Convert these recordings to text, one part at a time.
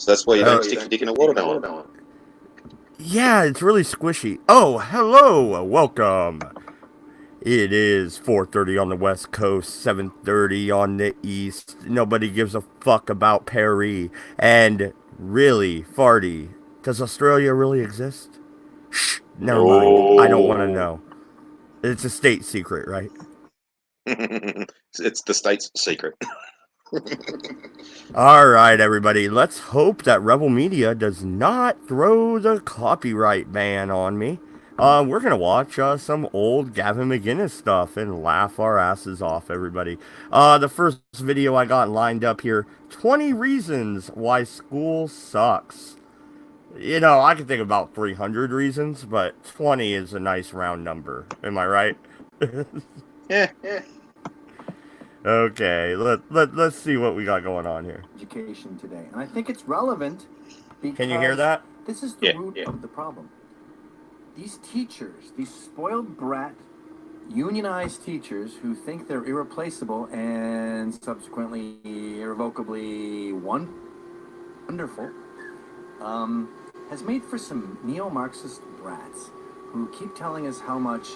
So that's why you don't stick your dick in a watermelon. Yeah, it's really squishy. Oh, hello, welcome. It is 4:30 on the West Coast, 7:30 on the East. Nobody gives a fuck about Perry. And really, Farty, does Australia really exist? Shh, never mind. I don't want to No. know. It's a state secret, right? It's the state's secret. All right, everybody. Let's hope that Rebel Media does not throw the copyright ban on me. We're gonna watch some old Gavin Mclinnes stuff and laugh our asses off, everybody. The first video I got lined up here: 20 reasons why school sucks. You know, I could think about 300 reasons, but 20 is a nice round number. Am I right? Yeah, yeah. Okay, let's see what we got going on here. Education today, and I think it's relevant because Can you hear that? this is the root of the problem. These teachers, these spoiled brat, unionized teachers who think they're irreplaceable and subsequently irrevocably wonderful, has made for some neo-Marxist brats who keep telling us how much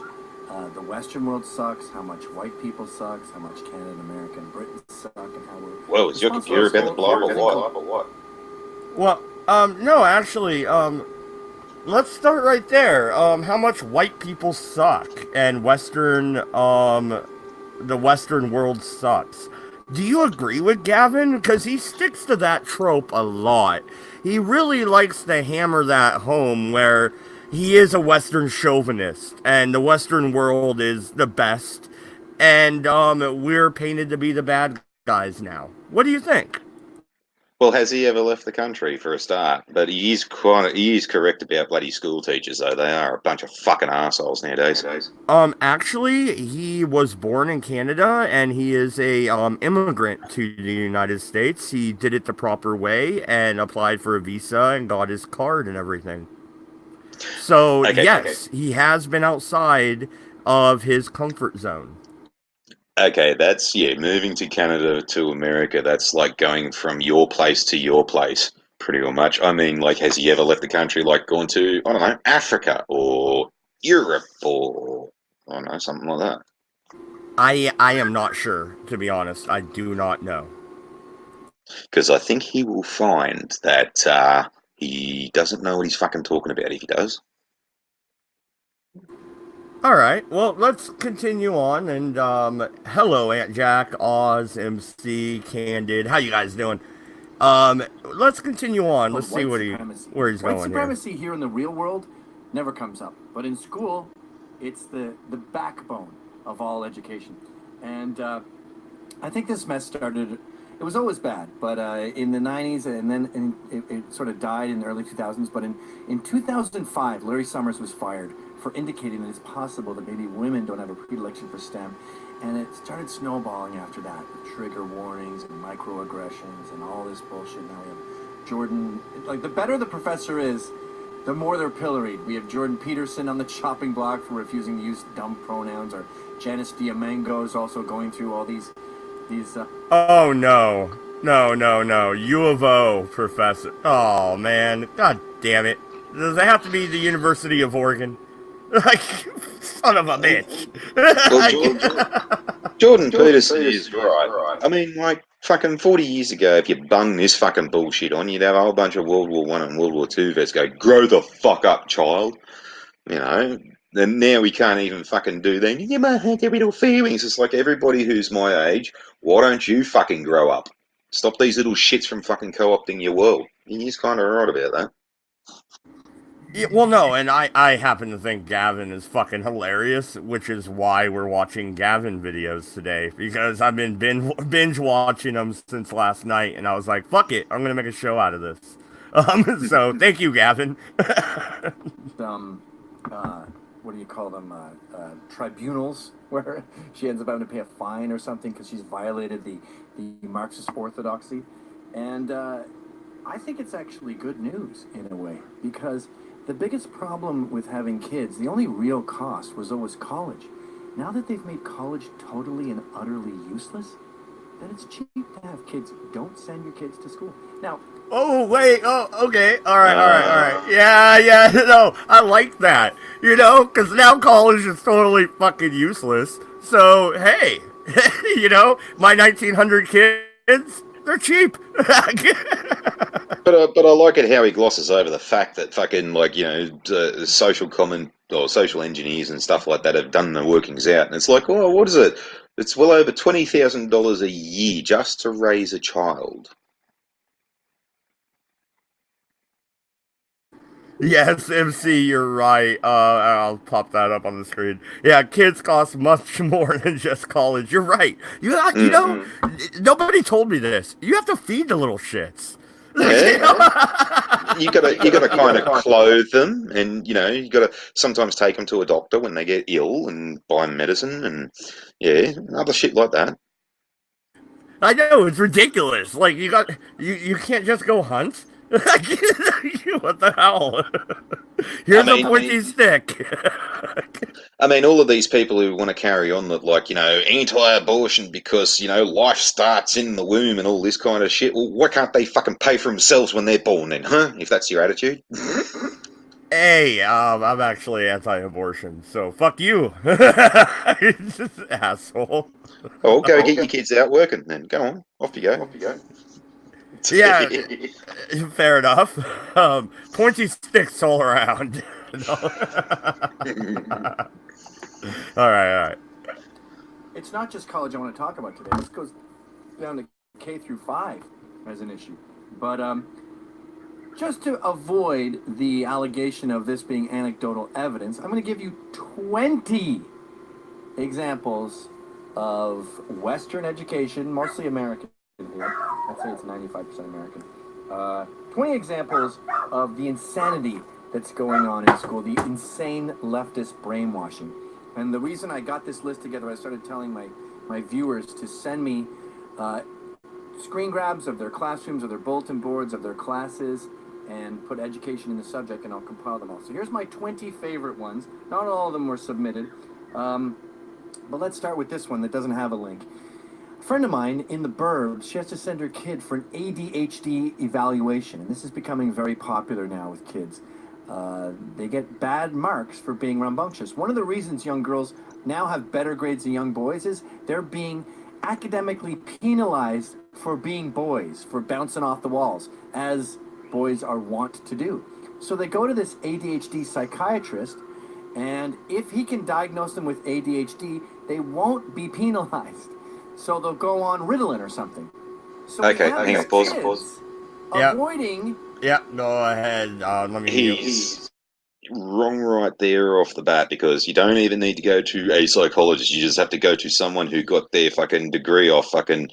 the Western world sucks, how much white people sucks, how much Canada, America, and Britain suck, and how we're... Whoa, is your computer about to blow up or what? Well, no, actually, let's start right there. How much white people suck and the Western world sucks. Do you agree with Gavin? Because he sticks to that trope a lot. He really likes to hammer that home where he is a Western chauvinist and the Western world is the best and we're painted to be the bad guys now. What do you think? Well, has he ever left the country for a start? But he is correct about bloody school teachers, though. They are a bunch of fucking assholes nowadays. Actually, he was born in Canada and he is a immigrant to the United States. He did it the proper way and applied for a visa and got his card and everything. So, yes, he has been outside of his comfort zone. Okay, that's, moving to Canada to America, that's like going from your place to your place, pretty much. I mean, like, has he ever left the country, like gone to, I don't know, Africa or Europe or, I don't know, something like that? I am not sure, to be honest. I do not know. Because I think he will find that he doesn't know what he's fucking talking about if he does. Alright, well, let's continue on, and, hello, Aunt Jack, Oz, MC, Candid, how you guys doing? Let's continue on, let's see where he's going White supremacy here in the real world never comes up, but in school, it's the backbone of all education. And, I think this mess started, it was always bad, but, in the 90s, and then it sort of died in the early 2000s, but in 2005, Larry Summers was fired for indicating that it's possible that maybe women don't have a predilection for STEM. And it started snowballing after that, with trigger warnings and microaggressions and all this bullshit. Now we have Jordan, like, the better the professor is, the more they're pilloried. We have Jordan Peterson on the chopping block for refusing to use dumb pronouns, or Janice Diamengo is also going through all these Oh, no. No. U of O, professor. Oh, man. God damn it. Does it have to be the University of Oregon? Like, son of a bitch. Well, Jordan Peterson is right. I mean, like, fucking 40 years ago, if you bung this fucking bullshit on, you'd have a whole bunch of World War One and World War Two vets go, grow the fuck up, child. You know? And now we can't even fucking do that. You might have their little feelings. It's like, everybody who's my age, why don't you fucking grow up? Stop these little shits from fucking co-opting your world. He's kind of right about that. Yeah, well, no, and I happen to think Gavin is fucking hilarious, which is why we're watching Gavin videos today, because I've been binge watching them since last night, and I was like, fuck it, I'm gonna make a show out of this. So thank you, Gavin. What do you call them, tribunals, where she ends up having to pay a fine or something because she's violated the Marxist orthodoxy. And I think it's actually good news in a way, because the biggest problem with having kids, the only real cost was always college. Now that they've made college totally and utterly useless, then it's cheap to have kids. Don't send your kids to school. Now, Oh, wait. Oh, okay. All right, all right, all right. Yeah, yeah. No, I like that. You know, because now college is totally fucking useless. So, hey, you know, my 1900 kids, they're cheap. But I like it how he glosses over the fact that fucking like social comment or social engineers and stuff like that have done the workings out, and it's like, oh, what is it? It's well over $20,000 a year just to raise a child. Yes, MC, you're right. I'll pop that up on the screen. Yeah, kids cost much more than just college. You're right. You Mm. know, nobody told me this. You have to feed the little shits. You know? Yeah, you gotta kind of clothe them, and you gotta sometimes take them to a doctor when they get ill and buy 'em medicine and yeah, other shit like that. I know it's ridiculous. Like you can't just go hunt. What the hell? I Here's a mean, pointy stick. all of these people who want to carry on that, like, anti-abortion because, life starts in the womb and all this kind of shit. Well, why can't they fucking pay for themselves when they're born then, huh? If that's your attitude. Hey, I'm actually anti-abortion, so fuck you, asshole. Oh, go get your kids out working then. Go on. Off you go. Yeah, fair enough. Pointy sticks all around. No. All right, all right. it's not just college I want to talk about today. This goes down to K through 5 as an issue. But just to avoid the allegation of this being anecdotal evidence, I'm going to give you 20 examples of Western education, mostly American here. I'd say it's 95% American. 20 examples of the insanity that's going on in school, the insane leftist brainwashing. And the reason I got this list together, I started telling my viewers to send me screen grabs of their classrooms, of their bulletin boards, of their classes, and put education in the subject, and I'll compile them all. So here's my 20 favorite ones. Not all of them were submitted, but let's start with this one that doesn't have a link. A friend of mine in the burbs, she has to send her kid for an ADHD evaluation, and this is becoming very popular now with kids. They get bad marks for being rambunctious. One of the reasons young girls now have better grades than young boys is they're being academically penalized for being boys, for bouncing off the walls, as boys are wont to do. So they go to this ADHD psychiatrist, and if he can diagnose them with ADHD, they won't be penalized. So they'll go on Ritalin or something. So Okay, hang on, pause. Yeah. Avoiding. Yeah, go ahead. Let me. He's wrong right there off the bat because you don't even need to go to a psychologist. You just have to go to someone who got their fucking degree off fucking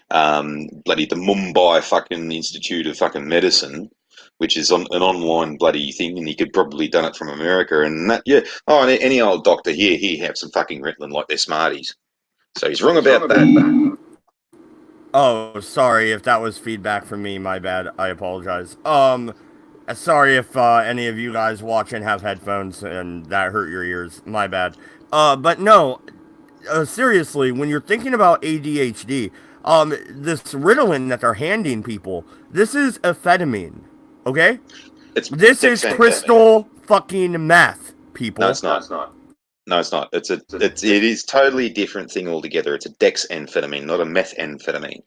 bloody the Mumbai fucking Institute of fucking Medicine, which is an online bloody thing, and he could probably done it from America. And that, yeah, and any old doctor here have some fucking Ritalin like they're smarties. So he's wrong about that. Oh, sorry if that was feedback from me. My bad. I apologize. Sorry if any of you guys watching have headphones and that hurt your ears. My bad. But no, seriously, when you're thinking about ADHD, this Ritalin that they're handing people, this is amphetamine. Okay, this is crystal fucking meth, people. No, it's not. No, it's not. It is totally different thing altogether. It's a dexamphetamine, not a methamphetamine.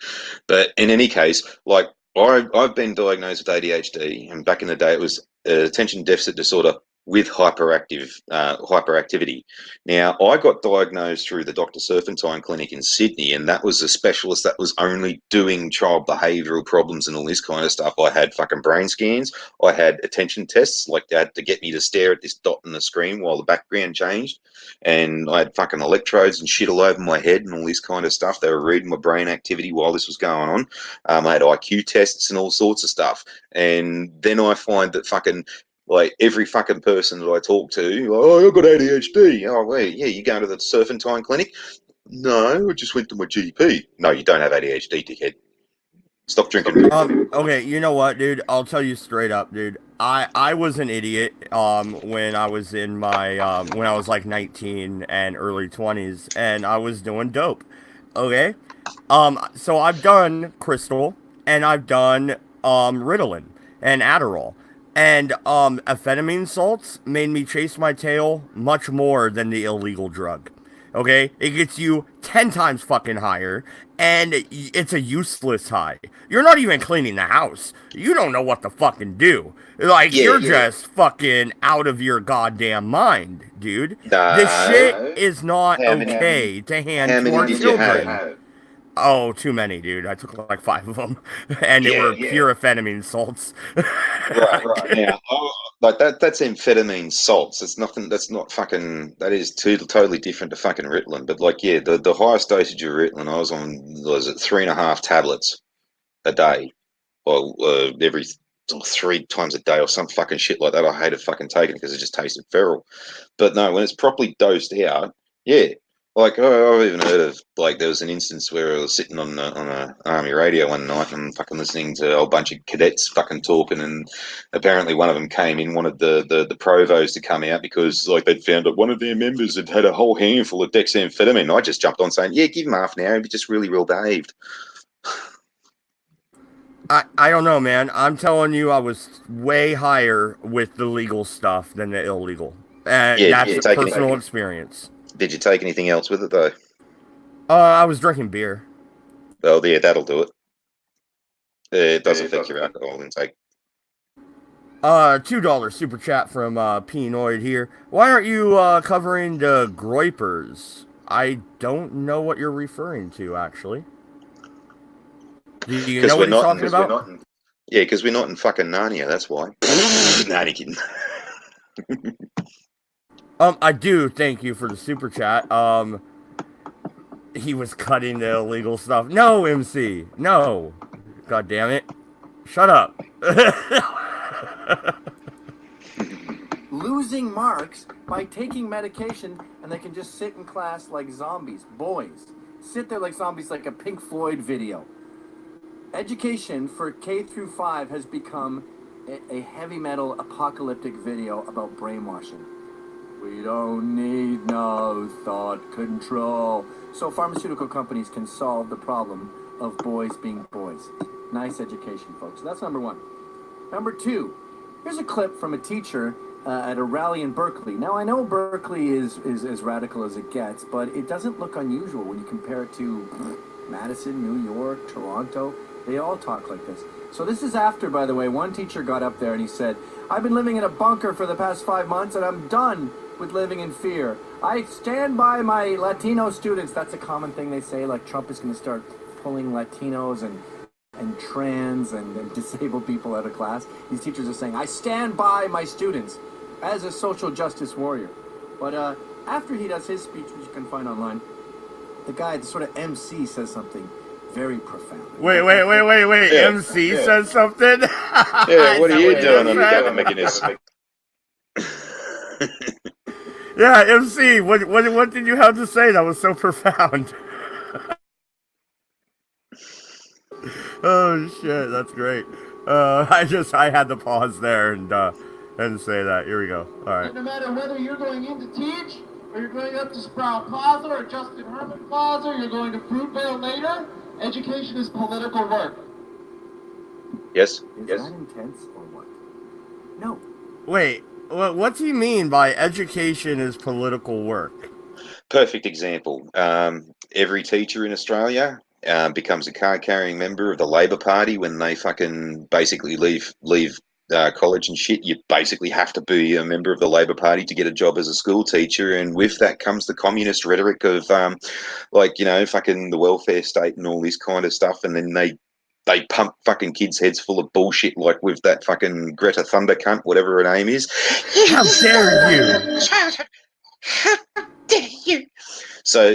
But in any case, like I've been diagnosed with ADHD, and back in the day it was attention deficit disorder with hyperactivity. Now, I got diagnosed through the Dr. Serpentine Clinic in Sydney, and that was a specialist that was only doing child behavioural problems and all this kind of stuff. I had fucking brain scans. I had attention tests, like they had to get me to stare at this dot on the screen while the background changed. And I had fucking electrodes and shit all over my head and all this kind of stuff. They were reading my brain activity while this was going on. I had IQ tests and all sorts of stuff. And then I find that fucking like every fucking person that I talk to, like, oh, I've got ADHD. Oh, wait, yeah, you going to the Serpentine Clinic? No, I just went to my GP. No, you don't have ADHD, dickhead. Stop drinking. Okay, you know what, dude? I'll tell you straight up, dude. I was an idiot when I was in my when I was like 19 and early 20s, and I was doing dope. Okay, So I've done Crystal and I've done Ritalin and Adderall. And amphetamine salts made me chase my tail much more than the illegal drug. Okay? It gets you 10 times fucking higher, and it's a useless high. You're not even cleaning the house. You don't know what to fucking do. Like, Yeah, you're just fucking out of your goddamn mind, dude. This shit no. is not How many? okay to hand How to many our did you children. have? Oh, too many, dude. I took like 5 of them, and they were pure amphetamine salts. Right. Now, like that's amphetamine salts. It's nothing. That's not fucking. That is totally different to fucking Ritalin. But like, yeah, the highest dosage of Ritalin I was on was at 3.5 tablets a day, or every 3 times a day, or some fucking shit like that. I hated fucking taking it because it just tasted feral. But no, when it's properly dosed out, yeah. Like I've even heard of like there was an instance where I was sitting on a army radio one night and fucking listening to a whole bunch of cadets fucking talking, and apparently one of them came in, wanted the provos to come out because like they'd found that one of their members had had a whole handful of dexamphetamine. I just jumped on saying, yeah, give him half now. He'd be just really well behaved. I don't know, man. I'm telling you, I was way higher with the legal stuff than the illegal. Yeah, That's a personal experience. Did you take anything else with it though? I was drinking beer. Well, yeah, that'll do it. It does affect your alcohol intake. $2 super chat from Penoid here. Why aren't you covering the groypers? I don't know what you're referring to, actually. Do you know what he's talking about? Yeah, because we're not in fucking Narnia, that's why. Narnia kidding. I do thank you for the super chat. He was cutting the illegal stuff. No, MC. No. God damn it. Shut up. Losing marks by taking medication, and they can just sit in class like zombies. Boys, sit there like zombies, like a Pink Floyd video. Education for K through 5 has become a heavy metal apocalyptic video about brainwashing. We don't need no thought control. So pharmaceutical companies can solve the problem of boys being boys. Nice education, folks. That's number one. Number two, here's a clip from a teacher at a rally in Berkeley. Now, I know Berkeley is as radical as it gets, but it doesn't look unusual when you compare it to Madison, New York, Toronto. They all talk like this. So this is after, by the way, one teacher got up there and he said, I've been living in a bunker for the past 5 months and I'm done with living in fear. I stand by my Latino students. That's a common thing they say, like Trump is going to start pulling Latinos and trans and disabled people out of class. These teachers are saying, I stand by my students as a social justice warrior. But after he does his speech, which you can find online, the guy, the sort of MC, says something very profound. Wait. Yeah. MC says something? Yeah, what are you doing on the Gavin Mclinnes? Yeah, MC, what did you have to say that was so profound? Oh shit, that's great. I had to pause there and say that. Here we go. All right. And no matter whether you're going in to teach, or you're going up to Sprout Plaza, or Justin Herman Plaza, or you're going to Fruitvale later, education is political work. Yes. Is that intense or what? No. Wait, what do you mean by education is political work? Perfect example. Every teacher in Australia becomes a card-carrying member of the Labor Party when they fucking basically leave college and shit. You basically have to be a member of the Labor Party to get a job as a school teacher, and with that comes the communist rhetoric of fucking the welfare state and all this kind of stuff, and then they pump fucking kids' heads full of bullshit, like with that fucking Greta Thunder cunt, whatever her name is. How dare you? How dare you? So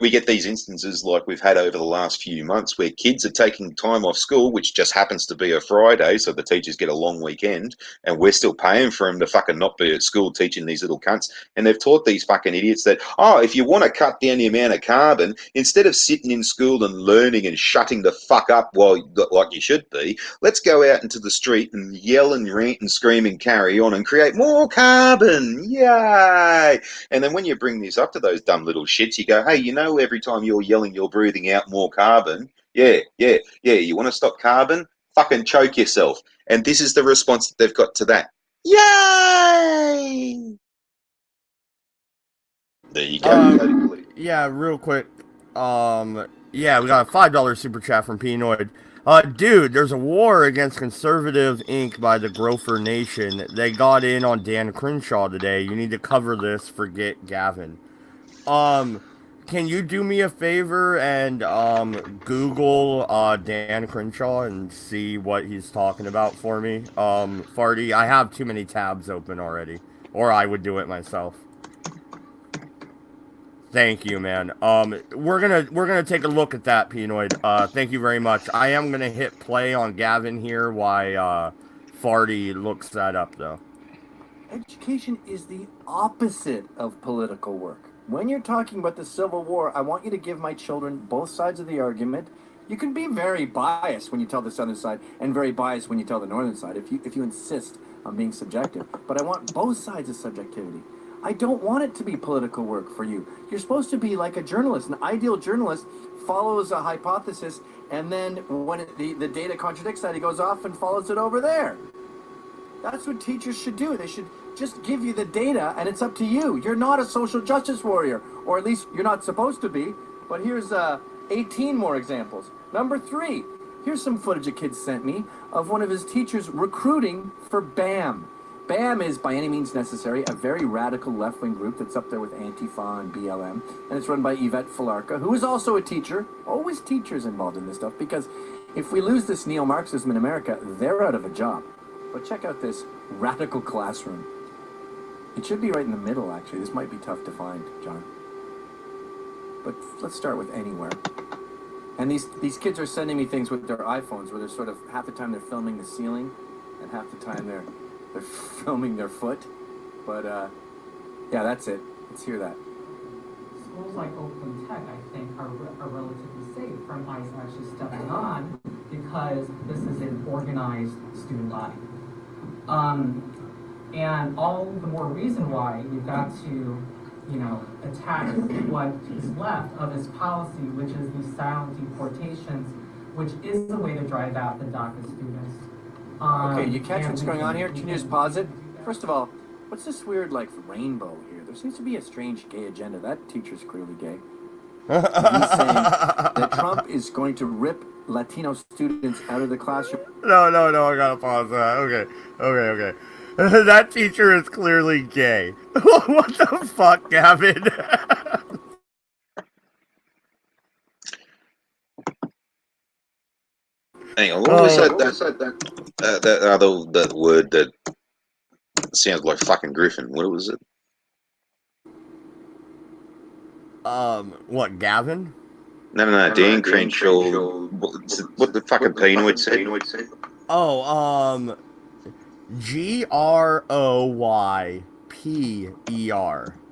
we get these instances like we've had over the last few months where kids are taking time off school, which just happens to be a Friday, so the teachers get a long weekend, and we're still paying for them to fucking not be at school teaching these little cunts. And they've taught these fucking idiots that, if you want to cut down the amount of carbon, instead of sitting in school and learning and shutting the fuck up like you should be, let's go out into the street and yell and rant and scream and carry on and create more carbon. Yay! And then when you bring this up to those dumb little shits, you go, hey, you know know every time you're yelling you're breathing out more carbon. Yeah. You want to stop carbon? Fucking choke yourself. And this is the response that they've got to that. Yay! There you go. Yeah, real quick. Yeah, we got a $5 super chat from Penoid. Dude, there's a war against Conservative Inc. by the Grofer Nation. They got in on Dan Crenshaw today. You need to cover this. Forget Gavin. Can you do me a favor and Google Dan Crenshaw and see what he's talking about for me? Farty, I have too many tabs open already, or I would do it myself. Thank you, man. We're gonna take a look at that, Penoid. Thank you very much. I am gonna hit play on Gavin here while Farty looks that up, though. Education is the opposite of political work. When you're talking about the Civil War, I want you to give my children both sides of the argument. You can be very biased when you tell the southern side and very biased when you tell the northern side if you insist on being subjective. But I want both sides of subjectivity. I don't want it to be political work for you. You're supposed to be like a journalist. An ideal journalist follows a hypothesis, and then when the data contradicts that, he goes off and follows it over there. That's what teachers should do. They should just give you the data, and it's up to you. You're not a social justice warrior, or at least you're not supposed to be. But here's 18 more examples. Number 3, here's some footage a kid sent me of one of his teachers recruiting for BAM. BAM is, by any means necessary, a very radical left-wing group that's up there with Antifa and BLM, and it's run by Yvette Falarka, who is also a teacher. Always teachers involved in this stuff, because if we lose this neo-Marxism in America, they're out of a job. But check out this radical classroom. It should be right in the middle, actually. This might be tough to find, John. But let's start with anywhere. And these kids are sending me things with their iPhones where they're sort of, half the time they're filming the ceiling, and half the time they're filming their foot. But, yeah, that's it. Let's hear that. Schools like Oakland Tech, I think, are relatively safe from ICE actually stepping on because this is an organized student body. And all the more reason why you've got to, attack what is left of this policy, which is these silent deportations, which is the way to drive out the DACA students. Okay, you catch what's going on here? Can you just pause it? First of all, what's this weird, rainbow here? There seems to be a strange gay agenda. That teacher's clearly gay. He's saying that Trump is going to rip Latino students out of the classroom. No, I gotta pause that. Okay. That teacher is clearly gay. What the fuck, Gavin? Hang on, what was that other word that sounds like fucking Griffin? What was it? What, Gavin? No, Dan Crenshaw. What the fucking Penoid said? Oh, Groyper.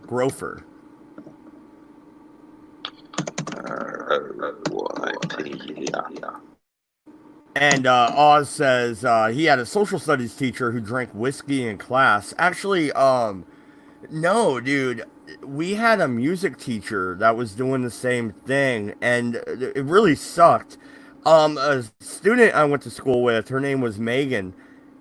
Grofer. Groyper. And Oz says he had a social studies teacher who drank whiskey in class. Actually, no, dude. We had a music teacher that was doing the same thing, and it really sucked. A student I went to school with, her name was Megan.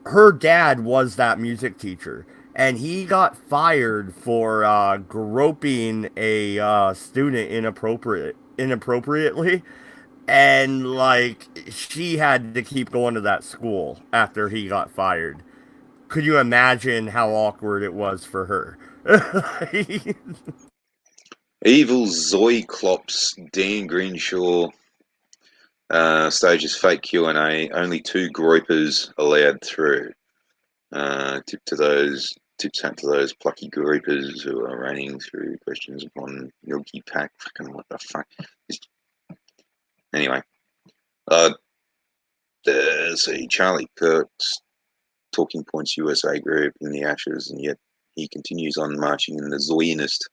Her dad was that music teacher, and he got fired for groping a student inappropriately. And, she had to keep going to that school after he got fired. Could you imagine how awkward it was for her? Evil Zoe Klops, Dan Crenshaw, stages fake Q&A. Only 2 groypers allowed through. Tips out to those plucky groypers who are running through questions upon Milky Pack. Fucking what the fuck? Anyway, see Charlie Kirk's Talking Points USA group in the ashes, and yet he continues on marching in the Zionist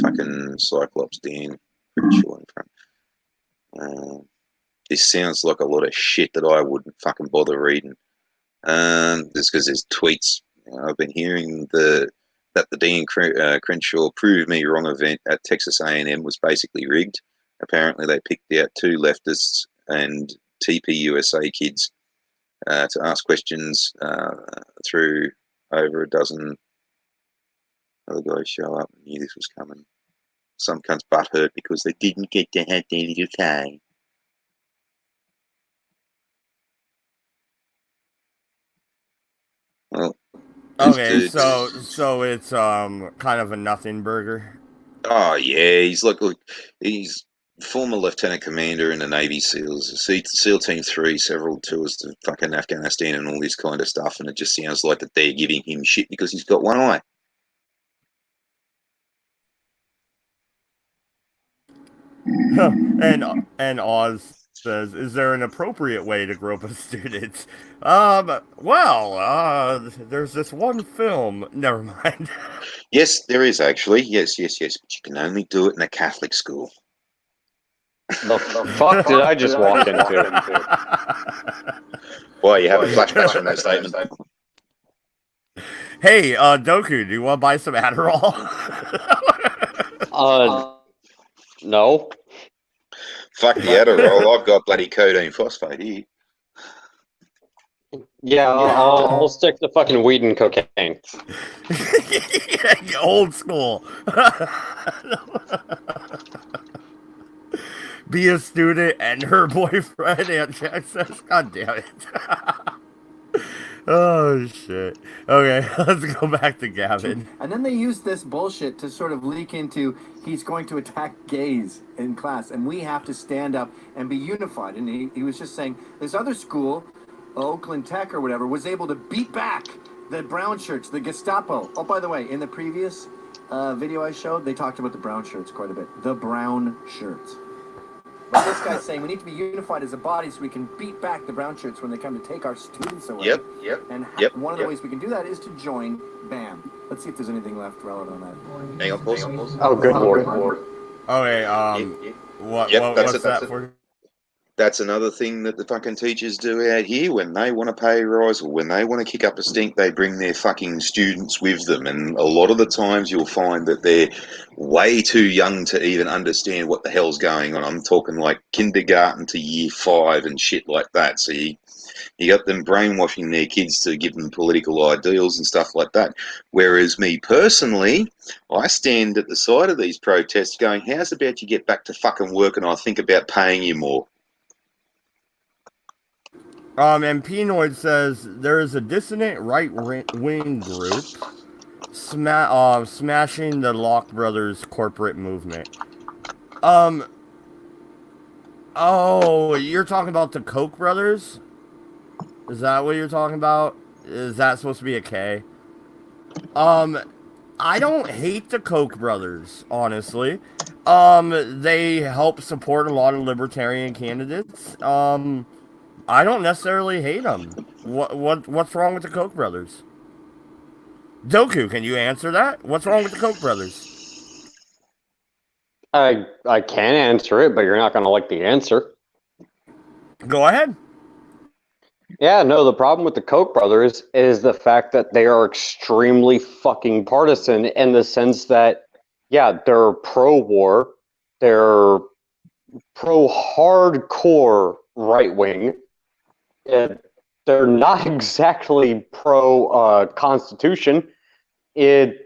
fucking Cyclops Dan Crenshaw in front. This sounds like a lot of shit that I wouldn't fucking bother reading. Just because there's tweets. I've been hearing the that the Dean Crenshaw proved me wrong event at Texas A&M was basically rigged. Apparently, they picked out 2 leftists and TPUSA kids to ask questions through over a dozen other guys show up and knew this was coming. Some cunts butt hurt because they didn't get to have their little K. Well, okay, so it's kind of a nothing burger. Oh yeah, he's former lieutenant commander in the Navy SEALs, SEAL Team 3, several tours to fucking Afghanistan and all this kind of stuff, and it just sounds like that they're giving him shit because he's got one eye. and Oz says, "Is there an appropriate way to grope a student?" There's this one film. Never mind. Yes, there is actually. Yes, but you can only do it in a Catholic school. The fuck did I just walk into? Why, you having flashbacks from that statement? Hey, Doku, do you want to buy some Adderall? No. Fuck the Adderall, I've got bloody codeine phosphate here. Yeah, I'll stick to fucking weed and cocaine. Old school. Be a student and her boyfriend, Aunt Jack says. God damn it. Oh, shit. Okay, let's go back to Gavin. And then they use this bullshit to sort of leak into he's going to attack gays in class, and we have to stand up and be unified. And he was just saying this other school, Oakland Tech or whatever, was able to beat back the brown shirts, the Gestapo. Oh, by the way, in the previous video I showed, they talked about the brown shirts quite a bit. The brown shirts. But this guy's saying we need to be unified as a body so we can beat back the brown shirts when they come to take our students away. Yep. And one of the ways we can do that is to join BAM. Let's see if there's anything left relevant on that. Hang on, pause. Oh, good lord. Okay, what's that for? That's another thing that the fucking teachers do out here. When they want a pay rise or when they want to kick up a stink, they bring their fucking students with them. And a lot of the times you'll find that they're way too young to even understand what the hell's going on. I'm talking like kindergarten to year 5 and shit like that. So you got them brainwashing their kids to give them political ideals and stuff like that. Whereas me personally, I stand at the side of these protests going, how's about you get back to fucking work and I think about paying you more? And Pinoid says there is a dissonant right-wing group smashing the Locke Brothers corporate movement. Oh, you're talking about the Koch brothers? Is that what you're talking about? Is that supposed to be a K? I don't hate the Koch brothers, honestly. They help support a lot of libertarian candidates. I don't necessarily hate them. What's wrong with the Koch brothers? Doku, can you answer that? What's wrong with the Koch brothers? I can answer it, but you're not going to like the answer. Go ahead. Yeah, no, the problem with the Koch brothers is the fact that they are extremely fucking partisan in the sense that, yeah, they're pro-war, they're pro-hardcore right-wing. They're not exactly pro-Constitution. Okay.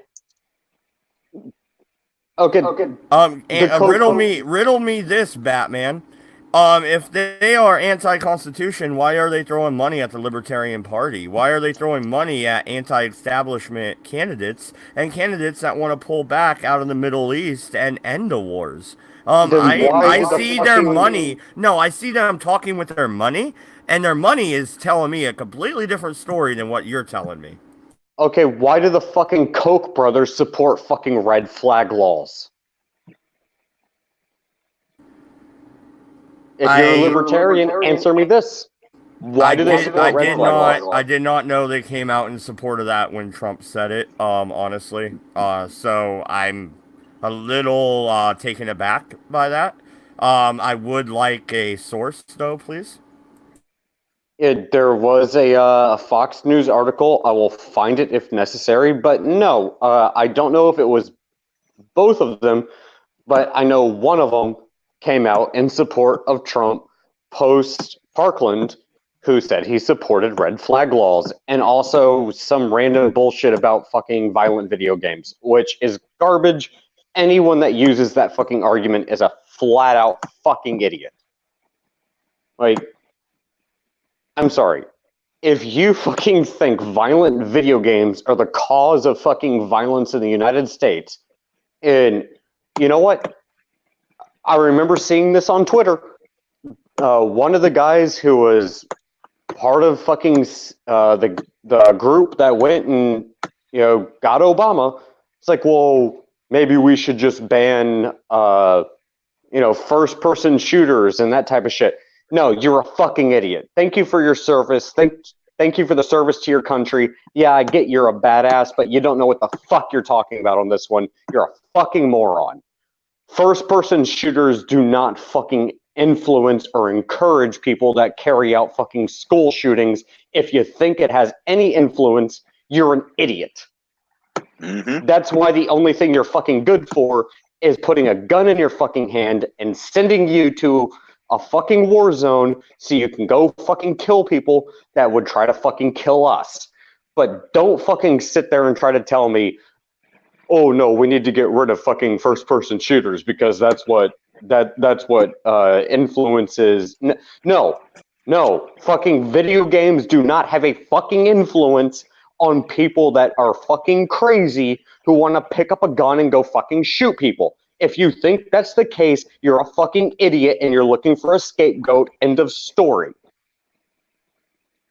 Riddle me this, Batman. If they are anti-Constitution, why are they throwing money at the Libertarian Party? Why are they throwing money at anti-establishment candidates and candidates that want to pull back out of the Middle East and end the wars? I see their money. No, I see them talking with their money, and their money is telling me a completely different story than what you're telling me. Okay, why do the fucking Koch brothers support fucking red flag laws? If you're a libertarian, answer me this. Why do they support red flag laws? I did not know they came out in support of that when Trump said it, honestly. So I'm a little taken aback by that. I would like a source, though, please. There was a Fox News article. I will find it if necessary, but no, I don't know if it was both of them, but I know one of them came out in support of Trump post Parkland, who said he supported red flag laws, and also some random bullshit about fucking violent video games, which is garbage. Anyone that uses that fucking argument is a flat out fucking idiot. Like, I'm sorry. If you fucking think violent video games are the cause of fucking violence in the United States, and you know what? I remember seeing this on Twitter. One of the guys who was part of fucking the group that went and got Obama. It's like, well, maybe we should just ban first person shooters and that type of shit. No, you're a fucking idiot. Thank you for your service. Thank you for the service to your country. Yeah, I get you're a badass, but you don't know what the fuck you're talking about on this one. You're a fucking moron. First person shooters do not fucking influence or encourage people that carry out fucking school shootings. If you think it has any influence, you're an idiot. Mm-hmm. That's why the only thing you're fucking good for is putting a gun in your fucking hand and sending you to a fucking war zone so you can go fucking kill people that would try to fucking kill us. But don't fucking sit there and try to tell me, oh no, we need to get rid of fucking first-person shooters because that's what influences. No, fucking video games do not have a fucking influence on people that are fucking crazy who want to pick up a gun and go fucking shoot people. If you think that's the case, you're a fucking idiot and you're looking for a scapegoat. End of story.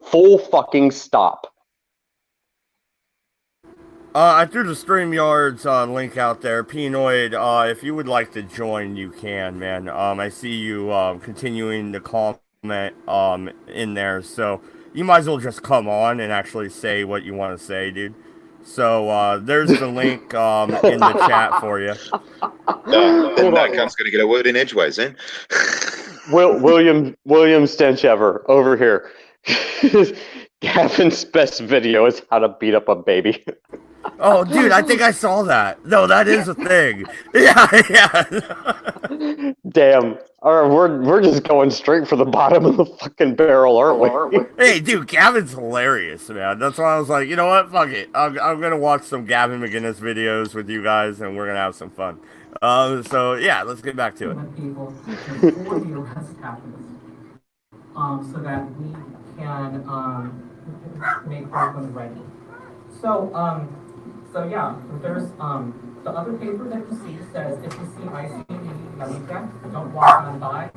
Full fucking stop. I threw the StreamYard's link out there. Pinoid, if you would like to join, you can, man. I see you continuing to comment in there, so you might as well just come on and actually say what you want to say, dude. So there's the link in the chat for you. Then that cunt's going to get a word in edgeways, then. William Stenchever over here. Gavin's best video is how to beat up a baby. Oh, dude, I think I saw that. No, that is a thing. Yeah. Damn. All right, we're just going straight for the bottom of the fucking barrel, aren't we? Hey, dude, Gavin's hilarious, man. That's why I was like, you know what? Fuck it. I'm going to watch some Gavin Mclinnes videos with you guys, and we're going to have some fun. So, yeah, let's get back to it. People before the arrest happens, so that we can make Parkland ready. So yeah, there's the other paper that you see says if you see ICD Malika, don't walk on by.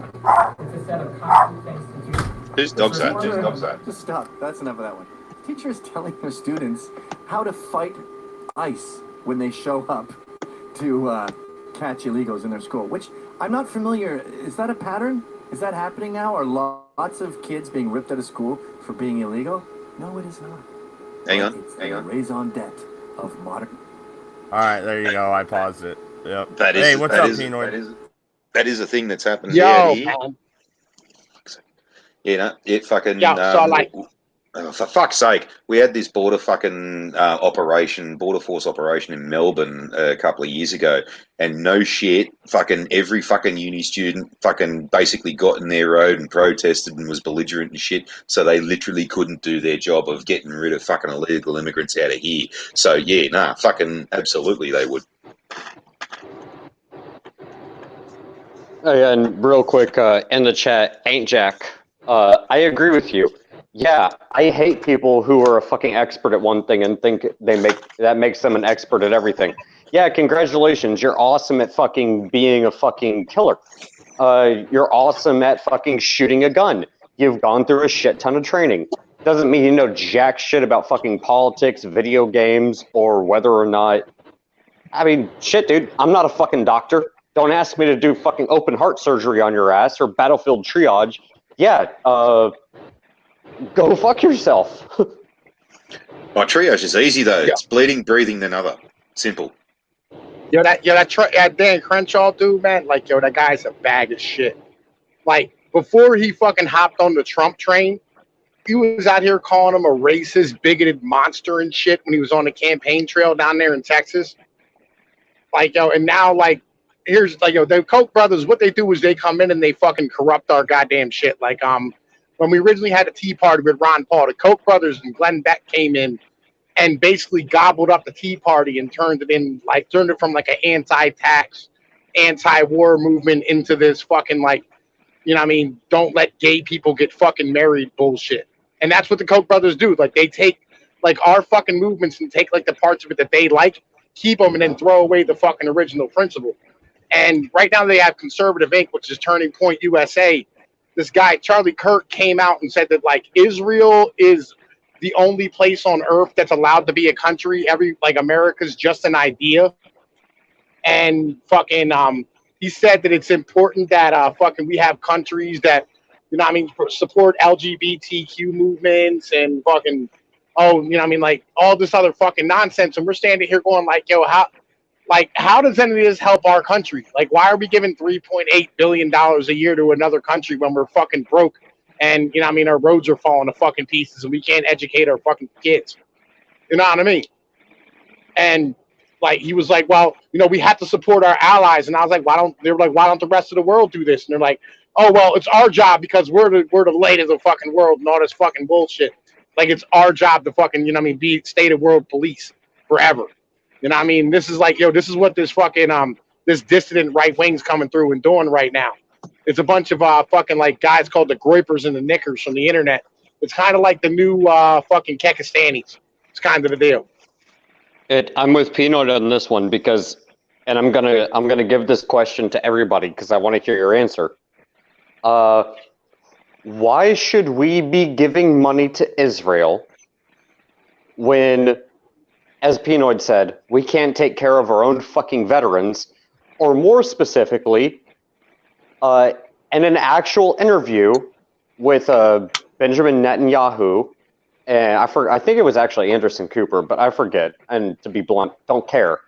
It's a set of concrete things to do. Whose dog's that? Whose dog's that? Just stop. That's enough of that one. Teachers telling their students how to fight ICE when they show up to catch illegals in their school, which I'm not familiar. Is that a pattern? Is that happening now? Are lots of kids being ripped out of school for being illegal? No, it is not. Hang on. It's the raison d'etre of modern. All right, there you go. I paused it. Yep. That is, hey, what's that up, is, Pinoid? that is a thing that's happened. Yo, here. man. You know, it fucking. Yeah, so like. For fuck's sake, we had this border force operation in Melbourne a couple of years ago, and no shit, fucking every fucking uni student fucking basically got in their road and protested and was belligerent and shit, so they literally couldn't do their job of getting rid of fucking illegal immigrants out of here. So yeah, fucking absolutely they would. And real quick, in the chat, Ain't Jack, I agree with you. Yeah, I hate people who are a fucking expert at one thing and think that makes them an expert at everything. Yeah, congratulations, you're awesome at fucking being a fucking killer. You're awesome at fucking shooting a gun. You've gone through a shit ton of training. Doesn't mean you know jack shit about fucking politics, video games, or whether or not... I mean, shit, dude, I'm not a fucking doctor. Don't ask me to do fucking open heart surgery on your ass or battlefield triage. Yeah, go fuck yourself. My triage is easy though. Yeah. It's bleeding, breathing, then other. Simple. That Dan Crenshaw dude, man. Like, that guy's a bag of shit. Like, before he fucking hopped on the Trump train, he was out here calling him a racist, bigoted monster and shit when he was on the campaign trail down there in Texas. Like, yo, and now, like, here's, like, yo, the Koch brothers, what they do is they come in and they fucking corrupt our goddamn shit. Like, when we originally had a Tea Party with Ron Paul, the Koch brothers and Glenn Beck came in and basically gobbled up the Tea Party and turned it from like an anti-tax, anti-war movement into this fucking, like, you know what I mean, don't let gay people get fucking married bullshit. And that's what the Koch brothers do. Like, they take, like, our fucking movements and take, like, the parts of it that they like, keep them, and then throw away the fucking original principle. And right now they have Conservative Inc., which is Turning Point USA. This guy, Charlie Kirk, came out and said that, like, Israel is the only place on earth that's allowed to be a country. America's just an idea. And fucking, he said that it's important that we have countries that, you know what I mean, support LGBTQ movements and fucking, like, all this other fucking nonsense. And we're standing here going, like, yo, how does any of this help our country? Like, why are we giving $3.8 billion a year to another country when we're fucking broke and, you know what I mean, our roads are falling to fucking pieces and we can't educate our fucking kids? You know what I mean? And, like, he was like, well, you know, we have to support our allies. And I was like, why don't the rest of the world do this? And they're like, oh, well, it's our job because we're the light of the fucking world and all this fucking bullshit. Like, it's our job to fucking, you know what I mean, be state of world police forever. You know what I mean? This is like, yo, this is what this fucking, this dissident right wing's coming through and doing right now. It's a bunch of fucking, like, guys called the Groypers and the Knickers from the internet. It's kind of like the new fucking Kekistanis. It's kind of the deal. I'm with Peanut on this one because, and I'm gonna give this question to everybody because I want to hear your answer. Why should we be giving money to Israel when, as Peanut said, we can't take care of our own fucking veterans, or more specifically, in an actual interview with Benjamin Netanyahu. And I think it was actually Anderson Cooper, but I forget. And to be blunt, don't care.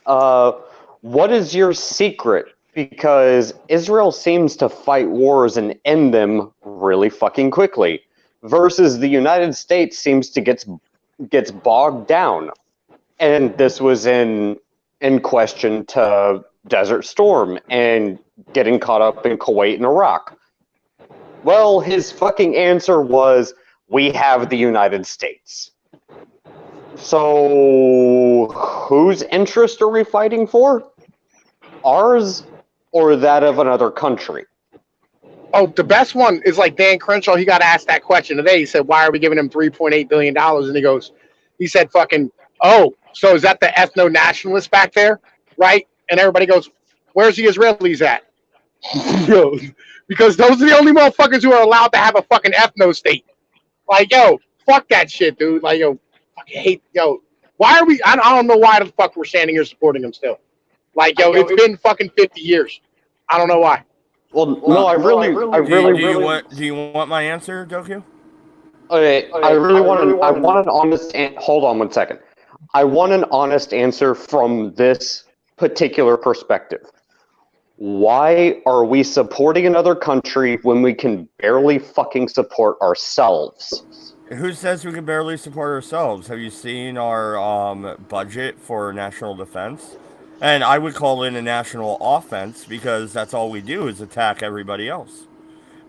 What is your secret? Because Israel seems to fight wars and end them really fucking quickly, versus the United States seems to gets bogged down. And this was in question to Desert Storm and getting caught up in Kuwait and Iraq. Well, his fucking answer was, we have the United States. So, whose interest are we fighting for? Ours or that of another country? Oh, the best one is like Dan Crenshaw. He got asked that question today. He said, why are we giving him $3.8 billion? And he said, fucking, oh, so is that the ethno-nationalists back there? Right? And everybody goes, where's the Israelis at? Because those are the only motherfuckers who are allowed to have a fucking ethno-state. Like, yo, fuck that shit, dude. Like, yo, fucking hate, yo. Why are we, I don't know why the fuck we're standing here supporting them still. Like, yo, it's been fucking 50 years. I don't know why. Well, no, I really Do you want my answer, Doku? Okay, I want an honest, hold on one second. I want an honest answer from this particular perspective. Why are we supporting another country when we can barely fucking support ourselves? Who says we can barely support ourselves? Have you seen our budget for national defense? And I would call it a national offense because that's all we do is attack everybody else.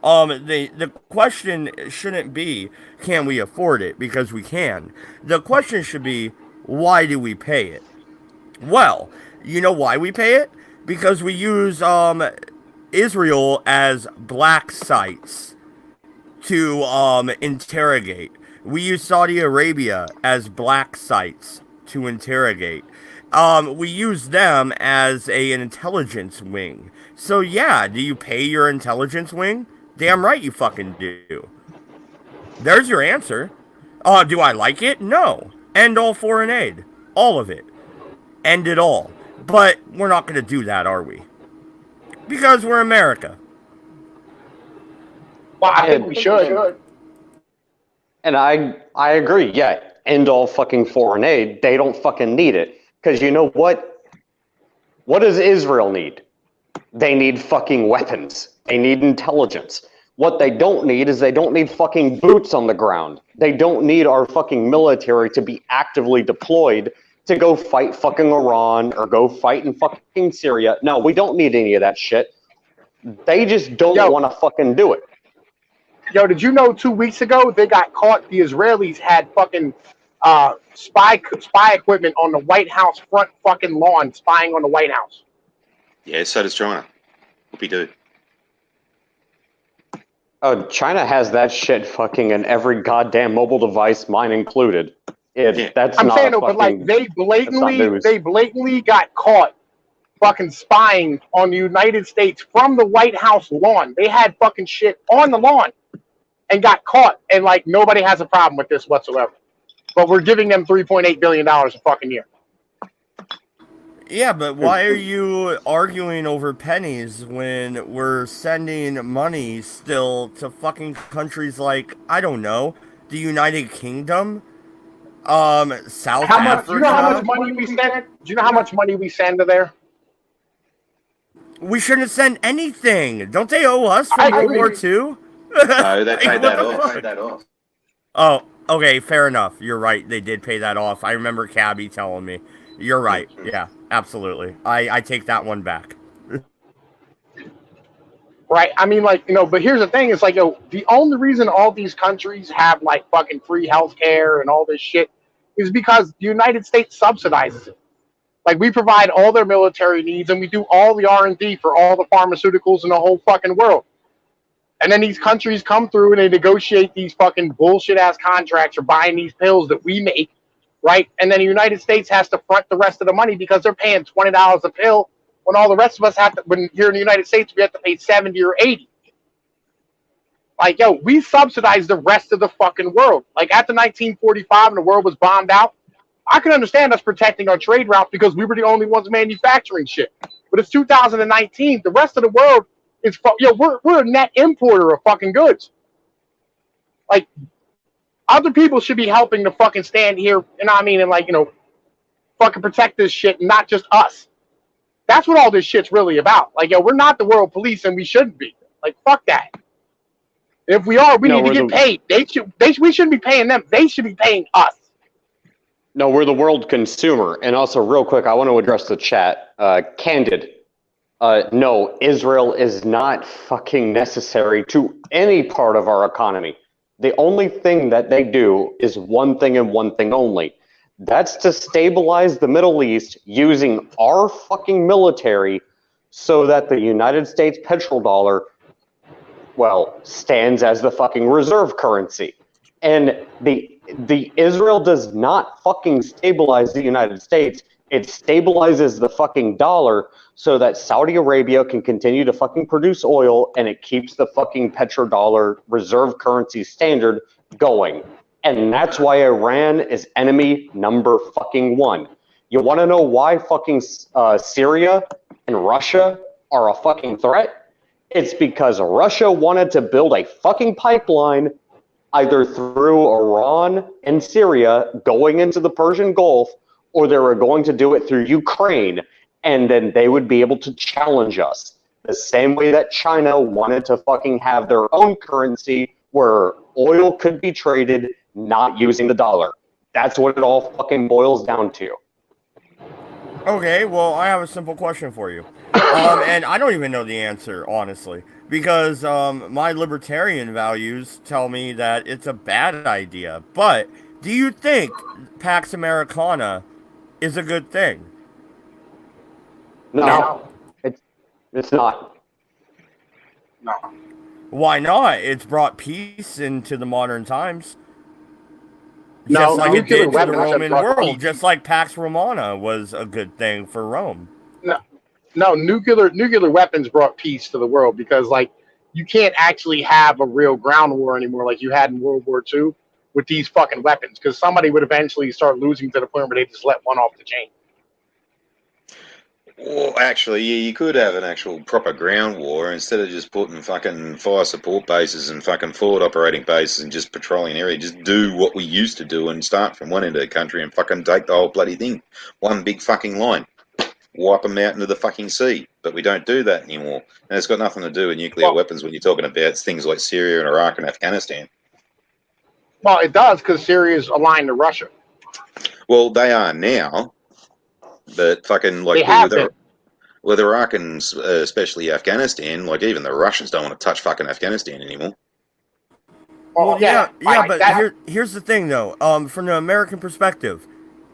The question shouldn't be, can we afford it? Because we can. The question should be, why do we pay it? Well, you know why we pay it? Because we use Israel as black sites to interrogate. We use Saudi Arabia as black sites to interrogate. We use them as an intelligence wing. So yeah, do you pay your intelligence wing? Damn right you fucking do. There's your answer. Do I like it? No. End all foreign aid. All of it. End it all. But we're not going to do that, are we? Because we're America. Well, I think we should. And I agree, yeah. End all fucking foreign aid. They don't fucking need it. Because you know what? What does Israel need? They need fucking weapons. They need intelligence. What they don't need is they don't need fucking boots on the ground. They don't need our fucking military to be actively deployed to go fight fucking Iran or go fight in fucking Syria. No, we don't need any of that shit. They just don't want to fucking do it. Yo, did you know 2 weeks ago they got caught? The Israelis had fucking spy equipment on the White House front fucking lawn, spying on the White House. Yeah, so does China. Whoopie-doo. Oh, China has that shit fucking in every goddamn mobile device, mine included. That's I'm not saying, fucking, but like they blatantly got caught fucking spying on the United States from the White House lawn. They had fucking shit on the lawn and got caught, and like nobody has a problem with this whatsoever. But we're giving them $3.8 billion a fucking year. Yeah, but why are you arguing over pennies when we're sending money still to fucking countries like, I don't know, the United Kingdom, South Africa? Do you know how much money we send? Do you know how much money we send to there? We shouldn't send anything. Don't they owe us for World War II? No, they paid that off. Oh, okay, fair enough. You're right. They did pay that off. I remember Cabby telling me. You're right. Yeah, absolutely. I take that one back. Right? I mean, like, but here's the thing. It's like, the only reason all these countries have, like, fucking free healthcare and all this shit is because the United States subsidizes it. Like, we provide all their military needs, and we do all the R&D for all the pharmaceuticals in the whole fucking world. And then these countries come through and they negotiate these fucking bullshit-ass contracts for buying these pills that we make, right? And then the United States has to front the rest of the money because they're paying $20 a pill when all the rest of us have to, when here in the United States, we have to pay 70 or 80. Like, we subsidize the rest of the fucking world. Like, after 1945 and the world was bombed out, I can understand us protecting our trade route because we were the only ones manufacturing shit. But it's 2019. The rest of the world is, we're a net importer of fucking goods. Like, other people should be helping to fucking stand here, you know what I mean, and like, fucking protect this shit, and not just us. That's what all this shit's really about. Like, we're not the world police, and we shouldn't be. Like, fuck that. If we are, we need to get paid. We shouldn't be paying them. They should be paying us. No, we're the world consumer. And also, real quick, I want to address the chat. Candid. No, Israel is not fucking necessary to any part of our economy. The only thing that they do is one thing and one thing only. That's to stabilize the Middle East using our fucking military so that the United States petrodollar, stands as the fucking reserve currency. And the Israel does not fucking stabilize the United States. It stabilizes the fucking dollar so that Saudi Arabia can continue to fucking produce oil, and it keeps the fucking petrodollar reserve currency standard going. And that's why Iran is enemy number fucking one. You want to know why fucking Syria and Russia are a fucking threat? It's because Russia wanted to build a fucking pipeline either through Iran and Syria going into the Persian Gulf, or they were going to do it through Ukraine, and then they would be able to challenge us. The same way that China wanted to fucking have their own currency where oil could be traded not using the dollar. That's what it all fucking boils down to. Okay, well, I have a simple question for you. And I don't even know the answer, honestly, because my libertarian values tell me that it's a bad idea. But do you think Pax Americana is a good thing? No. It's not. No. Why not? It's brought peace into the modern times. No, Just like it did to the weapons Roman have brought world, peace. just like Pax Romana was a good thing for Rome. No, nuclear weapons brought peace to the world because, like, you can't actually have a real ground war anymore like you had in World War II with these fucking weapons, because somebody would eventually start losing to the point where they just let one off the chain. Well, actually, yeah, you could have an actual proper ground war instead of just putting fucking fire support bases and fucking forward operating bases and just patrolling area. Just do what we used to do and start from one end of the country and fucking take the whole bloody thing. One big fucking line. wipe them out into the fucking sea. But we don't do that anymore. And it's got nothing to do with nuclear weapons when you're talking about things like Syria and Iraq and Afghanistan. Well, it does because Syria is aligned to Russia. Well, they are now, but fucking like They have been. with Iraq and especially Afghanistan, like even the Russians don't want to touch fucking Afghanistan anymore. Well, yeah, but here's the thing, though. From the American perspective,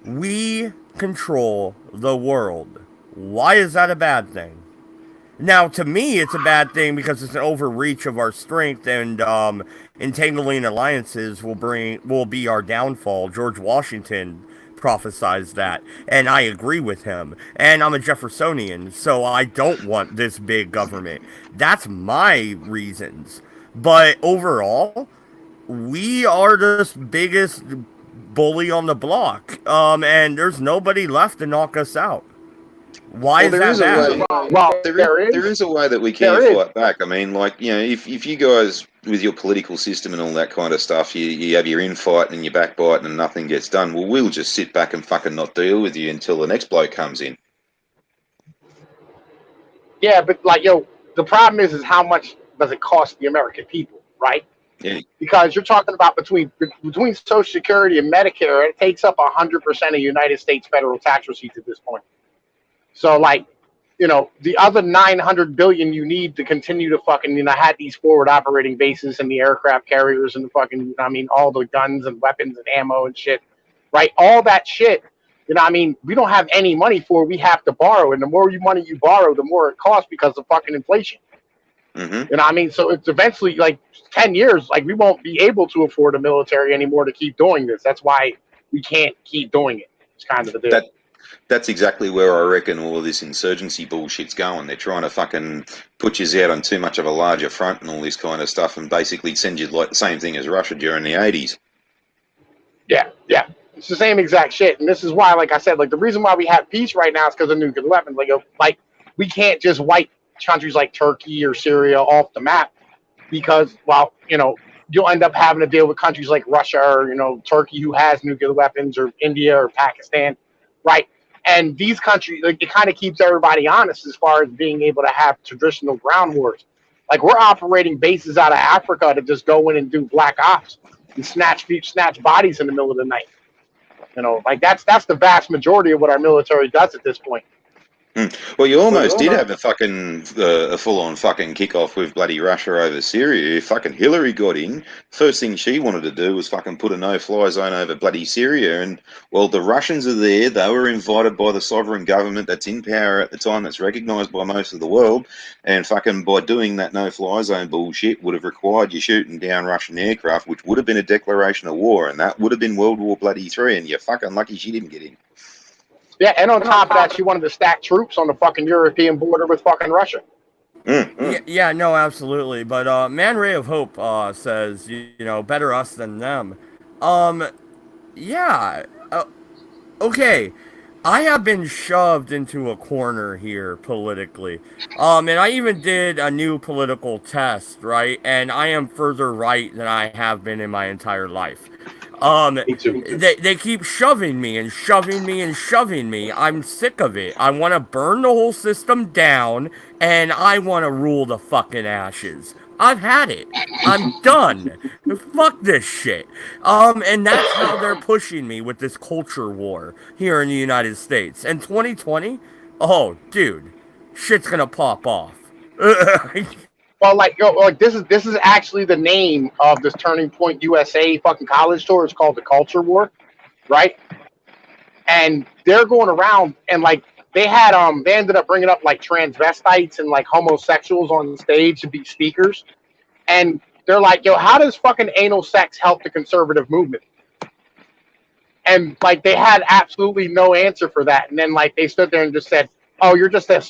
we control the world. Will is that a bad thing? Now, to me, it's a bad thing because it's an overreach of our strength, and entangling alliances will be our downfall. George Washington prophesized that, and I agree with him. And I'm a Jeffersonian, so I don't want this big government. That's my reasons. But overall, we are the biggest bully on the block, and there's nobody left to knock us out. Why is that bad? Well, there is a way that we can fight back. I mean, like, you know, if you guys, with your political system and all that kind of stuff, you have your infight and your backbite and nothing gets done, well, we'll just sit back and fucking not deal with you until the next bloke comes in. Yeah, but, like, the problem is how much does it cost the American people, right? Yeah. Because you're talking about between Social Security and Medicare, it takes up 100% of United States federal tax receipts at this point. So, like, the other $900 billion you need to continue to fucking, have these forward operating bases and the aircraft carriers and the fucking, all the guns and weapons and ammo and shit, right? All that shit, we don't have any money for it. We have to borrow. And the more money you borrow, the more it costs because of fucking inflation. Mm-hmm. So it's eventually, like, 10 years, like, we won't be able to afford a military anymore to keep doing this. That's why we can't keep doing it. It's kind of the deal. That's exactly where I reckon all of this insurgency bullshit's going. They're trying to fucking put you out on too much of a larger front and all this kind of stuff and basically send you like the same thing as Russia during the 80s. Yeah. It's the same exact shit. And this is why, like I said, like, the reason why we have peace right now is because of nuclear weapons. Like, we can't just wipe countries like Turkey or Syria off the map because, well, you'll end up having to deal with countries like Russia or, Turkey who has nuclear weapons, or India or Pakistan, right? And these countries, like, it kind of keeps everybody honest as far as being able to have traditional ground wars. Like, we're operating bases out of Africa to just go in and do black ops and snatch bodies in the middle of the night. Like, that's the vast majority of what our military does at this point. Well, you almost did have a fucking a full-on fucking kick-off with bloody Russia over Syria. If fucking Hillary got in, first thing she wanted to do was fucking put a no-fly zone over bloody Syria. And, well, the Russians are there. They were invited by the sovereign government that's in power at the time, that's recognised by most of the world. And fucking by doing that no-fly zone bullshit would have required you shooting down Russian aircraft, which would have been a declaration of war. And that would have been World War bloody III. And you're fucking lucky she didn't get in. Yeah, and on top of that, she wanted to stack troops on the fucking European border with fucking Russia. Yeah, no, absolutely. But Man Ray of Hope says, better us than them. Yeah. Okay. I have been shoved into a corner here politically. And I even did a new political test, right? And I am further right than I have been in my entire life. Me too. They keep shoving me and shoving me and shoving me. I'm sick of it. I want to burn the whole system down, and I want to rule the fucking ashes. I've had it. I'm done. Fuck this shit. And that's how they're pushing me with this culture war here in the United States. And 2020, oh, dude, shit's gonna pop off. Well, like this is actually the name of this Turning Point USA fucking college tour. It's called the Culture War, right? And they're going around and, like, they ended up bringing up, like, transvestites and, like, homosexuals on stage to be speakers, and they're like, how does fucking anal sex help the conservative movement? And, like, they had absolutely no answer for that. And then, like, they stood there and just said, oh, you're just a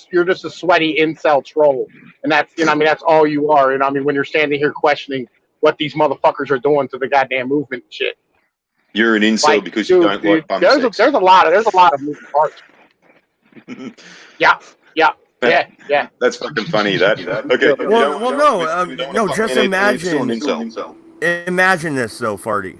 sweaty incel troll. And that's, that's all you are. And when you're standing here questioning what these motherfuckers are doing to the goddamn movement and shit. You're an incel, like, because you don't like bum sex. There's a lot of moving parts. Yeah. That's fucking funny, that. Okay. No, just imagine this though, Farty.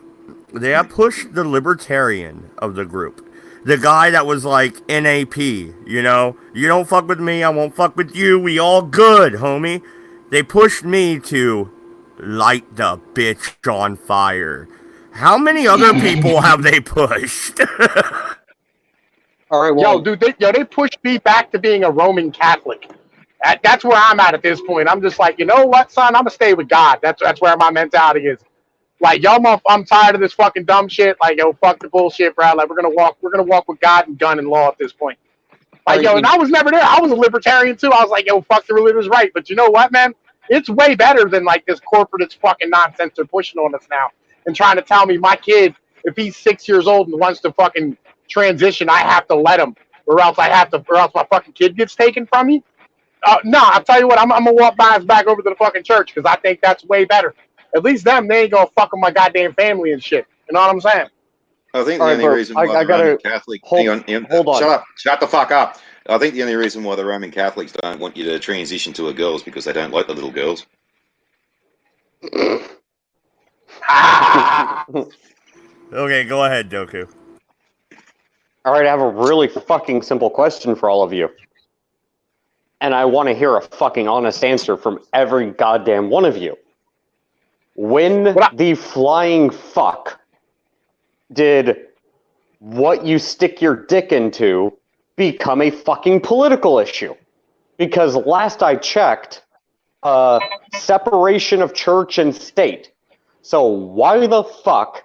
They have pushed the libertarian of the group. The guy that was like NAP, you know? You don't fuck with me, I won't fuck with you, we all good, homie. They pushed me to light the bitch on fire. How many other people have they pushed? All right, well, Yo, dude, they pushed me back to being a Roman Catholic. That's where I'm at this point. I'm just like, you know what, son? I'm gonna stay with God. That's where my mentality is. Like, yo, I'm tired of this fucking dumb shit. Like, yo, fuck the bullshit, bro. Like, we're gonna walk with God and gun and law at this point. Like, yo, and I was never there. I was a libertarian too. I was like, yo, fuck the religious right. But you know what, man? It's way better than like this corporate fucking nonsense they're pushing on us now and trying to tell me my kid, if he's 6 years old and wants to fucking transition, I have to let him, or else my fucking kid gets taken from me. No, I'll tell you what, I'm gonna walk by his back over to the fucking church because I think that's way better. At least they ain't gonna fuck with my goddamn family and shit. You know what I'm saying? I think the only reason why the Roman Catholic... Hold on. Shut up. Shut the fuck up. I think the only reason why the Roman Catholics don't want you to transition to a girl is because they don't like the little girls. Okay, go ahead, Doku. All right, I have a really fucking simple question for all of you. And I want to hear a fucking honest answer from every goddamn one of you. When the flying fuck did what you stick your dick into become a fucking political issue? Because last I checked, separation of church and state. So why the fuck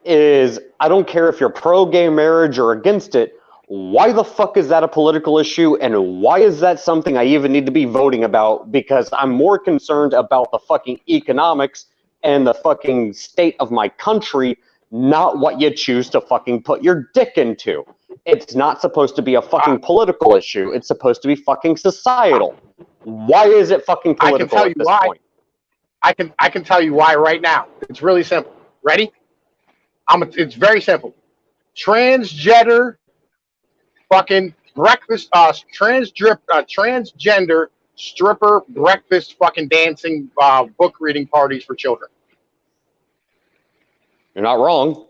is, I don't care if you're pro-gay marriage or against it, why the fuck is that a political issue, and why is that something I even need to be voting about? Because I'm more concerned about the fucking economics and the fucking state of my country, not what you choose to fucking put your dick into. It's not supposed to be a fucking political issue. It's supposed to be fucking societal. Why is it fucking political at this point? I can tell you why right now. It's really simple. Ready? It's very simple. Transgender fucking breakfast, transgender stripper breakfast fucking dancing book reading parties for children. You're not wrong,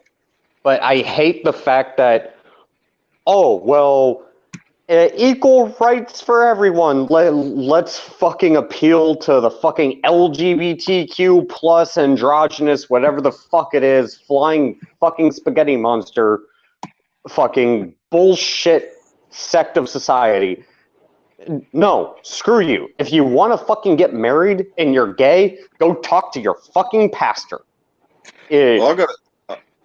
but I hate the fact that, oh, well, equal rights for everyone. Let's fucking appeal to the fucking LGBTQ plus androgynous, whatever the fuck it is, flying fucking spaghetti monster, fucking bullshit sect of society. No, screw you. If you want to fucking get married and you're gay, go talk to your fucking pastor. Well,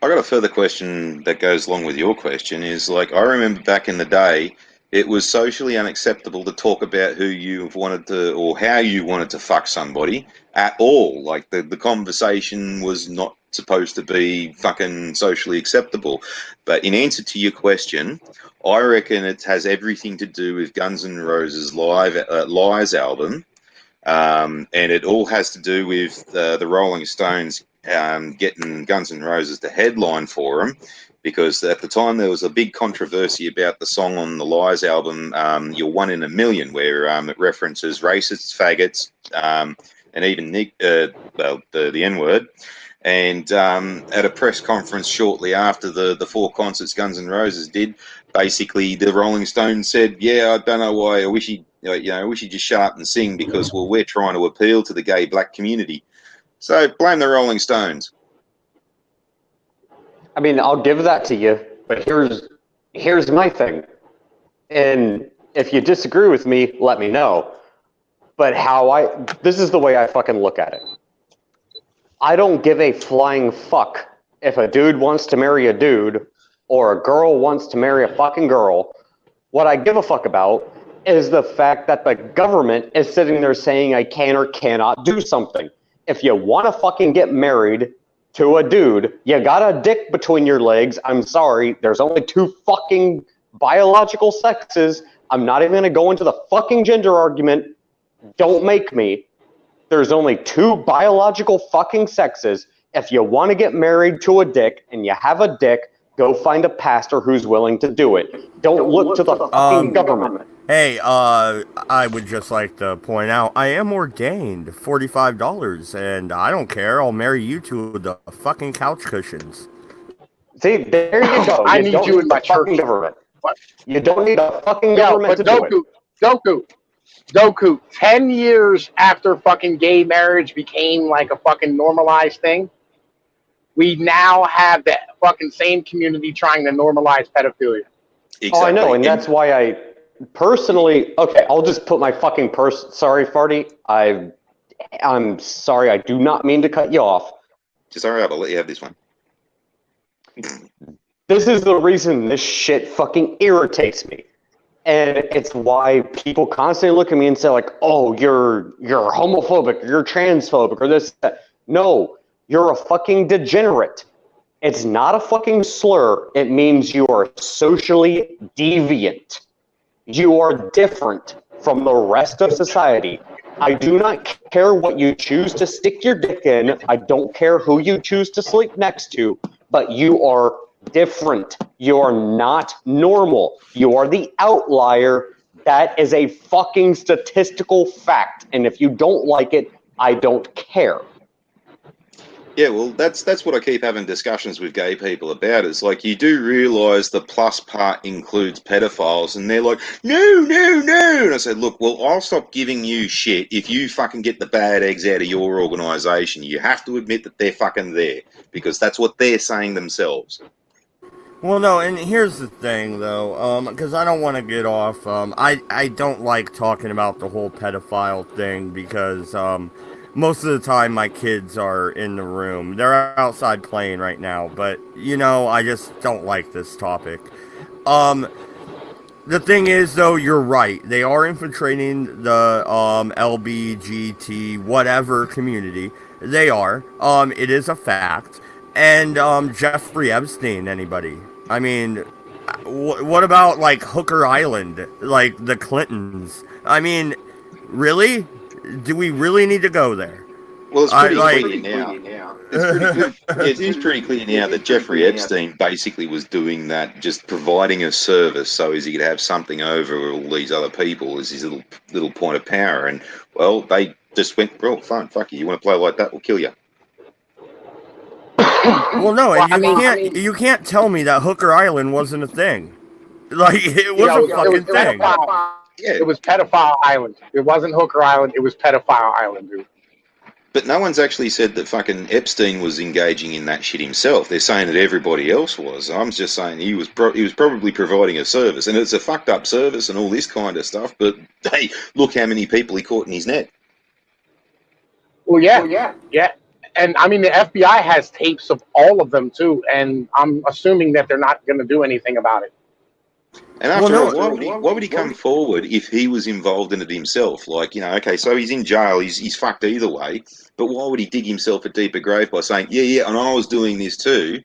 I got a further question that goes along with your question. Is like, I remember back in the day, it was socially unacceptable to talk about who you wanted to or how you wanted to fuck somebody at all. Like the conversation was not supposed to be fucking socially acceptable. But in answer to your question, I reckon it has everything to do with Guns N' Roses' Lies album, and it all has to do with the Rolling Stones getting Guns N' Roses to headline for them, because at the time there was a big controversy about the song on the Lies album, "You're One in a Million," where it references racists, faggots, and even the N-word. And at a press conference shortly after the 4 concerts Guns N' Roses did, basically the Rolling Stones said, "Yeah, I don't know why. I wish he'd just shut up and sing because, well, we're trying to appeal to the gay black community." So blame the Rolling Stones. I mean, I'll give that to you, but here's my thing. And if you disagree with me, let me know. But this is the way I fucking look at it. I don't give a flying fuck if a dude wants to marry a dude or a girl wants to marry a fucking girl. What I give a fuck about is the fact that the government is sitting there saying I can or cannot do something. If you want to fucking get married to a dude, you got a dick between your legs. I'm sorry, there's only 2 fucking biological sexes. I'm not even going to go into the fucking gender argument. Don't make me. There's only 2 biological fucking sexes. If you want to get married to a dick and you have a dick, go find a pastor who's willing to do it. Don't look to the fucking government. Hey, I would just like to point out, I am ordained, $45, and I don't care, I'll marry you to the fucking couch cushions. See, there you go. I You need don't you in my the fucking church. government. What? You don't need a fucking Yo, government but to do it. Goku, 10 years after fucking gay marriage became like a fucking normalized thing, we now have the fucking same community trying to normalize pedophilia. Exactly. Oh, I know, and that's why I personally, okay, I'll just put my fucking sorry, Farty, I'm sorry, I do not mean to cut you off. Just hurry up, I'll let you have this one. This is the reason this shit fucking irritates me. And it's why people constantly look at me and say, like, oh, you're homophobic, you're transphobic, or this, that. No, you're a fucking degenerate. It's not a fucking slur. It means you are socially deviant. You are different from the rest of society. I do not care what you choose to stick your dick in. I don't care who you choose to sleep next to, but you are different. You are not normal. You are the outlier. That is a fucking statistical fact. And if you don't like it, I don't care. Yeah, well, that's what I keep having discussions with gay people about. Is like, you do realise the plus part includes pedophiles, and they're like, no, no, no. And I said, look, well, I'll stop giving you shit if you fucking get the bad eggs out of your organisation. You have to admit that they're fucking there, because that's what they're saying themselves. Well, no, and here's the thing, though, because I don't want to get off. I don't like talking about the whole pedophile thing because most of the time my kids are in the room. They're outside playing right now, but, I just don't like this topic. The thing is, though, you're right. They are infiltrating the LBGT whatever community. They are. It is a fact. And Jeffrey Epstein, anybody? I mean, what about, like, Hooker Island? Like, the Clintons? I mean, really? Do we really need to go there? Well, it's pretty clear now. It is pretty clear now that Jeffrey Epstein basically was doing that, just providing a service so as he could have something over all these other people as his little point of power. And, well, they just went, well, fine, fuck you want to play like that, we'll kill you. Well, no, and you can't tell me that Hooker Island wasn't a thing. Like, it was a fucking thing. It was Pedophile Island. It wasn't Hooker Island. It was Pedophile Island, dude. But no one's actually said that fucking Epstein was engaging in that shit himself. They're saying that everybody else was. I'm just saying he was probably providing a service, and it's a fucked up service and all this kind of stuff. But hey, look how many people he caught in his net. Well, yeah. And I mean, the FBI has tapes of all of them too, and I'm assuming that they're not going to do anything about it. And after all, why would he come forward if he was involved in it himself? Like, okay, so he's in jail, he's fucked either way, but why would he dig himself a deeper grave by saying, yeah, and I was doing this too?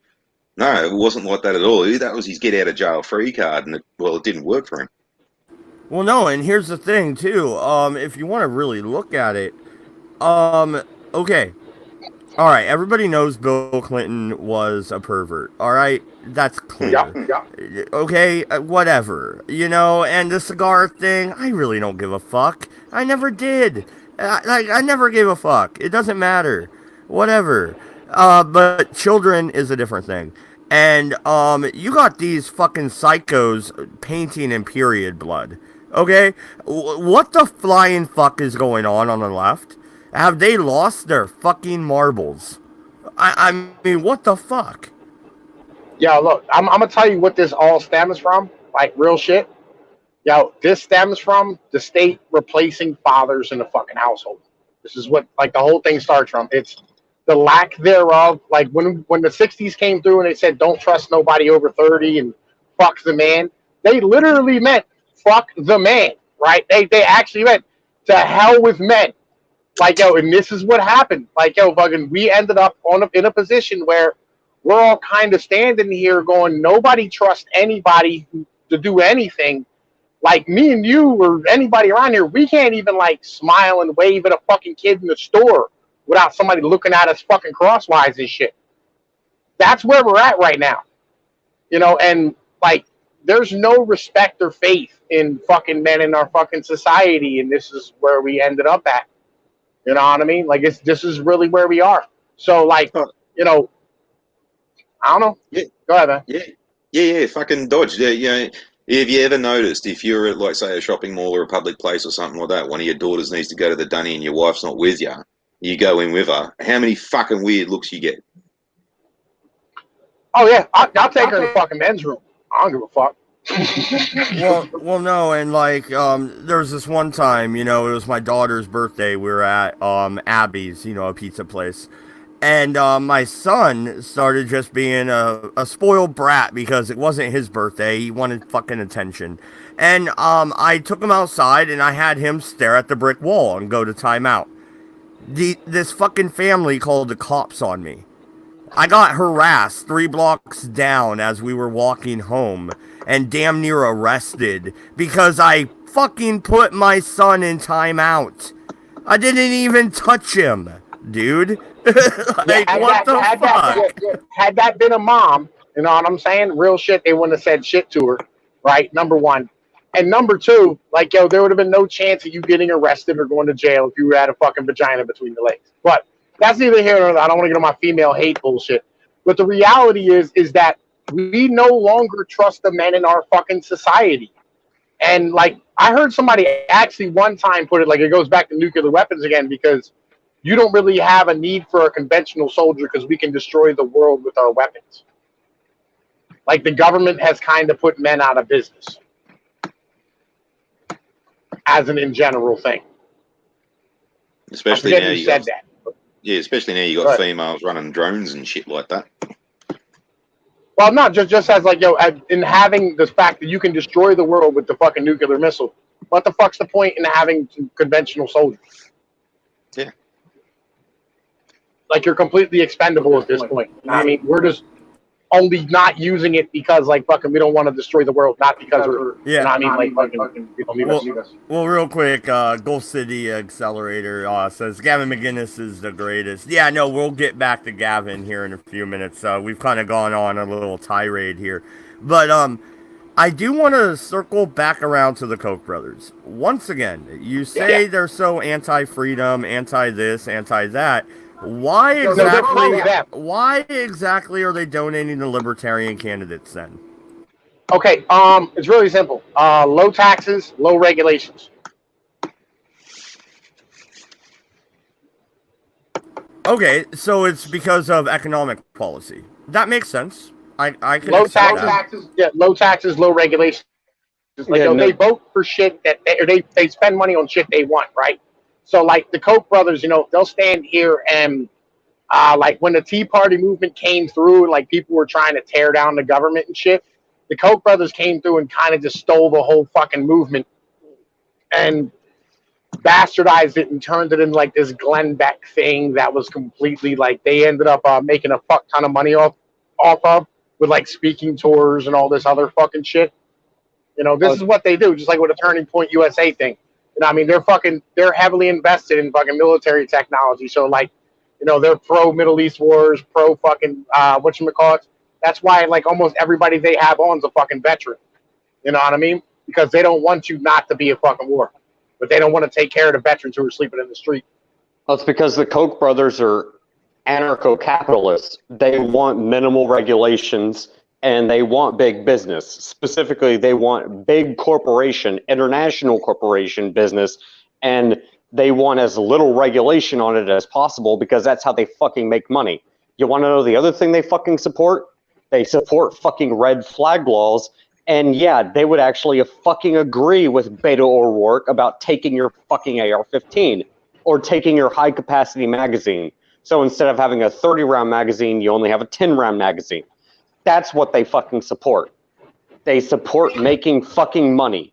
No, it wasn't like that at all. That was his get out of jail free card, and it didn't work for him. Well, no, and here's the thing too. If you want to really look at it, okay. All right, everybody knows Bill Clinton was a pervert. All right, that's clear. Yeah. Okay, whatever. And the cigar thing, I really don't give a fuck. I never did. I never gave a fuck. It doesn't matter. Whatever. But children is a different thing. And you got these fucking psychos painting in period blood. Okay, what the flying fuck is going on the left? Have they lost their fucking marbles? I mean, what the fuck? Yo, look, I'm going to tell you what this all stems from, like real shit. Yo, this stems from the state replacing fathers in the fucking household. This is what, like, the whole thing starts from. It's the lack thereof. Like, when the 60s came through and they said, don't trust nobody over 30 and fuck the man, they literally meant fuck the man, right? They actually meant to hell with men. Like, yo, and this is what happened. Like, yo, fucking, we ended up in a position where we're all kind of standing here going, nobody trusts anybody to do anything. Like, me and you or anybody around here, we can't even, like, smile and wave at a fucking kid in the store without somebody looking at us fucking crosswise and shit. That's where we're at right now. And, like, there's no respect or faith in fucking men in our fucking society, and this is where we ended up at. You know what I mean? Like, this is really where we are. So, like, I don't know. Yeah. Go ahead, man. Yeah, fucking dodge. Yeah, you know, have you ever noticed if you're at, like, say, a shopping mall or a public place or something like that, one of your daughters needs to go to the dunny and your wife's not with you, you go in with her, how many fucking weird looks you get? Oh, yeah. I'll take her to the fucking men's room. I don't give a fuck. well, no, and like, there was this one time, you know, it was my daughter's birthday. We were at Abby's, you know, a pizza place, and my son started just being a spoiled brat because it wasn't his birthday. He wanted fucking attention, and I took him outside and I had him stare at the brick wall and go to timeout. This fucking family called the cops on me. I got harassed 3 blocks down as we were walking home and damn near arrested because I fucking put my son in timeout. I didn't even touch him, dude. Like, what the fuck? Had that been a mom, you know what I'm saying? Real shit, they wouldn't have said shit to her, right? Number one. And number two, like, yo, there would have been no chance of you getting arrested or going to jail if you had a fucking vagina between your legs. But that's neither here nor there. I don't want to get on my female hate bullshit. But the reality is that we no longer trust the men in our fucking society. And, like, I heard somebody actually one time put it, like, it goes back to nuclear weapons again, because you don't really have a need for a conventional soldier because we can destroy the world with our weapons. Like, the government has kind of put men out of business as an in general thing. Especially now you said got, that. yeah, especially now you got females running drones and shit like that. Well, not just as, like, yo, in having the fact that you can destroy the world with the fucking nuclear missile. What the fuck's the point in having conventional soldiers? Yeah. Like, you're completely expendable at this point. I mean, we're just only not using it because, like, fucking, we don't want to destroy the world, not because we're, yeah. You know what I mean, like, fucking, we don't need us. Well, real quick, Gulf City Accelerator says Gavin McGinnis is the greatest. Yeah, no, we'll get back to Gavin here in a few minutes. We've kind of gone on a little tirade here, but I do want to circle back around to the Koch brothers once again. You say they're so anti-freedom, anti-this, anti-that. Why exactly are they donating to libertarian candidates then? Okay, it's really simple. Low taxes, low regulations. Okay, so it's because of economic policy. That makes sense. I can low accept taxes, low taxes, low regulations. Like, they vote for shit that they spend money on shit they want, right? So, like, the Koch brothers, you know, they'll stand here and, like, when the Tea Party movement came through, like, people were trying to tear down the government and shit, the Koch brothers came through and kind of just stole the whole fucking movement and bastardized it and turned it into, like, this Glenn Beck thing that was completely, like, they ended up making a fuck ton of money off of with, like, speaking tours and all this other fucking shit. You know, this is what they do, just like with a Turning Point USA thing. You know, I mean, they're heavily invested in fucking military technology. So, like, you know, they're pro Middle East wars, pro fucking whatchamacallit. That's why, like, almost everybody they have on is a fucking veteran. You know what I mean? Because they don't want you not to be a fucking war, but they don't want to take care of the veterans who are sleeping in the street. Well, it's because the Koch brothers are anarcho-capitalists. They want minimal regulations. And they want big business. Specifically, they want big corporation, international corporation business, and they want as little regulation on it as possible because that's how they fucking make money. You want to know the other thing they fucking support? They support fucking red flag laws, and yeah, they would actually fucking agree with Beto O'Rourke about taking your fucking AR-15 or taking your high-capacity magazine. So instead of having a 30-round magazine, you only have a 10-round magazine. That's what they fucking support. They support making fucking money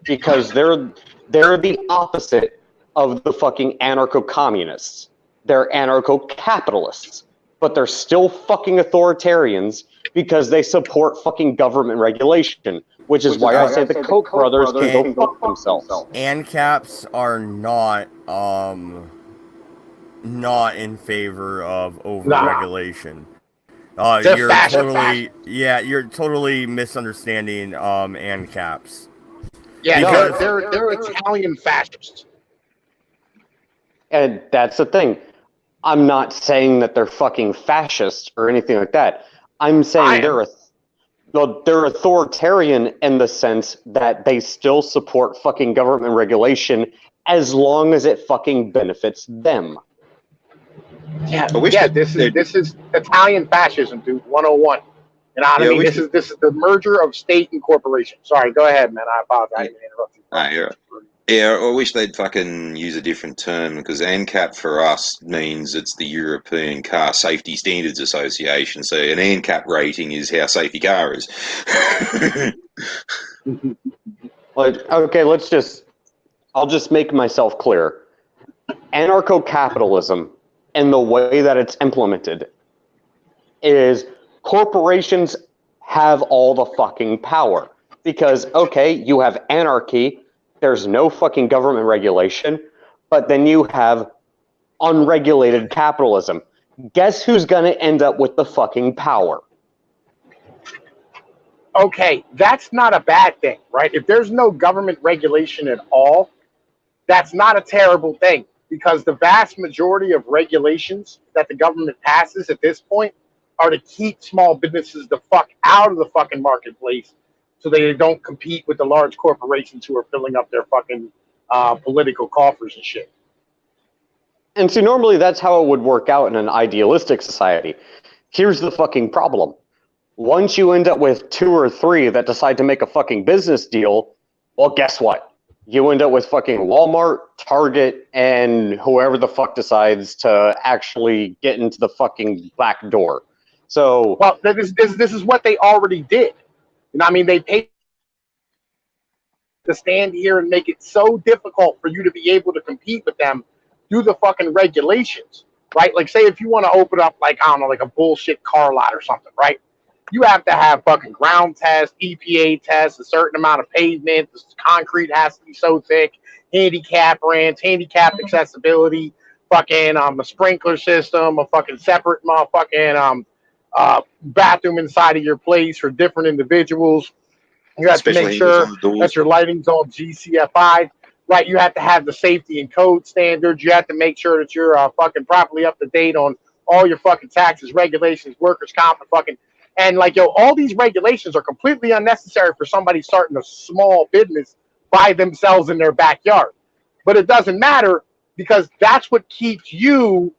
because they're the opposite of the fucking anarcho-communists. They're anarcho-capitalists, but they're still fucking authoritarians because they support fucking government regulation, which is why I say the Koch brothers can go fuck themselves. ANCAPs are not in favor of overregulation. You're totally misunderstanding ANCAPs. Yeah, because they're Italian fascists. And that's the thing. I'm not saying that they're fucking fascists or anything like that. I'm saying they're authoritarian in the sense that they still support fucking government regulation as long as it fucking benefits them. Yeah, I wish this is Italian fascism, dude. 101. You know what I mean? This is the merger of state and corporation. Sorry, go ahead, man. I apologize. I didn't interrupt you. Ah, you're right. Yeah, I wish they'd fucking use a different term, because ANCAP for us means it's the European Car Safety Standards Association. So an ANCAP rating is how safe your car is. Okay, I'll just make myself clear. Anarcho-capitalism and the way that it's implemented is corporations have all the fucking power. Because, okay, you have anarchy, there's no fucking government regulation, but then you have unregulated capitalism. Guess who's going to end up with the fucking power? Okay, that's not a bad thing, right? If there's no government regulation at all, that's not a terrible thing, because the vast majority of regulations that the government passes at this point are to keep small businesses the fuck out of the fucking marketplace, so they don't compete with the large corporations who are filling up their fucking political coffers and shit. And so normally that's how it would work out in an idealistic society. Here's the fucking problem. Once you end up with 2 or 3 that decide to make a fucking business deal, well, guess what? You end up with fucking Walmart, Target, and whoever the fuck decides to actually get into the fucking back door. So, well, this is what they already did. You know, I mean, they paid to stand here and make it so difficult for you to be able to compete with them through the fucking regulations, right? Like, say if you want to open up, like, I don't know, like a bullshit car lot or something, right? You have to have fucking ground tests, EPA tests, a certain amount of pavement, the concrete has to be so thick, handicap ramps, handicapped accessibility, fucking a sprinkler system, a fucking separate motherfucking bathroom inside of your place for different individuals. You have to make sure that your lighting's all GCFI, right? You have to have the safety and code standards. You have to make sure that you're fucking properly up to date on all your fucking taxes, regulations, workers' comp, and fucking. And like, yo, all these regulations are completely unnecessary for somebody starting a small business by themselves in their backyard. But it doesn't matter, because that's what keeps you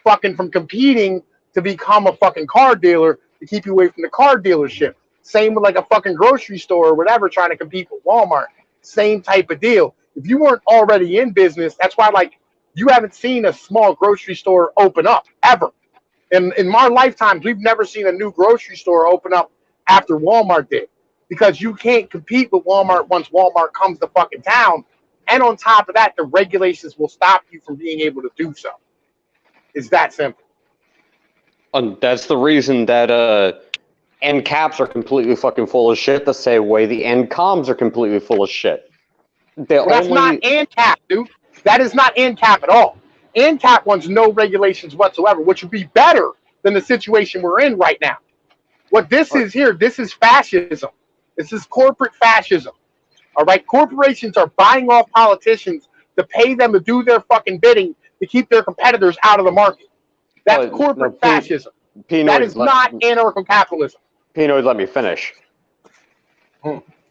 fucking from competing to become a fucking car dealer, to keep you away from the car dealership. Same with like a fucking grocery store or whatever trying to compete with Walmart. Same type of deal. If you weren't already in business, that's why, like, you haven't seen a small grocery store open up ever. In my lifetimes, we've never seen a new grocery store open up after Walmart did, because you can't compete with Walmart once Walmart comes to fucking town. And on top of that, the regulations will stop you from being able to do so. It's that simple. And that's the reason that NCAPs are completely fucking full of shit, the same way the NCOMs are completely full of shit. That's not ANCAP, dude. That is not ANCAP at all. ANCAP wants no regulations whatsoever, which would be better than the situation we're in right now. What this is here, this is fascism. This is corporate fascism. All right? Corporations are buying off politicians to pay them to do their fucking bidding to keep their competitors out of the market. That's corporate fascism. That is not anarcho-capitalism. Pinoy, let me finish.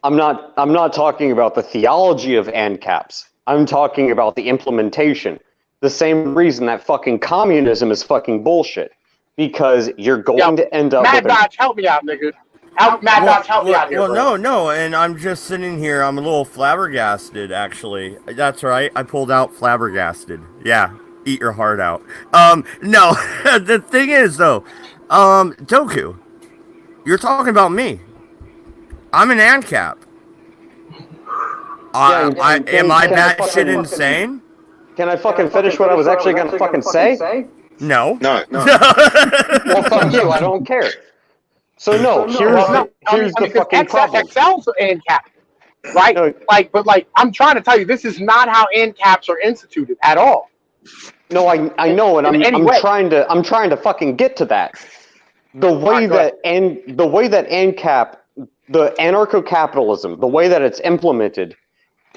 I'm not talking about the theology of ANCAPs. I'm talking about the implementation. The same reason that fucking communism is fucking bullshit. Because you're going to end up Mad Dodge, help me out, nigga. Mad Dodge, help me out here, bro. No, and I'm just sitting here, I'm a little flabbergasted, actually. That's right, I pulled out flabbergasted. Yeah, eat your heart out. No, the thing is, though, Doku, you're talking about me. I'm an ANCAP. Am I batshit insane? Can I fucking finish what I was actually going to fucking say? No. No. Well, fuck you. I don't care. So no, here's the fucking problem. XXL's ANCAP, right? No. But I'm trying to tell you, this is not how ANCAPs are instituted at all. No, I know, and I'm trying to fucking get to that. The way that ANCAP, the anarcho-capitalism, the way that it's implemented,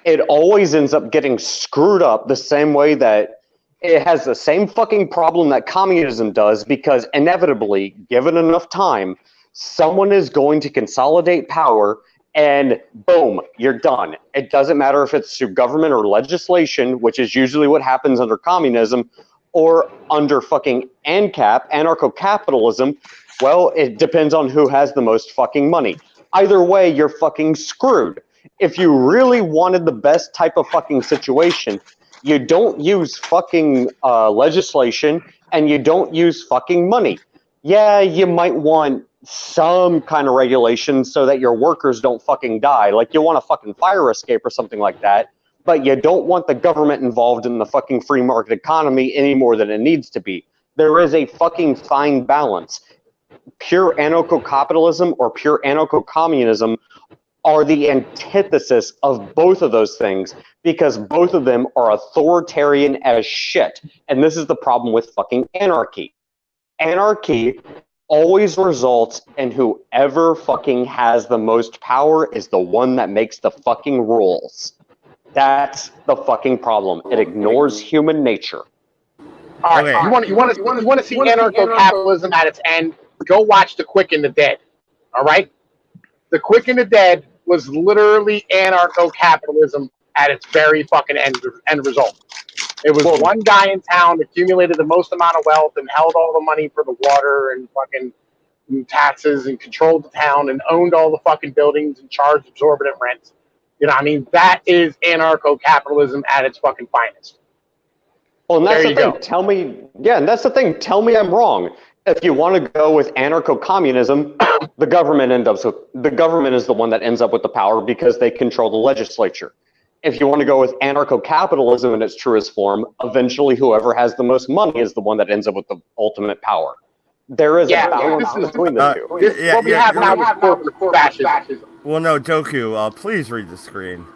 it always ends up getting screwed up the same way that it has the same fucking problem that communism does, because inevitably, given enough time, someone is going to consolidate power and boom, you're done. It doesn't matter if it's through government or legislation, which is usually what happens under communism, or under fucking ANCAP, anarcho-capitalism. Well, it depends on who has the most fucking money. Either way, you're fucking screwed. If you really wanted the best type of fucking situation, you don't use fucking legislation, and you don't use fucking money. Yeah, you might want some kind of regulation so that your workers don't fucking die. Like, you want a fucking fire escape or something like that, but you don't want the government involved in the fucking free market economy any more than it needs to be. There is a fucking fine balance. Pure anarcho-capitalism or pure anarcho-communism are the antithesis of both of those things, because both of them are authoritarian as shit. And this is the problem with fucking anarchy. Anarchy always results in whoever fucking has the most power is the one that makes the fucking rules. That's the fucking problem. It ignores human nature. All right, Okay. you want to see anarcho-capitalism at its end? Go watch The Quick and the Dead. All right, The Quick and the Dead was literally anarcho-capitalism at its very fucking end result. It was one guy in town accumulated the most amount of wealth and held all the money for the water and fucking taxes and controlled the town and owned all the fucking buildings and charged exorbitant rents. You know what I mean? That is anarcho-capitalism at its fucking finest. Well, and that's There the you thing. Tell me, yeah, and that's the thing. Tell me I'm wrong. If you want to go with anarcho-communism, the government is the one that ends up with the power because they control the legislature. If you want to go with anarcho-capitalism in its truest form, eventually whoever has the most money is the one that ends up with the ultimate power. There is a balance between the two. What we have now is corporate fascism. Well, no, Doku, please read the screen.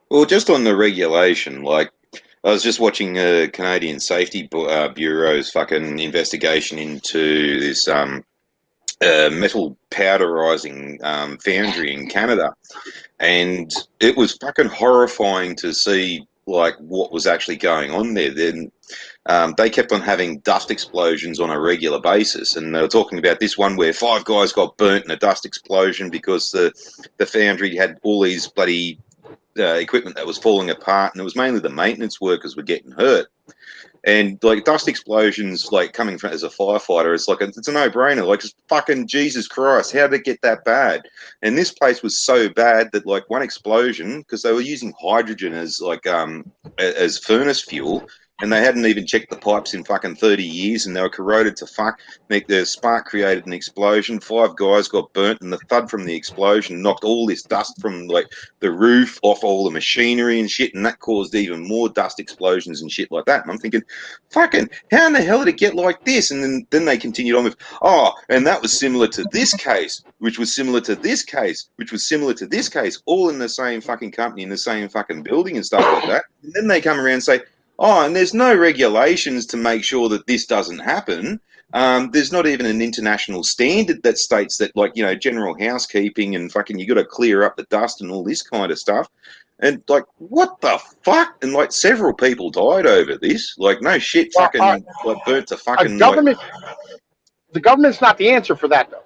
Well, just on the regulation, like, I was just watching Canadian Safety Bureau's fucking investigation into this metal powderizing foundry in Canada, and it was fucking horrifying to see like what was actually going on there. Then they kept on having dust explosions on a regular basis, and they were talking about this one where 5 guys got burnt in a dust explosion because the foundry had all these bloody equipment that was falling apart, and it was mainly the maintenance workers were getting hurt. And like dust explosions, like coming from as a firefighter, it's like it's a no-brainer. Like, just fucking Jesus Christ, how did it get that bad? And this place was so bad that like one explosion, because they were using hydrogen as like as furnace fuel, and they hadn't even checked the pipes in fucking 30 years, and they were corroded to fuck. The spark created an explosion. 5 guys got burnt, and the thud from the explosion knocked all this dust from like the roof off all the machinery and shit, and that caused even more dust explosions and shit like that. And I'm thinking, fucking, how in the hell did it get like this? And then they continued on with, oh, and that was similar to this case, which was similar to this case, which was similar to this case, all in the same fucking company, in the same fucking building and stuff like that. And then they come around and say, oh, and there's no regulations to make sure that this doesn't happen. There's not even an international standard that states that, like, you know, general housekeeping and fucking you got to clear up the dust and all this kind of stuff. And, like, what the fuck? And, like, several people died over this. Like, no shit, fucking, like, burnt to fucking... The government's not the answer for that, though.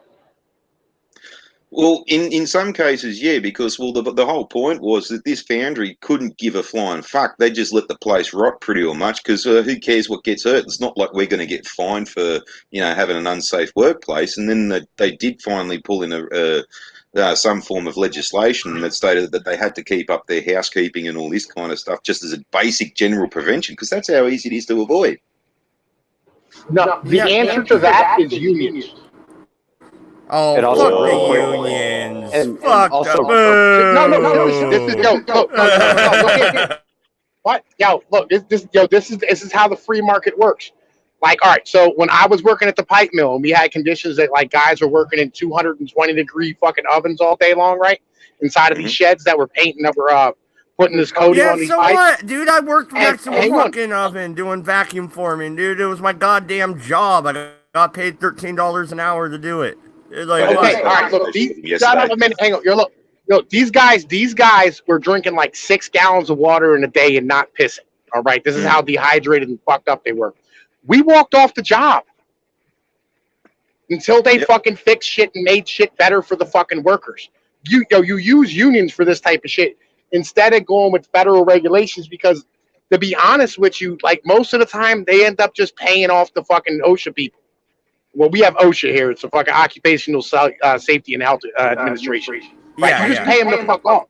Well, in some cases, yeah, because, well, the whole point was that this foundry couldn't give a flying fuck. They just let the place rot pretty or much, because who cares what gets hurt? It's not like we're going to get fined for, you know, having an unsafe workplace. And then they did finally pull in some form of legislation that stated that they had to keep up their housekeeping and all this kind of stuff just as a basic general prevention, because that's how easy it is to avoid. No, the answer to that is unions. Oh, And also, fuck real quick, the unions. and Fuck also- the boo. No. This is what? Yo, look, this is how the free market works. Like, all right, so when I was working at the pipe mill and we had conditions that like guys were working in 220-degree fucking ovens all day long, right? Inside of these sheds that were painting, that were putting this coating on these pipes. Yeah, so what? Dude, I worked next to a hang on. fucking oven doing vacuum forming, dude. It was my goddamn job. I got paid $13 an hour to do it. Like, Okay, all right, look, shut up a minute. Hang on. You're No, these guys were drinking like 6 gallons of water in a day and not pissing. All right, this is how dehydrated and fucked up they were. We walked off the job until they fucking fixed shit and made shit better for the fucking workers. You use unions for this type of shit instead of going with federal regulations, because to be honest with you, like most of the time they end up just paying off the fucking OSHA people. Well, we have OSHA here. It's a fucking Occupational Safety and Health Administration. Right? Yeah, You just pay them the fuck off.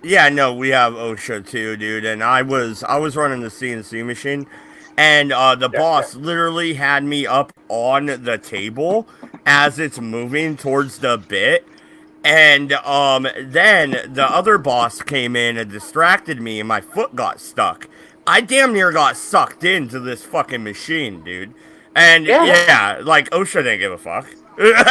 Yeah, no, we have OSHA too, dude. And I was running the CNC machine, and the boss literally had me up on the table as it's moving towards the bit. And then the other boss came in and distracted me, and my foot got stuck. I damn near got sucked into this fucking machine, dude. And like OSHA didn't give a fuck. They would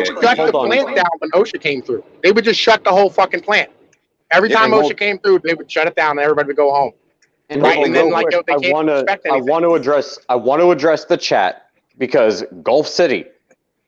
shut the plant down when OSHA came through. They would just shut the whole fucking plant. Every time OSHA came through, they would shut it down, and everybody would go home. And right, and then like they I can't expect anything. want to address the chat, because Gulf City.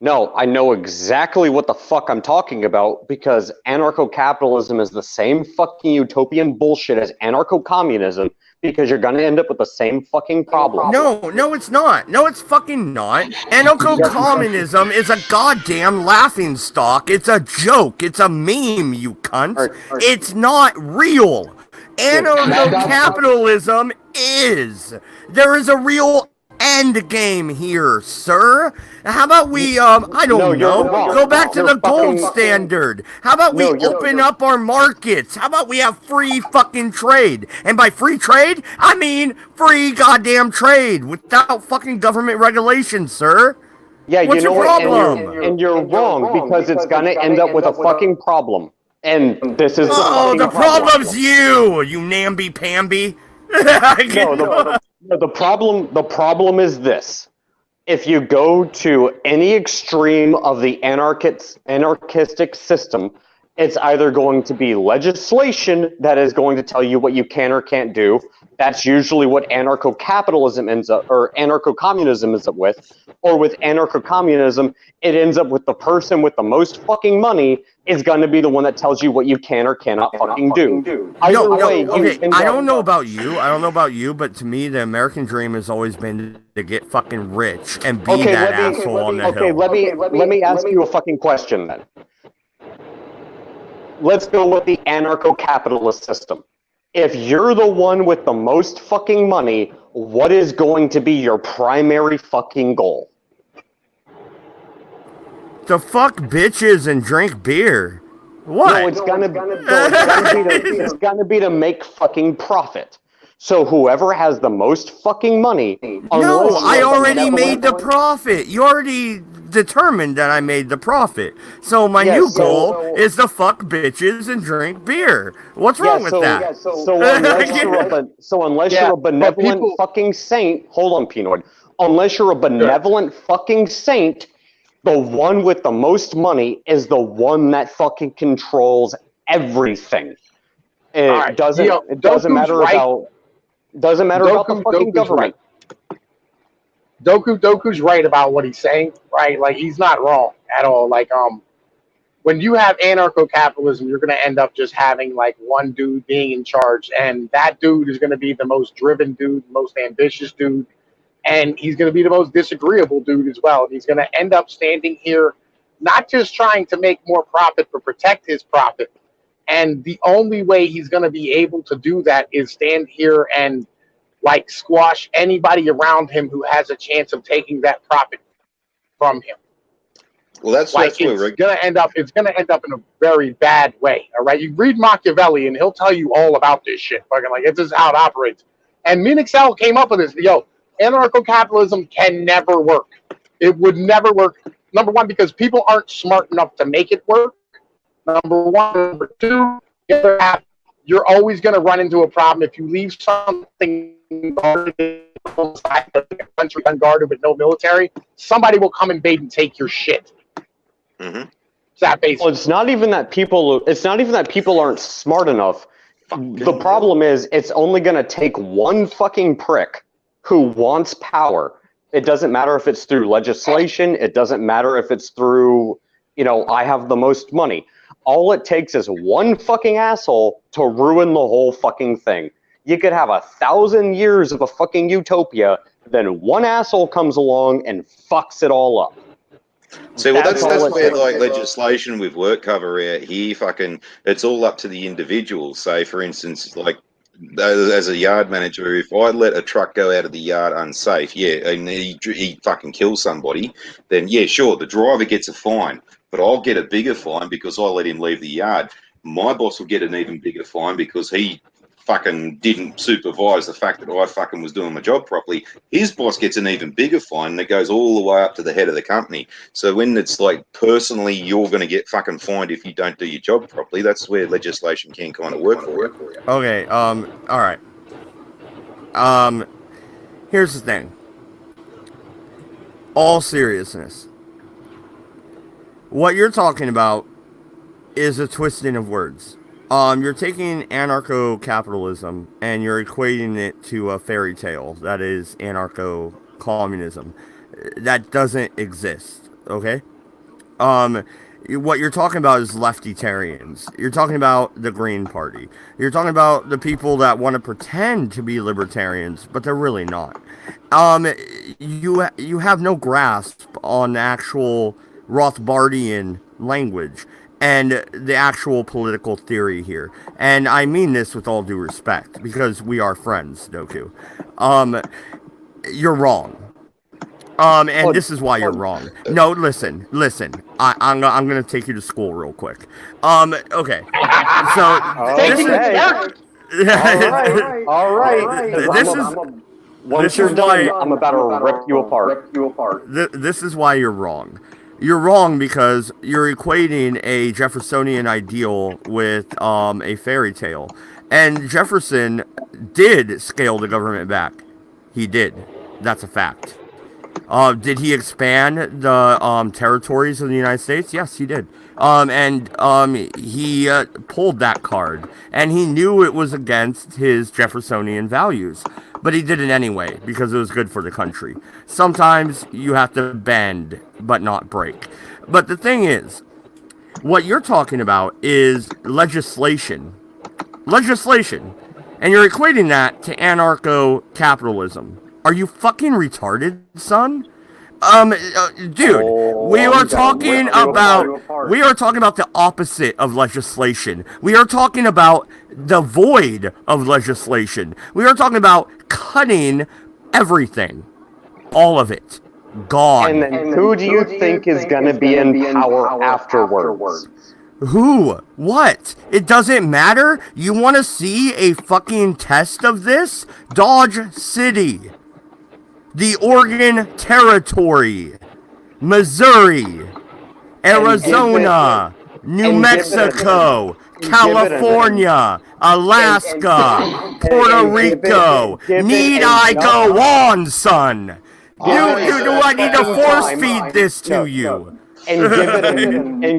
No, I know exactly what the fuck I'm talking about, because anarcho-capitalism is the same fucking utopian bullshit as anarcho-communism, because you're gonna end up with the same fucking problem. No, it's not. No, it's fucking not. Anarcho-communism is a goddamn laughing stock. It's a joke. It's a meme, you cunts. It's not real. Anarcho-capitalism is. There is a real end game here, sir. How about we, I don't know, go back to the gold standard? How about we open up our markets? How about we have free fucking trade? And by free trade, I mean free goddamn trade without fucking government regulation, sir. Yeah, what's your problem? And you're wrong, because it's gonna end up with a fucking problem. And this is the problem's you namby-pamby. The problem is this. If you go to any extreme of the anarchistic system, it's either going to be legislation that is going to tell you what you can or can't do. That's usually what anarcho-capitalism ends up, or anarcho-communism ends up with. Or with anarcho-communism, it ends up with the person with the most fucking money is going to be the one that tells you what you can or cannot fucking do. I don't know about you, but to me, the American dream has always been to get fucking rich and be that asshole on the hill. Let me ask you a fucking question then. Let's go with the anarcho-capitalist system. If you're the one with the most fucking money, what is going to be your primary fucking goal? To fuck bitches and drink beer. What? No, it's gonna be to make fucking profit. So whoever has the most fucking money. No, I already made the profit. You already determined that I made the profit. So my new goal is to fuck bitches and drink beer. What's wrong with that? So unless you're a benevolent fucking saint, hold on, Pinoid. Unless you're a benevolent fucking saint, the one with the most money is the one that fucking controls everything. It doesn't matter about the fucking government. Right. Doku's right about what he's saying, right? Like, he's not wrong at all. Like, when you have anarcho-capitalism, you're going to end up just having, like, one dude being in charge, and that dude is going to be the most driven dude, most ambitious dude, and he's going to be the most disagreeable dude as well. He's going to end up standing here, not just trying to make more profit, but protect his profit. And the only way he's going to be able to do that is stand here and, like, squash anybody around him who has a chance of taking that profit from him. Well, that's it's gonna end up in a very bad way. All right, you read Machiavelli, and he'll tell you all about this shit. Fucking, like, this is how it operates. And Minixel came up with this. Yo, anarcho-capitalism can never work. It would never work. Number one, because people aren't smart enough to make it work. Number one. Number two, the other half, you're always going to run into a problem if you leave something guarded inside the country unguarded with no military. Somebody will come invade and take your shit. Mm-hmm. Well, it's not even that people aren't smart enough. The problem is, it's only going to take one fucking prick who wants power. It doesn't matter if it's through legislation. It doesn't matter if it's through I have the most money. All it takes is one fucking asshole to ruin the whole fucking thing. You could have 1,000 years of a fucking utopia, then one asshole comes along and fucks it all up. See, well, that's all it where takes. like legislation with work cover out here, it's all up to the individual. Say, for instance, like as a yard manager, if I let a truck go out of the yard unsafe, and he fucking kills somebody, then yeah, sure, the driver gets a fine, but I'll get a bigger fine because I let him leave the yard. My boss will get an even bigger fine because he fucking didn't supervise the fact that I fucking was doing my job properly. His boss gets an even bigger fine that goes all the way up to the head of the company. So when it's like personally you're going to get fucking fined if you don't do your job properly, that's where legislation can kind of work for you. Okay, all right. Here's the thing. All seriousness. What you're talking about is a twisting of words. You're taking anarcho-capitalism and you're equating it to a fairy tale that is anarcho-communism. That doesn't exist, okay? What you're talking about is leftitarians. You're talking about the Green Party. You're talking about the people that want to pretend to be libertarians, but they're really not. You have no grasp on the actual Rothbardian language and the actual political theory here. And I mean this with all due respect, because we are friends, Doku. You're wrong. And this is why you're wrong. No, listen. I'm gonna take you to school real quick. Okay. So this is all right. Once you're done, I'm about to rip you apart. This is why you're wrong. You're wrong because you're equating a Jeffersonian ideal with a fairy tale. And Jefferson did scale the government back. He did. That's a fact. Did he expand the territories of the United States? Yes, he did. And he pulled that card. And he knew it was against his Jeffersonian values. But he did it anyway, because it was good for the country. Sometimes you have to bend, but not break. But the thing is, what you're talking about is legislation. Legislation. And you're equating that to anarcho-capitalism. Are you fucking retarded, son? Dude, we are talking about the opposite of legislation. We are talking about the void of legislation. We are talking about cutting everything. All of it. Gone. And then who do you think is going to be in power afterwards? Who? What? It doesn't matter? You want to see a fucking test of this? Dodge City. The Oregon Territory, Missouri, Arizona, New Mexico, California, Alaska, Puerto Rico. Need I go on, son? Do I need to force feed this to you? And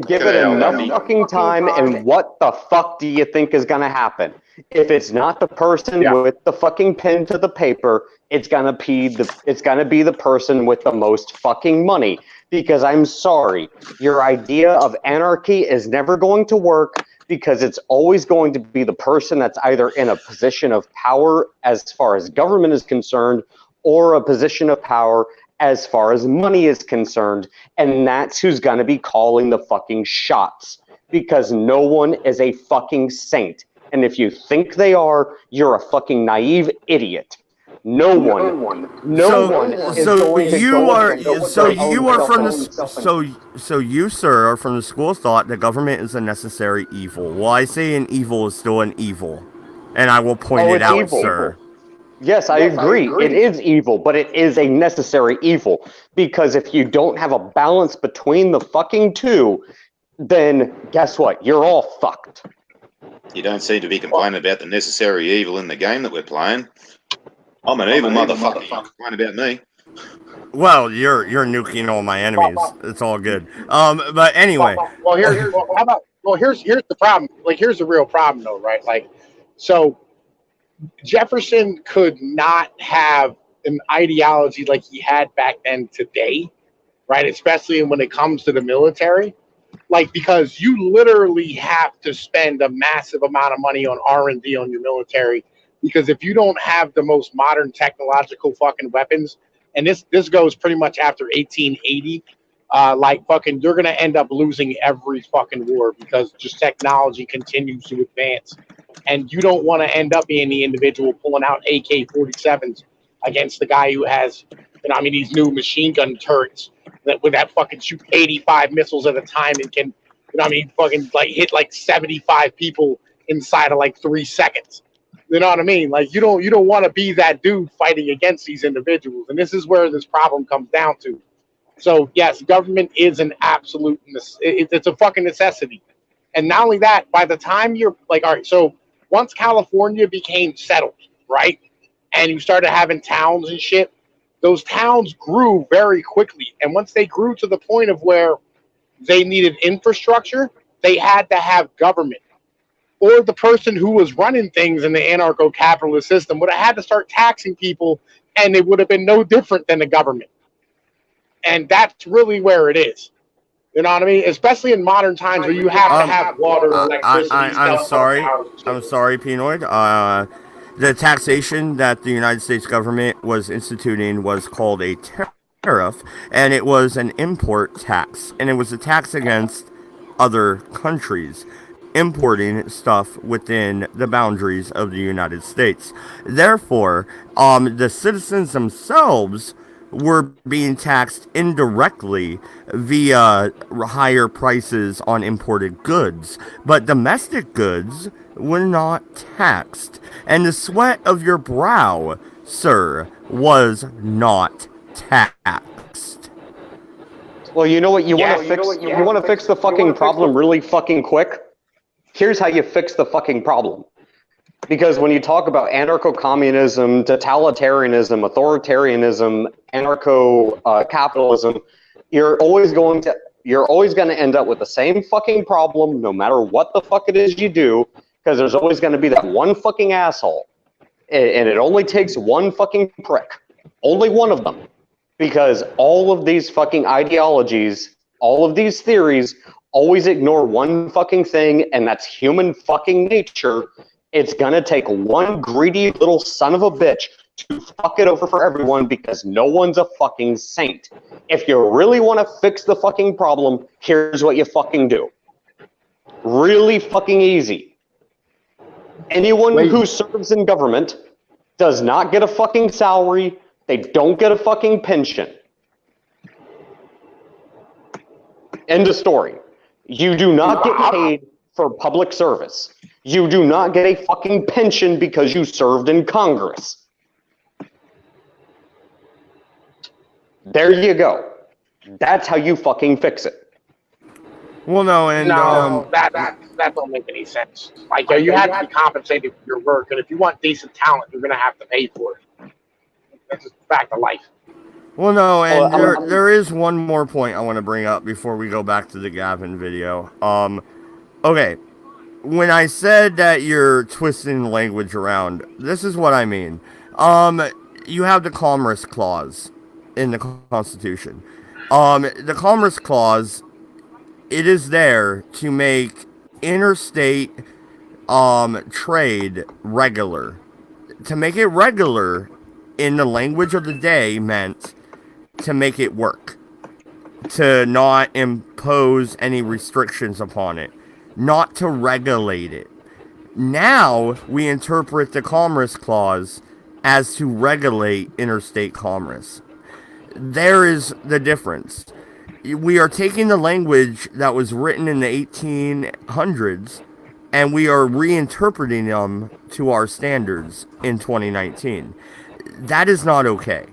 give it enough fucking time, and what the fuck do you think is gonna happen? If it's not the person with the fucking pen to the paper, it's gonna be the person with the most fucking money. Because I'm sorry, your idea of anarchy is never going to work, because it's always going to be the person that's either in a position of power as far as government is concerned, or a position of power as far as money is concerned, and that's who's going to be calling the fucking shots, because no one is a fucking saint. And if you think they are, you're a fucking naive idiot. No one is going to So you, sir, are from the school of thought that government is a necessary evil. Well, I say an evil is still an evil, and I will point it out, evil. Sir. Yes, I agree. It is evil, but it is a necessary evil. Because if you don't have a balance between the fucking two, then guess what? You're all fucked. You don't seem to be complaining about the necessary evil in the game that we're playing. I'm an evil motherfucker. You complain about me. Well, you're nuking all my enemies. It's all good. But anyway. Here's the problem. Like, here's the real problem, though, right? Like, so Jefferson could not have an ideology like he had back then today, right? Especially when it comes to the military. Like, because you literally have to spend a massive amount of money on R&D on your military, because if you don't have the most modern technological fucking weapons, and this goes pretty much after 1880, like fucking, you're gonna end up losing every fucking war because just technology continues to advance, and you don't want to end up being the individual pulling out AK-47s against the guy who has, these new machine gun turrets that fucking shoot 85 missiles at a time and can, fucking like hit like 75 people inside of like 3 seconds. You know what I mean? Like you don't want to be that dude fighting against these individuals, and this is where this problem comes down to. So yes, government is an absolute, it's a fucking necessity. And not only that, by the time you're like, all right, so once California became settled, right, and you started having towns and shit, those towns grew very quickly. And once they grew to the point of where they needed infrastructure, they had to have government. Or the person who was running things in the anarcho-capitalist system would have had to start taxing people, and it would have been no different than the government. And that's really where it is. You know what I mean? Especially in modern times where you have to have water, electricity. I'm sorry, Penoid. The taxation that the United States government was instituting was called a tariff, and it was an import tax, and it was a tax against other countries importing stuff within the boundaries of the United States. Therefore, the citizens themselves were being taxed indirectly via higher prices on imported goods, but domestic goods were not taxed. And the sweat of your brow, sir, was not taxed. Well, you know what? You want to fix the fucking problem really fucking quick? Here's how you fix the fucking problem. Because when you talk about anarcho-communism, totalitarianism, authoritarianism, anarcho-capitalism, you're always going to end up with the same fucking problem no matter what the fuck it is you do, because there's always going to be that one fucking asshole. And it only takes one fucking prick. Only one of them. Because all of these fucking ideologies, all of these theories, always ignore one fucking thing, and that's human fucking nature. It's gonna take one greedy little son of a bitch to fuck it over for everyone, because no one's a fucking saint. If you really want to fix the fucking problem, here's what you fucking do. Really fucking easy. Anyone who serves in government does not get a fucking salary. They don't get a fucking pension. End of story. You do not get paid for public service. You do not get a fucking pension because you served in Congress. There you go. That's how you fucking fix it. Well, no, and that don't make any sense. Like, you have to be compensated for your work, and if you want decent talent, you're gonna have to pay for it. That's just fact of life. Well, no, and there is one more point I want to bring up before we go back to the Gavin video. Okay, when I said that you're twisting the language around, this is what I mean. You have the Commerce Clause in the Constitution. The Commerce Clause, it is there to make interstate trade regular. To make it regular, in the language of the day, meant to make it work, to not impose any restrictions upon it, not to regulate it. Now we interpret the Commerce Clause as to regulate interstate commerce. There is the difference. We are taking the language that was written in the 1800s and we are reinterpreting them to our standards in 2019. That is not okay.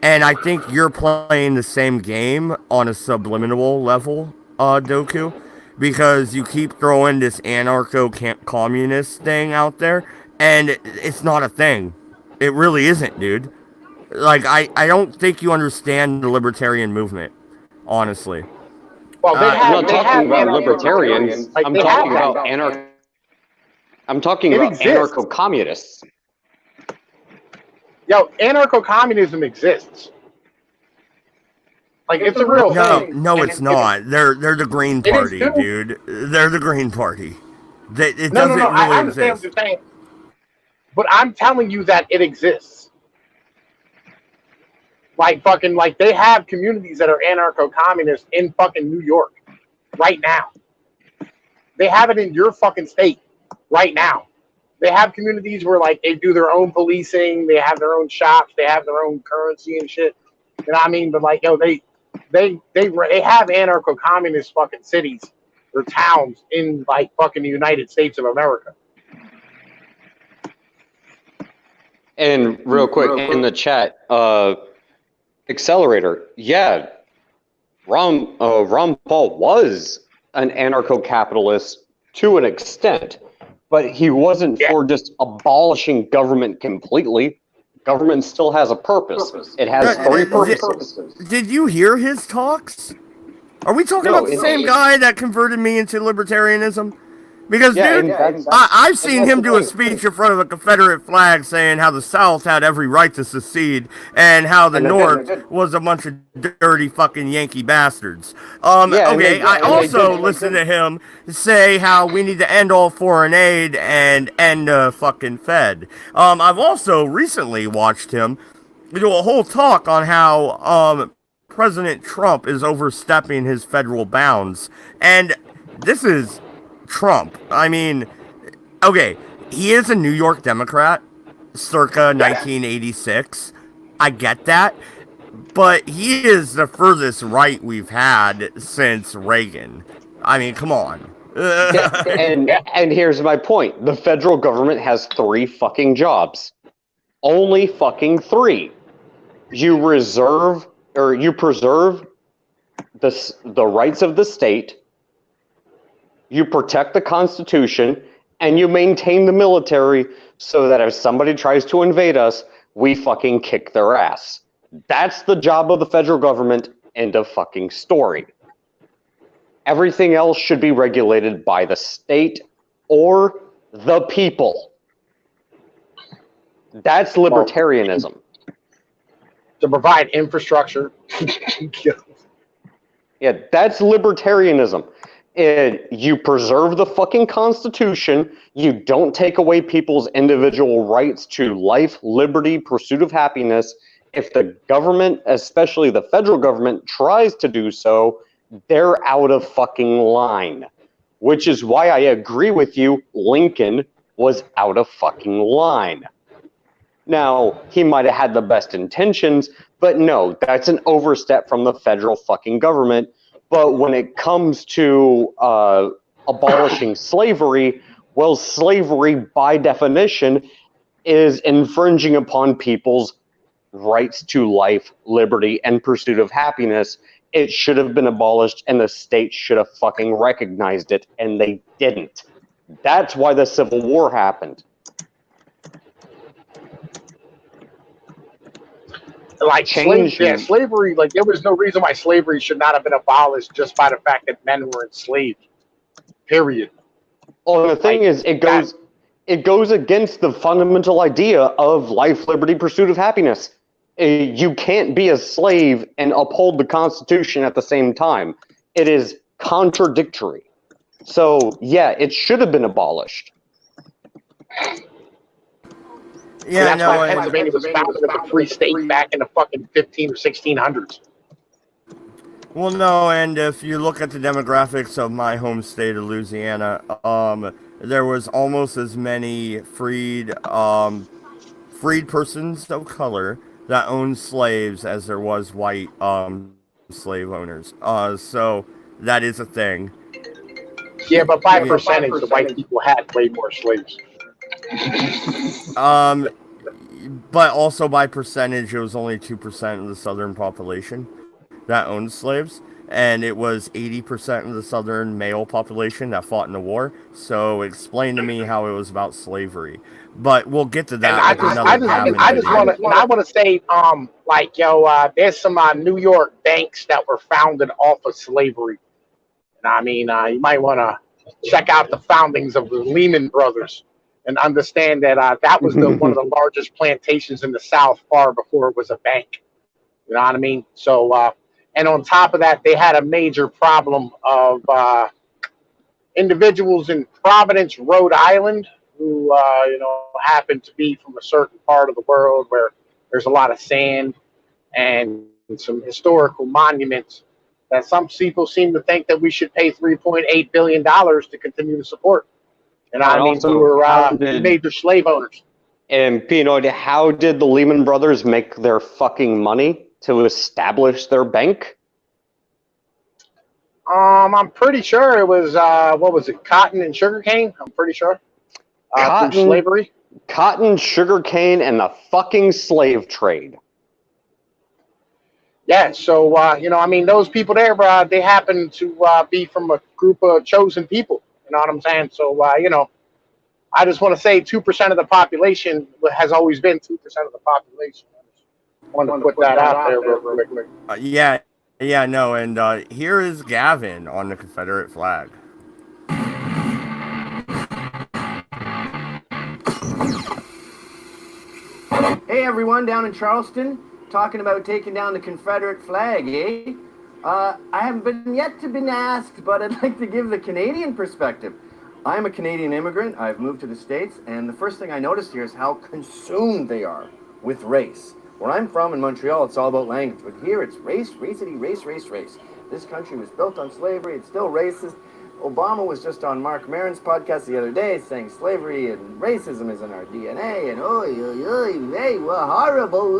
And I think you're playing the same game on a subliminal level, Doku, because you keep throwing this anarcho-communist thing out there, and it's not a thing. It really isn't, dude. Like, I don't think you understand the libertarian movement, honestly. Well, I'm not talking about libertarians. I'm talking about anarcho-communists. Yo, anarcho-communism exists. Like it's a real thing. No, And it's not. They're the Green It is Party, too. dude. They're the Green Party. It No, doesn't I really understand exist. what you're saying, but I'm telling you that it exists. Like fucking, like they have communities that are anarcho-communist in fucking New York right now. They have it in your fucking state right now. They have communities where like they do their own policing, they have their own shops, they have their own currency and shit. You know what I mean? But like, yo, they have anarcho-communist fucking cities or towns in like fucking the United States of America. And real quick in the chat, Accelerator, yeah, Ron Paul was an anarcho-capitalist to an extent, but he wasn't for just abolishing government completely. Government still has a purpose. It has three purposes. Did you hear his talks? Are we talking No, about the same guy that converted me into libertarianism? Because, Yeah, dude, and I've seen him do a speech in front of a Confederate flag saying how the South had every right to secede and how the North was a bunch of dirty fucking Yankee bastards. Okay, I also listened to him say how we need to end all foreign aid and end fucking Fed. I've also recently watched him do a whole talk on how President Trump is overstepping his federal bounds. And this is Trump. I mean, okay, he is a New York Democrat, circa 1986. I get that. But he is the furthest right we've had since Reagan. I mean, come on. and here's my point. The federal government has 3 fucking jobs. Only fucking 3. You preserve the rights of the state, you protect the Constitution, and you maintain the military so that if somebody tries to invade us, we fucking kick their ass. That's the job of the federal government. End of fucking story. Everything else should be regulated by the state or the people. That's libertarianism. To provide infrastructure. Yeah, that's libertarianism. You preserve the fucking Constitution. You don't take away people's individual rights to life, liberty, pursuit of happiness. If the government, especially the federal government, tries to do so, they're out of fucking line. Which is why I agree with you, Lincoln was out of fucking line. Now, he might have had the best intentions, but no, that's an overstep from the federal fucking government. But when it comes to abolishing slavery, well, slavery by definition is infringing upon people's rights to life, liberty, and pursuit of happiness. It should have been abolished, and the state should have fucking recognized it, and they didn't. That's why the Civil War happened. Like slavery, like there was no reason why slavery should not have been abolished just by the fact that men were enslaved. Period. Well, the thing is, it goes against the fundamental idea of life, liberty, pursuit of happiness. You can't be a slave and uphold the Constitution at the same time. It is contradictory. So, yeah, it should have been abolished. Yeah, that's why Pennsylvania was founded as a free state back in the fucking 15 or 1600s. Well, no, and if you look at the demographics of my home state of Louisiana, there was almost as many freed persons of color that owned slaves as there was white slave owners. So that is a thing. Yeah, but by percentage, the white people had way more slaves. But also by percentage, it was only 2% of the southern population that owned slaves, and it was 80% of the southern male population that fought in the war. So explain to me how it was about slavery. But we'll get to that. I want to say, like, yo, there's some New York banks that were founded off of slavery. And I mean, you might want to check out the foundings of the Lehman Brothers and understand that that was one of the largest plantations in the South far before it was a bank. You know what I mean? So, And on top of that, they had a major problem of individuals in Providence, Rhode Island, who happen to be from a certain part of the world where there's a lot of sand and some historical monuments that some people seem to think that we should pay $3.8 billion to continue to support. And I mean, also, we were how did- major slave owners. And Pino, how did the Lehman Brothers make their fucking money to establish their bank? I'm pretty sure it was what was it, cotton and sugarcane? I'm pretty sure. Through slavery. Cotton, sugarcane, and the fucking slave trade. Yeah, so I mean, those people there, they happen to be from a group of chosen people. You know what I'm saying? So I just want to say 2% of the population has always been 2% of the population. I just want to put that out there real quick. No, and here is Gavin on the Confederate flag. Hey everyone, down in Charleston, talking about taking down the Confederate flag, eh? I haven't been asked, but I'd like to give the Canadian perspective. I'm a Canadian immigrant. I've moved to the States, and the first thing I noticed here is how consumed they are with race. Where I'm from in Montreal, it's all about language, but here it's race, racity, race, race, race. This country was built on slavery. It's still racist. Obama was just on Mark Maron's podcast the other day saying slavery and racism is in our DNA, and they were horrible.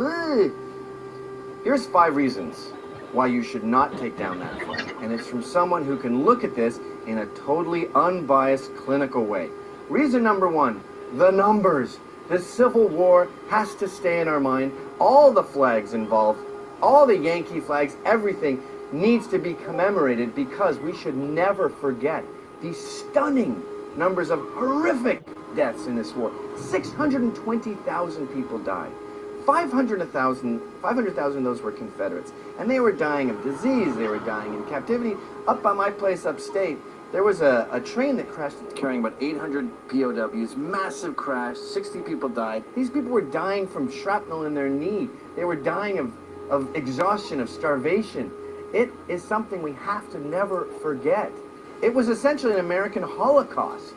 Here's 5 reasons why you should not take down that flag, and it's from someone who can look at this in a totally unbiased, clinical way. Reason number 1, the numbers. The Civil War has to stay in our mind. All the flags involved, all the Yankee flags, everything needs to be commemorated because we should never forget the stunning numbers of horrific deaths in this war. 620,000 people died. 500,000 of those were Confederates. And they were dying of disease, they were dying in captivity. Up by my place upstate, there was a train that crashed carrying about 800 POWs, massive crash, 60 people died. These people were dying from shrapnel in their knee. They were dying of exhaustion, of starvation. It is something we have to never forget. It was essentially an American Holocaust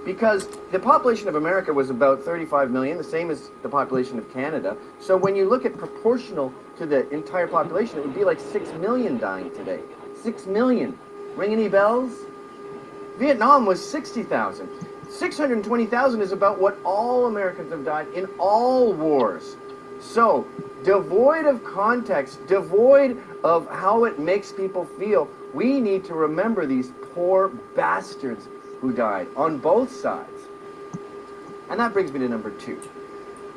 because the population of America was about 35 million, the same as the population of Canada. So when you look at proportional to the entire population, it would be like 6 million dying today. 6 million. Ring any bells? Vietnam was 60,000. 620,000 is about what all Americans have died in all wars. So, devoid of context, devoid of how it makes people feel, we need to remember these poor bastards who died on both sides. And that brings me to number 2.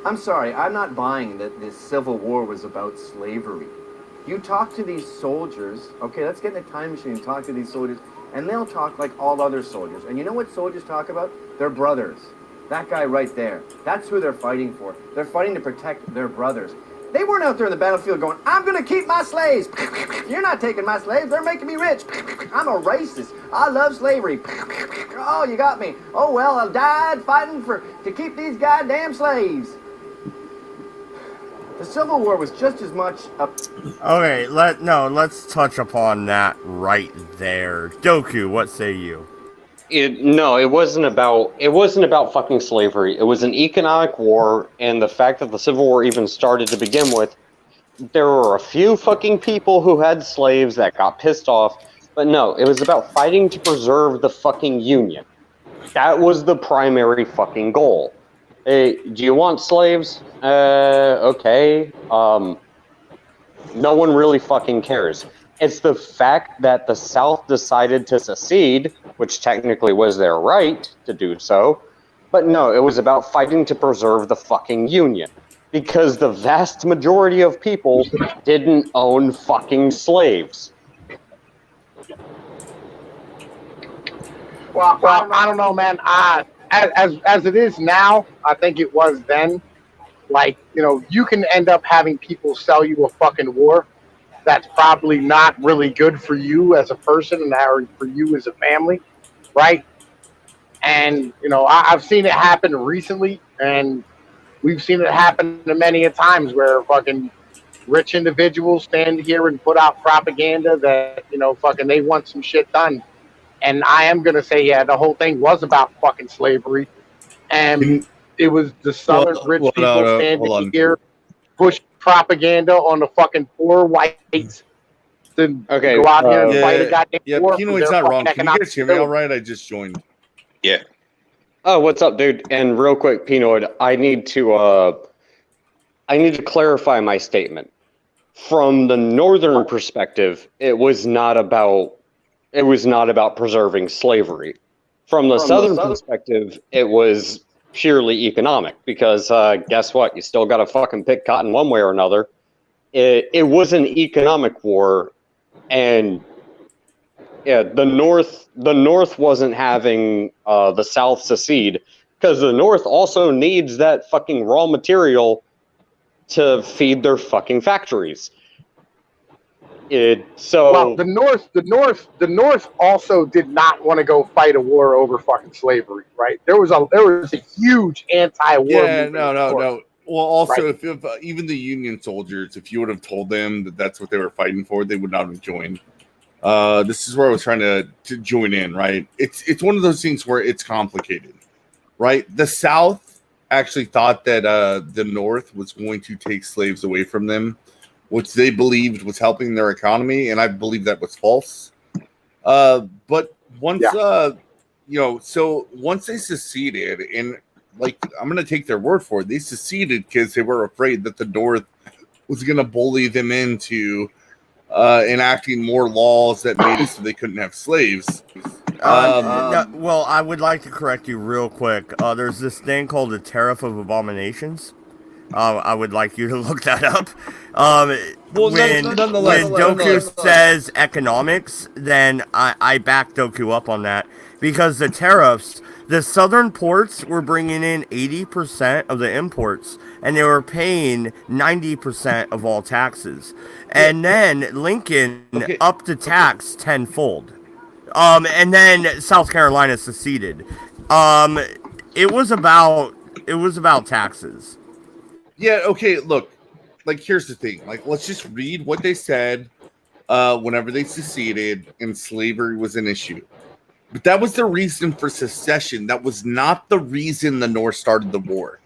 I'm sorry, I'm not buying that this Civil War was about slavery. You talk to these soldiers, okay, let's get in a time machine and talk to these soldiers, and they'll talk like all other soldiers. And you know what soldiers talk about? Their brothers. That guy right there. That's who they're fighting for. They're fighting to protect their brothers. They weren't out there in the battlefield going, I'm going to keep my slaves. You're not taking my slaves. They're making me rich. I'm a racist. I love slavery. Oh, you got me. Oh, well, I died fighting to keep these goddamn slaves. The Civil War was just as much a... Okay, let's touch upon that right there. Doku, what say you? It wasn't about fucking slavery. It was an economic war, and the fact that the Civil War even started to begin with, there were a few fucking people who had slaves that got pissed off, but no, it was about fighting to preserve the fucking Union. That was the primary fucking goal. Hey, do you want slaves? Okay. No one really fucking cares. It's the fact that the South decided to secede, which technically was their right to do so, but no, it was about fighting to preserve the fucking Union. Because the vast majority of people didn't own fucking slaves. Well, I don't know, man. As it is now, I think it was then. Like, you can end up having people sell you a fucking war that's probably not really good for you as a person and for you as a family, right? And, I've seen it happen recently, and we've seen it happen many a times where fucking rich individuals stand here and put out propaganda that, fucking they want some shit done. And I am going to say, yeah, the whole thing was about fucking slavery. And it was the Southern rich people standing here push propaganda on the fucking poor whites to go out here and fight a goddamn war. Pinoid's not wrong. Can you guys hear me all right? I just joined. Yeah. Oh, what's up, dude? And real quick, Pinoid, I need to clarify my statement. From the northern perspective, it was not about preserving slavery. From the southern perspective, it was purely economic, because guess what? You still got to fucking pick cotton one way or another. It was an economic war, and yeah, the North wasn't having the South secede, because the North also needs that fucking raw material to feed their fucking factories. Well, the North also did not want to go fight a war over fucking slavery, right? There was a huge anti-war movement. No. Well, also, if even the Union soldiers, if you would have told them that that's what they were fighting for, they would not have joined. This is where I was trying to join in, right? It's one of those things where it's complicated, right? The South actually thought that the North was going to take slaves away from them, which they believed was helping their economy, and I believe that was false. But once, so once they seceded, and like I'm going to take their word for it, they seceded because they were afraid that the North was going to bully them into enacting more laws that made it so they couldn't have slaves. Well, I would like to correct you real quick. There's this thing called the Tariff of Abominations. I would like you to look that up. When Doku says economics, then I back Doku up on that. Because the tariffs, the southern ports were bringing in 80% of the imports, and they were paying 90% of all taxes. And then Lincoln upped the tax tenfold. And then South Carolina seceded. It was about taxes. Yeah, okay, look, like, here's the thing. Like, let's just read what they said whenever they seceded and slavery was an issue. But that was the reason for secession. That was not the reason the North started the war,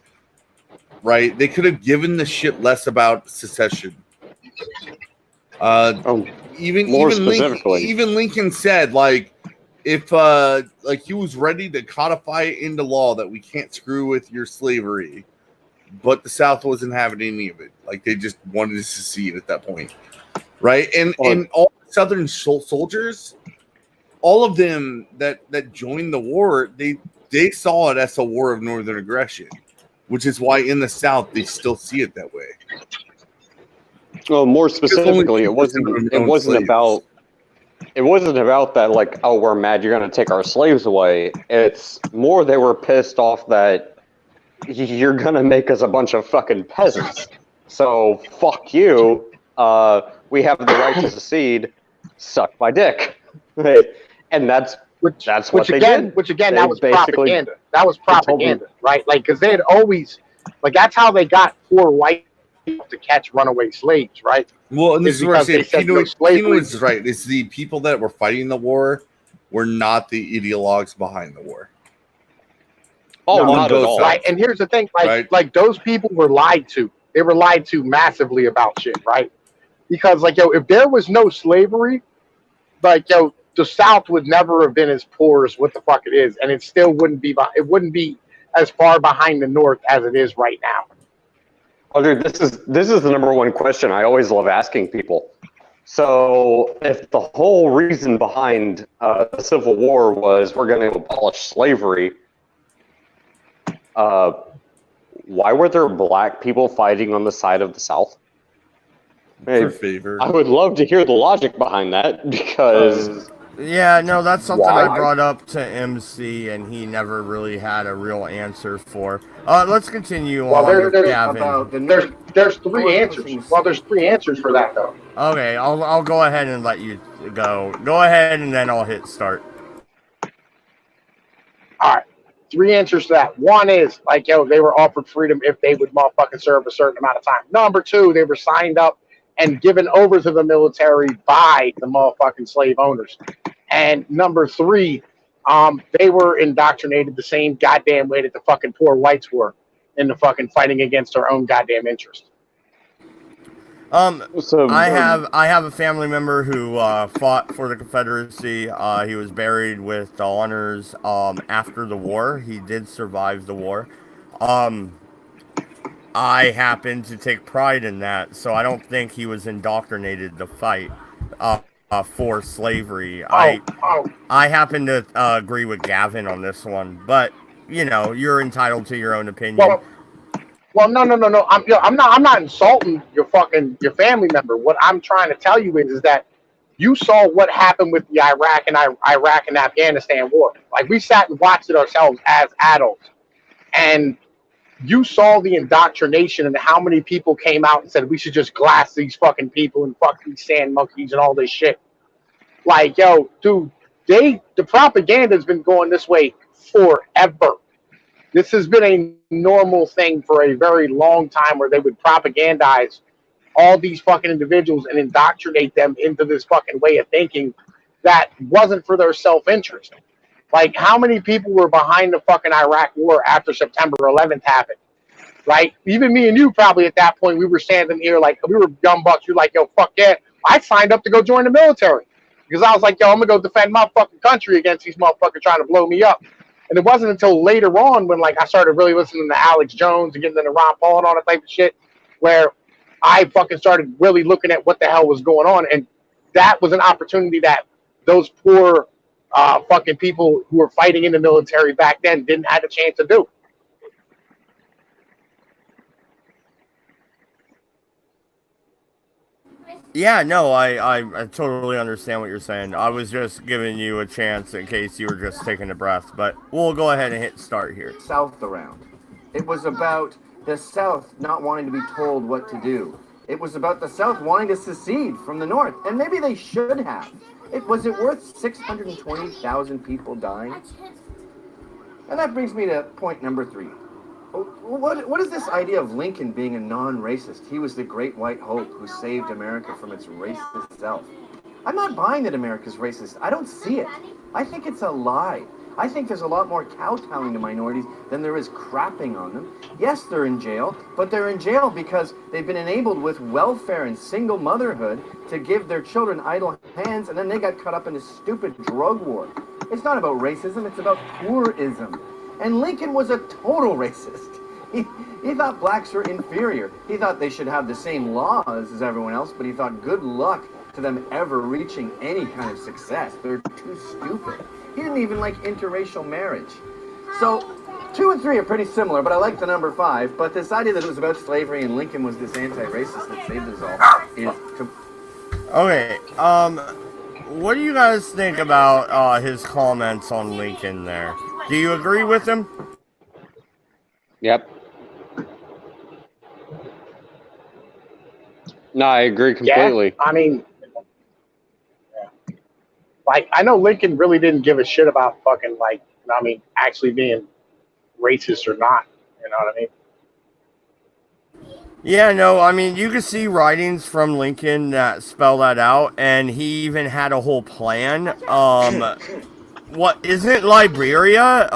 right? They could have given the shit less about secession. Even Lincoln said, like, if like he was ready to codify it into law that we can't screw with your slavery. But the South wasn't having any of it. Like, they just wanted to secede at that point, right? And all the Southern soldiers, all of them that joined the war, they saw it as a war of Northern aggression, which is why in the South they still see it that way. Well, more specifically, it wasn't about that, like, oh, we're mad you're going to take our slaves away. It's more they were pissed off that you're going to make us a bunch of fucking peasants. So, fuck you. We have the right to secede. Suck my dick. And that's what they did. Which again, that was propaganda. That was propaganda, right? Like, because they had always, like, that's how they got poor white people to catch runaway slaves, right? Well, and this is where I say Pinoid's right. It's the people that were fighting the war were not the ideologues behind the war. Oh, not at all. Right, and here's the thing, like those people were lied to. They were lied to massively about shit, right? Because, like, if there was no slavery, like, the South would never have been as poor as what the fuck it is, and it still wouldn't be. It wouldn't be as far behind the North as it is right now. Oh, dude, this is the number one question I always love asking people. So, if the whole reason behind the Civil War was we're going to abolish slavery, why were there black people fighting on the side of the South? For favor. I would love to hear the logic behind that, because yeah, no, that's something I brought up to MC, and he never really had a real answer for. Let's continue on with Gavin. There's three answers. Well, there's three answers for that, though. Okay, I'll go ahead and let you go. Go ahead, and then I'll hit start. All right. Three answers to that. One is, like, they were offered freedom if they would motherfucking serve a certain amount of time. Number two, they were signed up and given over to the military by the motherfucking slave owners. And number three, they were indoctrinated the same goddamn way that the fucking poor whites were in the fucking fighting against their own goddamn interest. I have a family member who fought for the Confederacy. He was buried with the honors after the war. He did survive the war. I happen to take pride in that, so I don't think he was indoctrinated to fight for slavery. I happen to agree with Gavin on this one, but you know, you're entitled to your own opinion. Well, no. I'm not insulting your family member. What I'm trying to tell you is that you saw what happened with the Iraq and Afghanistan war. Like, we sat and watched it ourselves as adults, and you saw the indoctrination and how many people came out and said we should just glass these fucking people and fuck these sand monkeys and all this shit. Like, yo, dude, the propaganda's been going this way forever. This has been a normal thing for a very long time, where they would propagandize all these fucking individuals and indoctrinate them into this fucking way of thinking that wasn't for their self-interest. Like, how many people were behind the fucking Iraq war after September 11th happened? Right? Even me and you probably at that point, we were standing here like, we were young bucks. You're like, yo, fuck yeah. I signed up to go join the military because I was like, yo, I'm going to go defend my fucking country against these motherfuckers trying to blow me up. And it wasn't until later on when, like, I started really listening to Alex Jones and getting into Ron Paul and all that type of shit, where I fucking started really looking at what the hell was going on. And that was an opportunity that those poor fucking people who were fighting in the military back then didn't have a chance to do. Yeah, no, I totally understand what you're saying. I was just giving you a chance in case you were just taking a breath, but we'll go ahead and hit start here. South around. It was about the South not wanting to be told what to do. It was about the South wanting to secede from the North, and maybe they should have. Was it worth 620,000 people dying? And that brings me to point number 3. What is this idea of Lincoln being a non-racist? He was the great white hope who saved America from its racist self. I'm not buying that America's racist. I don't see it. I think it's a lie. I think there's a lot more kowtowing to minorities than there is crapping on them. Yes, they're in jail, but they're in jail because they've been enabled with welfare and single motherhood to give their children idle hands, and then they got caught up in this stupid drug war. It's not about racism, it's about poorism. And Lincoln was a total racist. He thought blacks were inferior. He thought they should have the same laws as everyone else, but he thought good luck to them ever reaching any kind of success. They're too stupid. He didn't even like interracial marriage. So 2 and 3 are pretty similar, but I like the number 5. But this idea that it was about slavery and Lincoln was this anti-racist that saved us all is... Okay, what do you guys think about his comments on Lincoln there? Do you agree with him? Yep. No, I agree completely. Yeah, I mean, like, I know Lincoln really didn't give a shit about fucking, like, I mean, actually being racist or not. You know what I mean? Yeah, no, I mean, you can see writings from Lincoln that spell that out, and he even had a whole plan. What, isn't Liberia,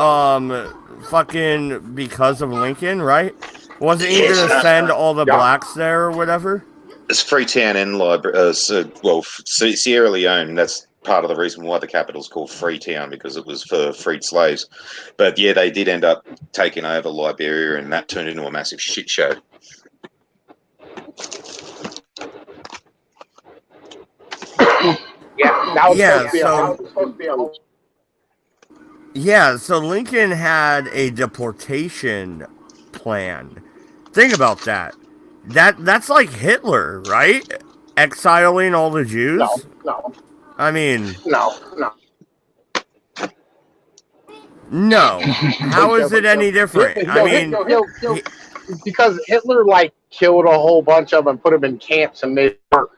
fucking because of Lincoln, right? Wasn't he gonna send all the blacks there or whatever? It's Freetown and Sierra Leone. That's part of the reason why the capital's called Freetown, because it was for freed slaves. But yeah, they did end up taking over Liberia, and that turned into a massive shit show. So Lincoln had a deportation plan. Think about that. That's like Hitler, right? Exiling all the Jews? No. I mean... No. How is it any different? Because Hitler, like, killed a whole bunch of them and put them in camps and made work.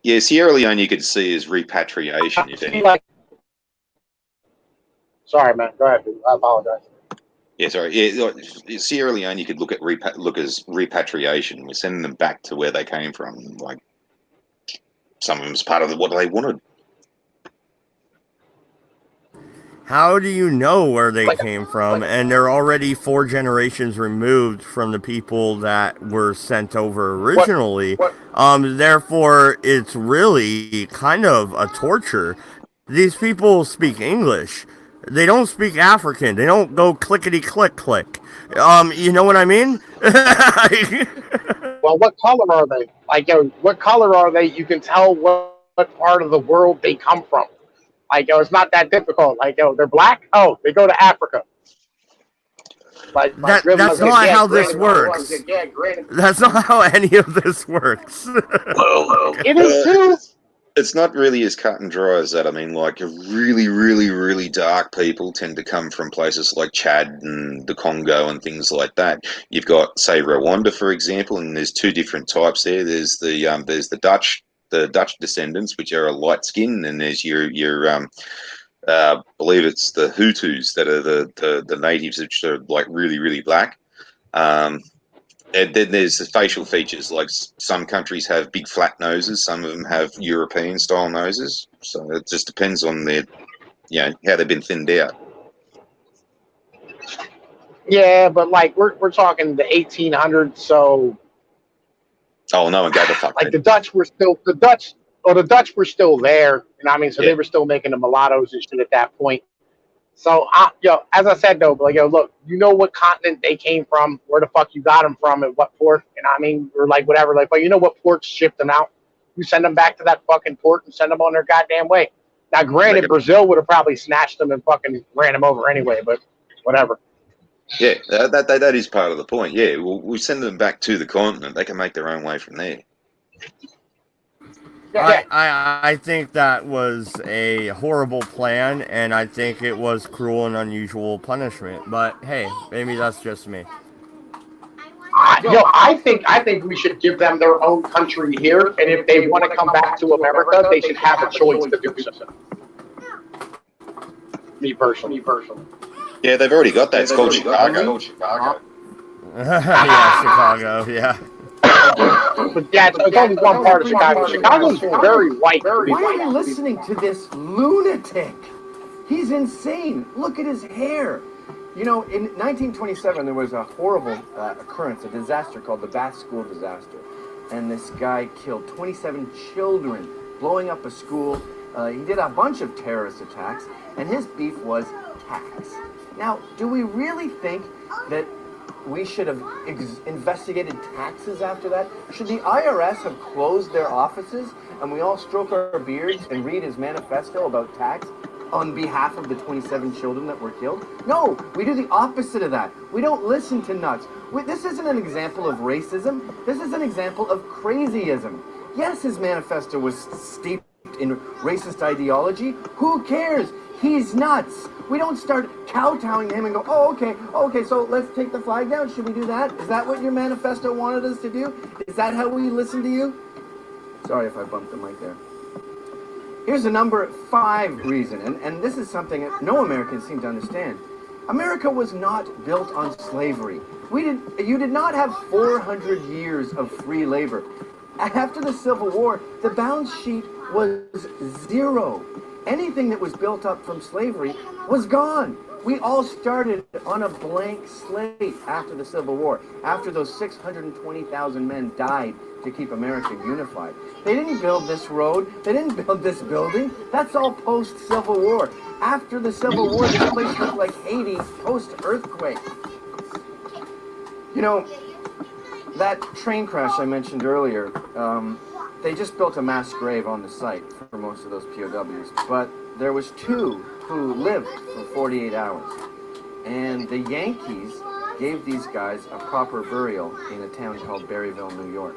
Yeah, Sierra Leone you could see as repatriation. Sorry, man. Go ahead, dude. I apologize. Yeah, sorry. Yeah, like, Sierra Leone, you could look at look as repatriation. We're sending them back to where they came from. Like some of them's part of what they wanted. How do you know where they came from? And they're already 4 generations removed from the people that were sent over originally. Therefore, it's really kind of a torture. These people speak English. They don't speak African. They don't go clickety click click. You know what I mean? Well, what color are they? Like, what color are they? You can tell what part of the world they come from. Like, it's not that difficult. Like, they're black. Oh, they go to Africa. Like, that's not how this works. That's not how any of this works. Well, it is too. It's not really as cut and dry as that. I mean, like, really, really, really dark people tend to come from places like Chad and the Congo and things like that. You've got, say, Rwanda, for example, and there's 2 different types there. There's the Dutch descendants, which are a light skin, and there's your believe it's the Hutus that are the natives, which are like really, really black. And then there's the facial features. Like some countries have big flat noses, some of them have European style noses. So it just depends on their, how they've been thinned out. Yeah, but like we're talking the 1800s, so. Oh, no one gave a fuck. Like the Dutch were still there. You know what I mean? So they were still making the mulattoes and shit at that point. So, as I said though, like, look, you know what continent they came from, where the fuck you got them from, and what port, you know what I mean? Or like whatever, like, but you know what ports shipped them out? You send them back to that fucking port and send them on their goddamn way. Now, granted, Brazil would have probably snatched them and fucking ran them over anyway, but whatever. Yeah, that is part of the point. Yeah, we send them back to the continent. They can make their own way from there. Yeah. I think that was a horrible plan, and I think it was cruel and unusual punishment. But hey, maybe that's just me. I think we should give them their own country here, and if they want to come back to America, they should have a choice to do so. Me personally. Yeah, they've already got that. It's called Chicago. Yeah, Chicago. Yeah. But yeah, it's only one part of Chicago. Chicago's very white. Why are you listening to this lunatic? He's insane. Look at his hair. You know, in 1927, there was a horrible occurrence, a disaster called the Bath School disaster. And this guy killed 27 children, blowing up a school. He did a bunch of terrorist attacks, and his beef was tax. Now, do we really think that we should have investigated taxes after that? Should the IRS have closed their offices and we all stroke our beards and read his manifesto about tax on behalf of the 27 children that were killed? No, we do the opposite of that. We don't listen to nuts. This isn't an example of racism. This is an example of crazyism. Yes, his manifesto was steeped in racist ideology. Who cares? He's nuts. We don't start kowtowing to him and go, oh, okay, so let's take the flag down. Should we do that? Is that what your manifesto wanted us to do? Is that how we listen to you? Sorry if I bumped the mic there. Here's the number 5 reason, and this is something that no Americans seem to understand. America was not built on slavery. You did not have 400 years of free labor. After the Civil War, the balance sheet was 0. Anything that was built up from slavery was gone. We all started on a blank slate after the Civil War, after those 620,000 men died to keep America unified. They didn't build this road. They didn't build this building. That's all post-Civil War. After the Civil War, this place looked like Haiti post-earthquake. You know, that train crash I mentioned earlier, they just built a mass grave on the site for most of those POWs, but there was 2 who lived for 48 hours. And the Yankees gave these guys a proper burial in a town called Berryville, New York.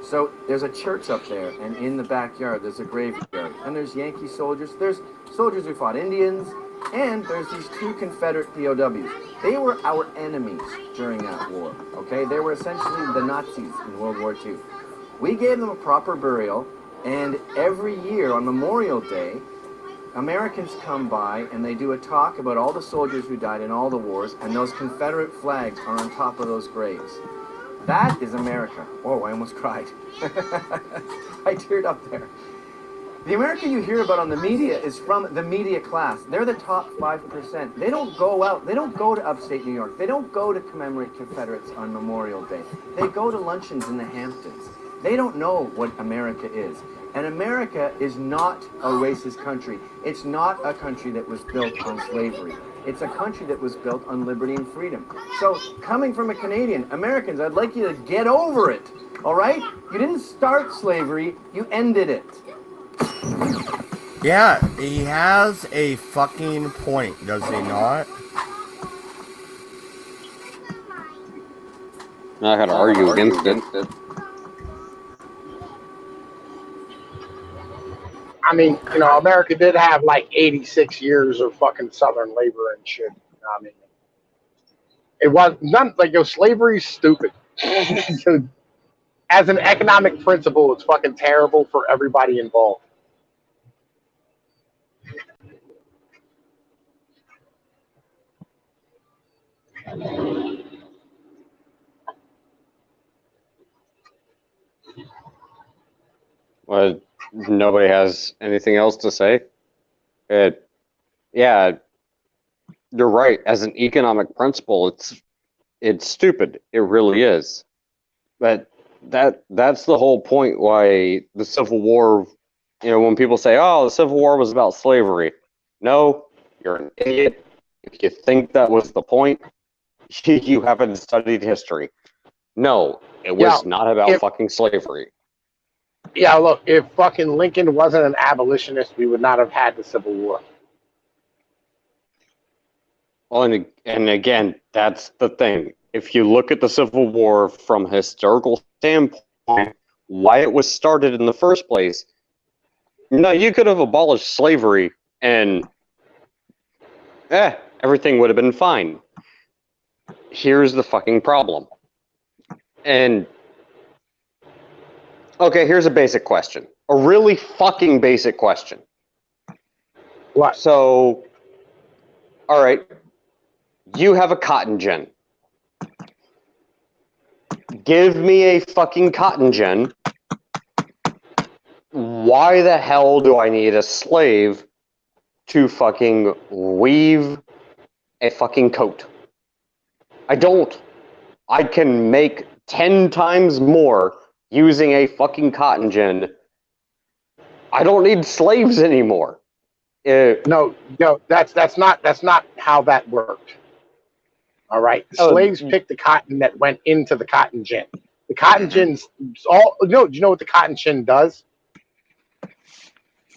So there's a church up there, and in the backyard there's a graveyard. And there's Yankee soldiers, there's soldiers who fought Indians, and there's these 2 Confederate POWs. They were our enemies during that war, okay? They were essentially the Nazis in World War II. We gave them a proper burial, and every year on Memorial Day, Americans come by and they do a talk about all the soldiers who died in all the wars, and those Confederate flags are on top of those graves. That is America. Whoa, I almost cried. I teared up there. The America you hear about on the media is from the media class. They're the top 5%. They don't go out. They don't go to upstate New York. They don't go to commemorate Confederates on Memorial Day. They go to luncheons in the Hamptons. They don't know what America is. And America is not a racist country. It's not a country that was built on slavery. It's a country that was built on liberty and freedom. So, coming from a Canadian, Americans, I'd like you to get over it. All right? You didn't start slavery, you ended it. Yeah, he has a fucking point, does he not? I'm not gonna argue against it. I mean, you know, America did have like 86 years of fucking Southern labor and shit. You know what I mean? It was none like slavery's stupid. As an economic principle, it's fucking terrible for everybody involved. Well, nobody has anything else to say. Yeah, you're right. As an economic principle, it's stupid. It really is. But that's the whole point why the Civil War, when people say, "Oh, the Civil War was about slavery," no, you're an idiot. If you think that was the point, you haven't studied history. No, it was not about fucking slavery. Yeah, look, if fucking Lincoln wasn't an abolitionist, we would not have had the Civil War. Well, and again, that's the thing. If you look at the Civil War from a historical standpoint, why it was started in the first place, no, you could have abolished slavery and everything would have been fine. Here's the fucking problem. And okay, here's a basic question. A really fucking basic question. What? So, all right, you have a cotton gin. Give me a fucking cotton gin. Why the hell do I need a slave to fucking weave a fucking coat? I don't. I can make 10 times more using a fucking cotton gin. I don't need slaves anymore. No, that's not how that worked. All right, slaves picked the cotton that went into the cotton gin. The cotton gin's all. No, do you know what the cotton gin does?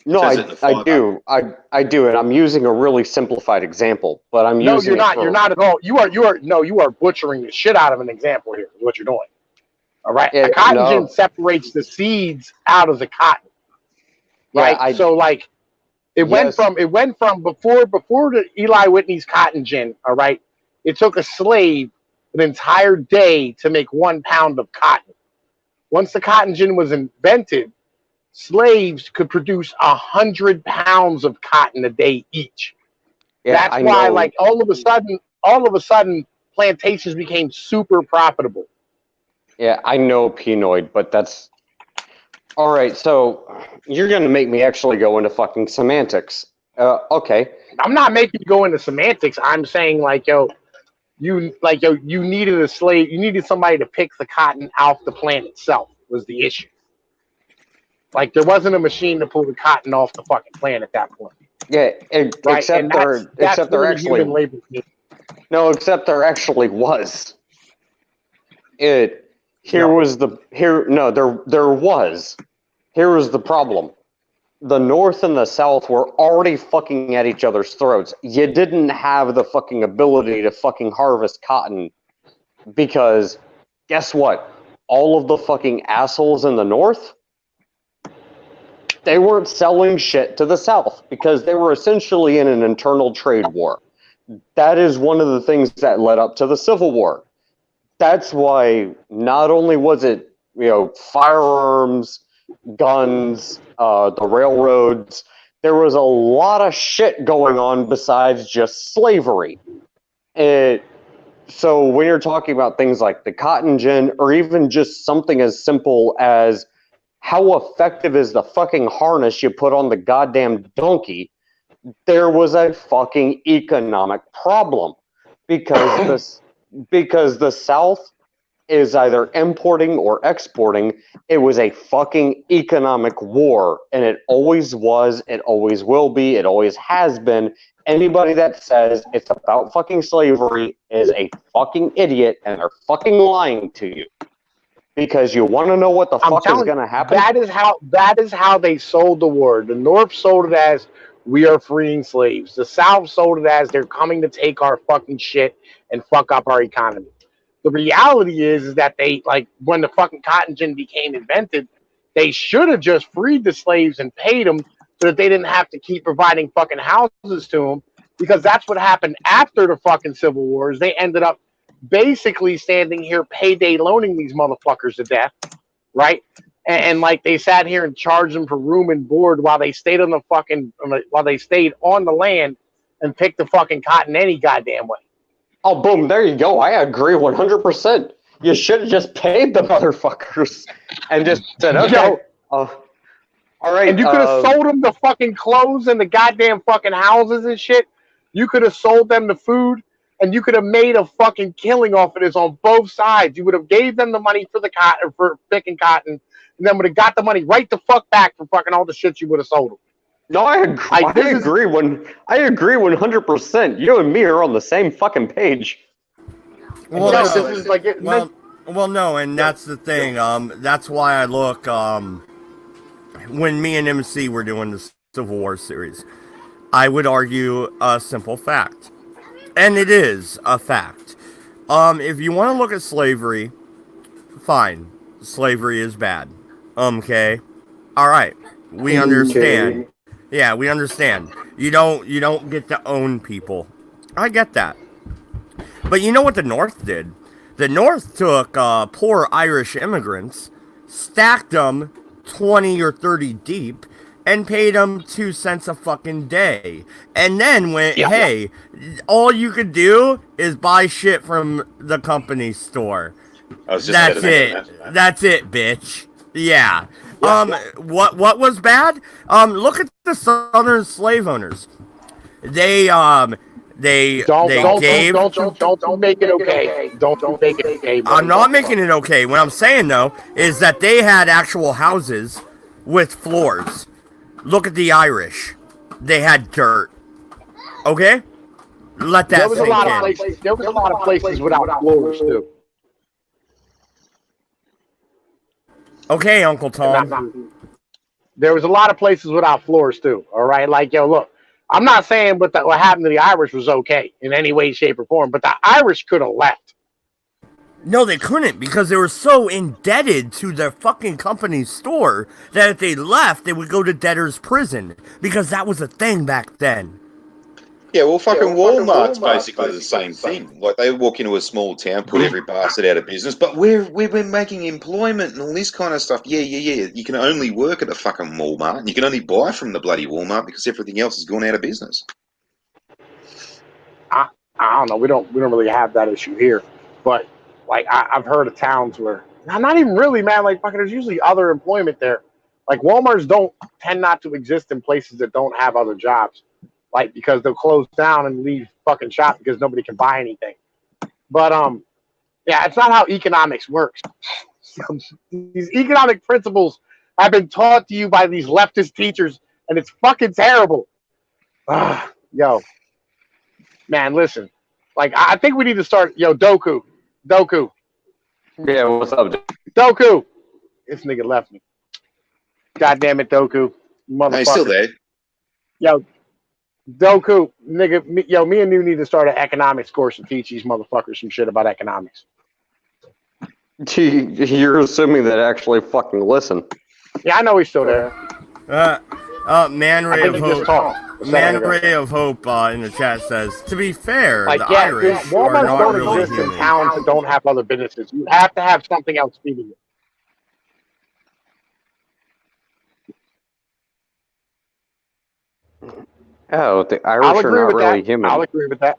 No, I do. I do, and I'm using a really simplified example, but I'm using. No, you're not. You're not at all. You are butchering the shit out of an example here. Is what you're doing. All right, a cotton gin separates the seeds out of the cotton. Right. Yeah, so like, it went from before the Eli Whitney's cotton gin. All right, it took a slave an entire day to make 1 pound of cotton. Once the cotton gin was invented, slaves could produce 100 pounds of cotton a day each. Yeah, that's why, like, all of a sudden, plantations became super profitable. Yeah, I know, Pinoid, but that's all right. So you're gonna make me actually go into fucking semantics. Okay. I'm not making you go into semantics. I'm saying you needed a slave. You needed somebody to pick the cotton off the plant itself was the issue. Like, there wasn't a machine to pull the cotton off the fucking plant at that point. Yeah, except there actually was. Here was the problem. The North and the South were already fucking at each other's throats. You didn't have the fucking ability to fucking harvest cotton because guess what? All of the fucking assholes in the North, they weren't selling shit to the South because they were essentially in an internal trade war. That is one of the things that led up to the Civil War. That's why not only was it, firearms, guns, the railroads, there was a lot of shit going on besides just slavery. So when you're talking about things like the cotton gin, or even just something as simple as how effective is the fucking harness you put on the goddamn donkey, there was a fucking economic problem because the South is either importing or exporting. It was a fucking economic war, and it always was, it always will be, it always has been. Anybody that says it's about fucking slavery is a fucking idiot, and they're fucking lying to you. Because you want to know what the fuck is going to happen? That is how they sold the war. The North sold it as we are freeing slaves. The South sold it as they're coming to take our fucking shit and fuck up our economy. The reality is that they, like, when the fucking cotton gin became invented, they should have just freed the slaves and paid them so that they didn't have to keep providing fucking houses to them, because that's what happened after the fucking Civil Wars. They ended up basically standing here payday loaning these motherfuckers to death, right? And like they sat here and charged them for room and board while they stayed on the fucking while they stayed on the land and picked the fucking cotton any goddamn way. Oh, boom! There you go. I agree 100%. You should have just paid the motherfuckers and just said, "Okay, all right." And you could have sold them the fucking clothes and the goddamn fucking houses and shit. You could have sold them the food. And you could have made a fucking killing off of this on both sides. You would have gave them the money for the cotton, for picking cotton, and then would have got the money right the fuck back for fucking all the shit you would have sold them. No, I agree. I agree 100%. You and me are on the same fucking page. Well, no, and that's the thing. That's why I look. When me and MC were doing the Civil War series, I would argue a simple fact. And it is a fact. If you want to look at slavery, fine. Slavery is bad. Okay? Alright. We understand. Yeah, we understand. You don't get to own people. I get that. But you know what the North did? The North took poor Irish immigrants, stacked them 20 or 30 deep, and paid them 2 cents a fucking day. And then went, hey, all you could do is buy shit from the company store. That's it. That's it, bitch. Yeah. What was bad? Look at the Southern slave owners. They don't make it okay. Don't make it okay. I'm not making it okay. What I'm saying though is that they had actual houses with floors. Look at the Irish. They had dirt. Okay? Let that sink in. There was a lot of places without floors, too. Okay, Uncle Tom. There was a lot of places without floors, too. All right? Like, yo, look. I'm not saying what happened to the Irish was okay in any way, shape, or form, but the Irish could have left. No, they couldn't, because they were so indebted to their fucking company store that if they left, they would go to debtor's prison, because that was a thing back then. Yeah, well, fucking Walmart's basically the same thing. Like, they walk into a small town, put every bastard out of business, but we've been making employment and all this kind of stuff. Yeah. You can only work at the fucking Walmart, and you can only buy from the bloody Walmart because everything else has gone out of business. I don't know. We don't really have that issue here, but like I've heard of towns where not even really, man. Like fucking, there's usually other employment there. Like Walmarts tend not to exist in places that don't have other jobs, like because they'll close down and leave fucking shop because nobody can buy anything. But yeah, it's not how economics works. These economic principles have been taught to you by these leftist teachers, and it's fucking terrible. Yo, man, listen. Like I think we need to start. Yo, Doku. Yeah, what's up, Doku? This nigga left me. God damn it, Doku. Motherfucker. He's still there. Yo, Doku, nigga, me and you need to start an economics course and teach these motherfuckers some shit about economics. You're assuming that I actually fucking listen. Yeah, I know he's still there. Man Ray of Hope. Man Ray of Hope in the chat says, to be fair, like, the yeah, Irish Walmart are not don't really exist human. in towns that don't have other businesses. You have to have something else feeding you. Oh, the I'll Irish are agree not with really that. human. I'll agree with that.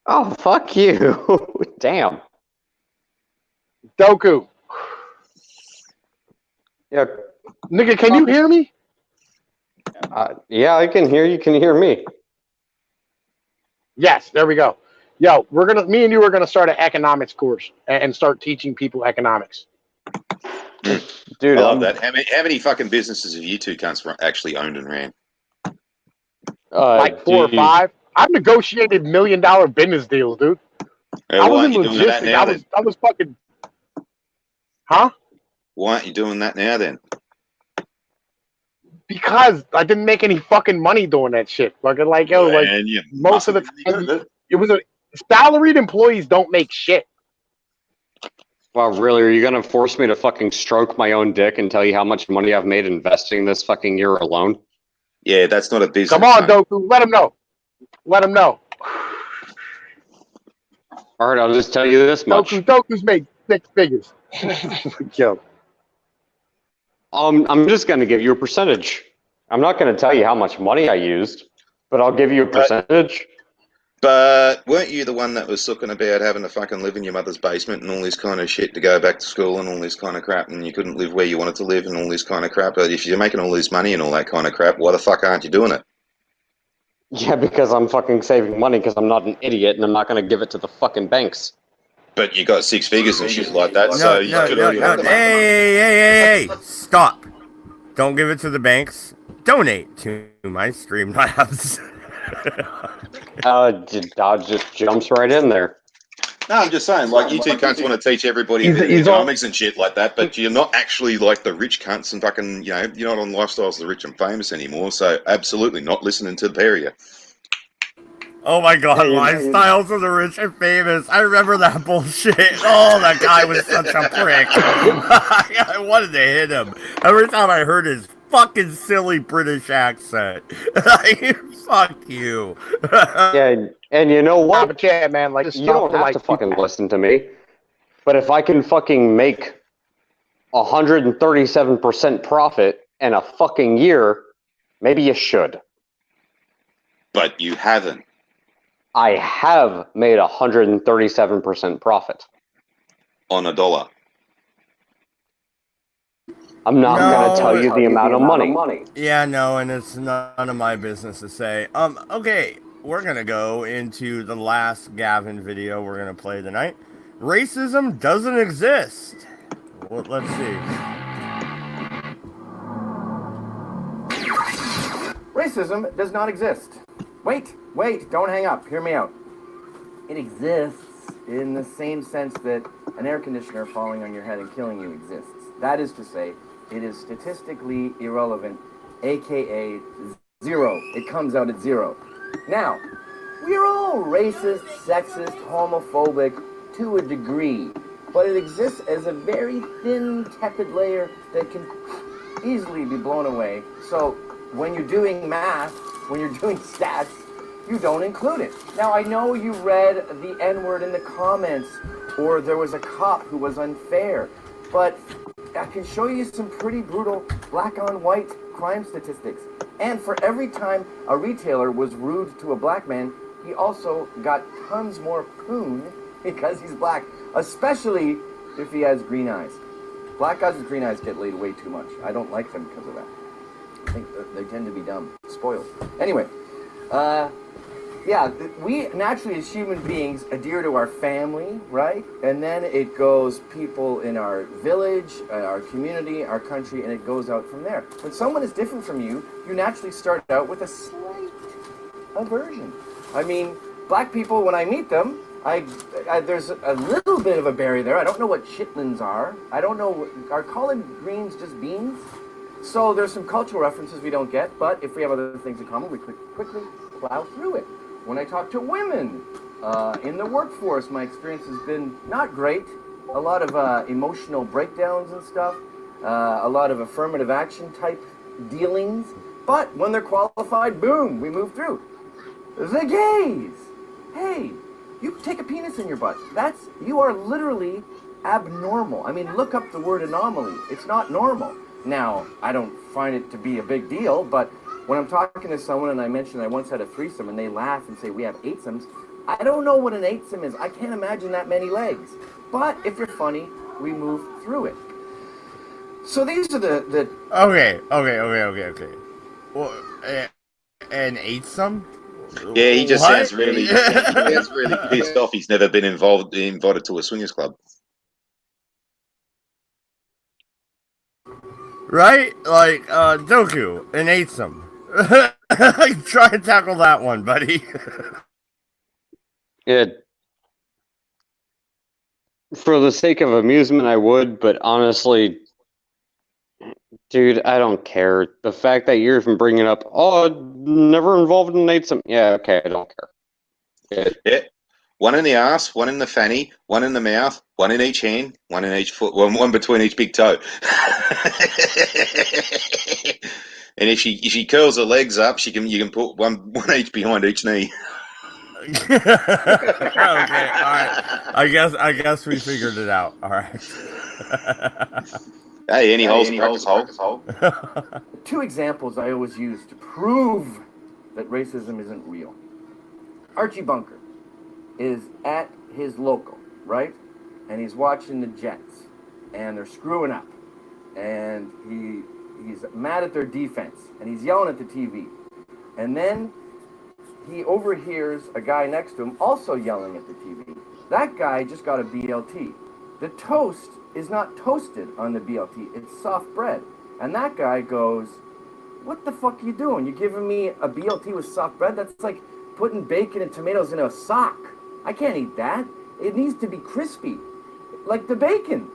Oh, fuck you. Damn. Doku. Yeah, Nigga, can you hear me? yeah, I can hear you. Can you hear me? Yes, there we go. Yo, me and you are gonna start an economics course and start teaching people economics. Dude, I love that. How many fucking businesses have you two cunts actually owned and ran? Like 4 or 5. I've negotiated $1 million business deals, dude. I was Why in aren't you doing that logistics. now then? I was fucking. Huh? Why aren't you doing that now then? Because I didn't make any fucking money doing that shit. Fucking like, yo, like And you most of the must have been time, good. it was salaried employees don't make shit. Wow, really? Are you gonna force me to fucking stroke my own dick and tell you how much money I've made investing this fucking year alone? Yeah, that's not a business. Come on, son. Doku. Let him know. Let him know. All right, I'll just tell you this much. Doku's made 6 figures. Yo. I'm just gonna give you a percentage. I'm not gonna tell you how much money I used, but I'll give you a percentage. But weren't you the one that was sucking about having to fucking live in your mother's basement and all this kind of shit to go back to school and all this kind of crap, and you couldn't live where you wanted to live and all this kind of crap? But if you're making all this money and all that kind of crap, why the fuck aren't you doing it? Yeah, because I'm fucking saving money because I'm not an idiot and I'm not gonna give it to the fucking banks. But you got 6 figures and shit like that, so you could already have the money. Hey, stop. Don't give it to the banks. Donate to my Streamlabs. Dodge just jumps right in there. No, I'm just saying, like, you two cunts want to teach everybody economics and shit like that, but you're not actually like the rich cunts and fucking, you know, you're not on Lifestyles of the Rich and Famous anymore, so absolutely not listening to the pair of you. Oh my god, Lifestyles of the Rich and Famous. I remember that bullshit. Oh, that guy was such a prick. I wanted to hit him every time I heard his fucking silly British accent. Fuck you. Yeah, and you know what? But yeah, man, like You don't have to fucking listen to me. But if I can fucking make 137% profit in a fucking year, maybe you should. But you haven't. I have made 137% profit. On a dollar. I'm not going to tell you the amount of money. Yeah, no, and it's none of my business to say. Okay, we're going to go into the last Gavin video we're going to play tonight. Racism doesn't exist. Well, let's see. Racism does not exist. Wait, don't hang up. Hear me out. It exists in the same sense that an air conditioner falling on your head and killing you exists. That is to say, it is statistically irrelevant, aka zero. It comes out at 0. Now, we're all racist, sexist, homophobic to a degree, but it exists as a very thin, tepid layer that can easily be blown away. So when you're doing math, when you're doing stats, you don't include it. Now, I know you read the N-word in the comments, or there was a cop who was unfair, but I can show you some pretty brutal black-on-white crime statistics. And for every time a retailer was rude to a black man, he also got tons more poon because he's black, especially if he has green eyes. Black guys with green eyes get laid way too much. I don't like them because of that. I think they tend to be dumb, spoiled. Anyway, yeah, we naturally as human beings adhere to our family, right? And then it goes people in our village, our community, our country, and it goes out from there. When someone is different from you, you naturally start out with a slight aversion. I mean, black people, when I meet them, there's a little bit of a barrier there. I don't know what chitlins are. I don't know, are collard greens just beans? So there's some cultural references we don't get, but if we have other things in common, we quickly plow through it. When I talk to women in the workforce, my experience has been not great. A lot of emotional breakdowns and stuff, a lot of affirmative action type dealings. But when they're qualified, boom, we move through. The gays. Hey, you take a penis in your butt. You are literally abnormal. I mean, look up the word anomaly. It's not normal. Now, I don't find it to be a big deal, but When I'm talking to someone and I mention I once had a threesome and they laugh and say we have eightsomes, I don't know what an eightsome is. I can't imagine that many legs. But if you're funny, we move through it. So these are the Okay. Well, an eightsome? Yeah, he just What? sounds really pissed off. He's never been invited to a swingers club. Right? Like, Doku, an eightsome. Try and tackle that one, buddy. For the sake of amusement, I would, but honestly, dude, I don't care. The fact that you're even bringing up, oh, never involved in some, yeah, okay, I don't care. Yeah. One in the ass, one in the fanny, one in the mouth, one in each hand, one in each foot, one between each big toe. And if she curls her legs up, you can put one each behind each knee. Okay, all right. I guess we figured it out. All right. Hey, any holes in practice hole. two examples I always use to prove that racism isn't real. Archie Bunker is at his local, right? And he's watching the Jets, and they're screwing up. And he's mad at their defense, and he's yelling at the TV. And then he overhears a guy next to him also yelling at the TV. That guy just got a BLT. The toast is not toasted on the BLT, it's soft bread. And that guy goes, what the fuck are you doing? You're giving me a BLT with soft bread? That's like putting bacon and tomatoes in a sock. I can't eat that. It needs to be crispy, like the bacon.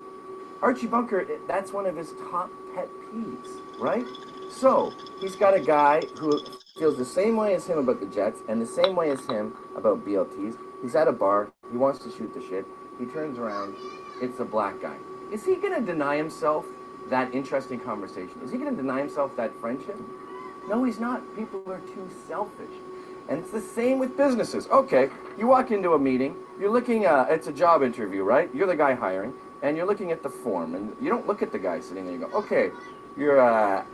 Archie Bunker, that's one of his top pet peeves, right? So, he's got a guy who feels the same way as him about the Jets and the same way as him about BLTs. He's at a bar. He wants to shoot the shit. He turns around. It's a black guy. Is he going to deny himself that interesting conversation? Is he going to deny himself that friendship? No, he's not. People are too selfish. And it's the same with businesses. Okay, you walk into a meeting. You're looking, it's a job interview, right? You're the guy hiring. And you're looking at the form. And you don't look at the guy sitting there. You go, okay, you're a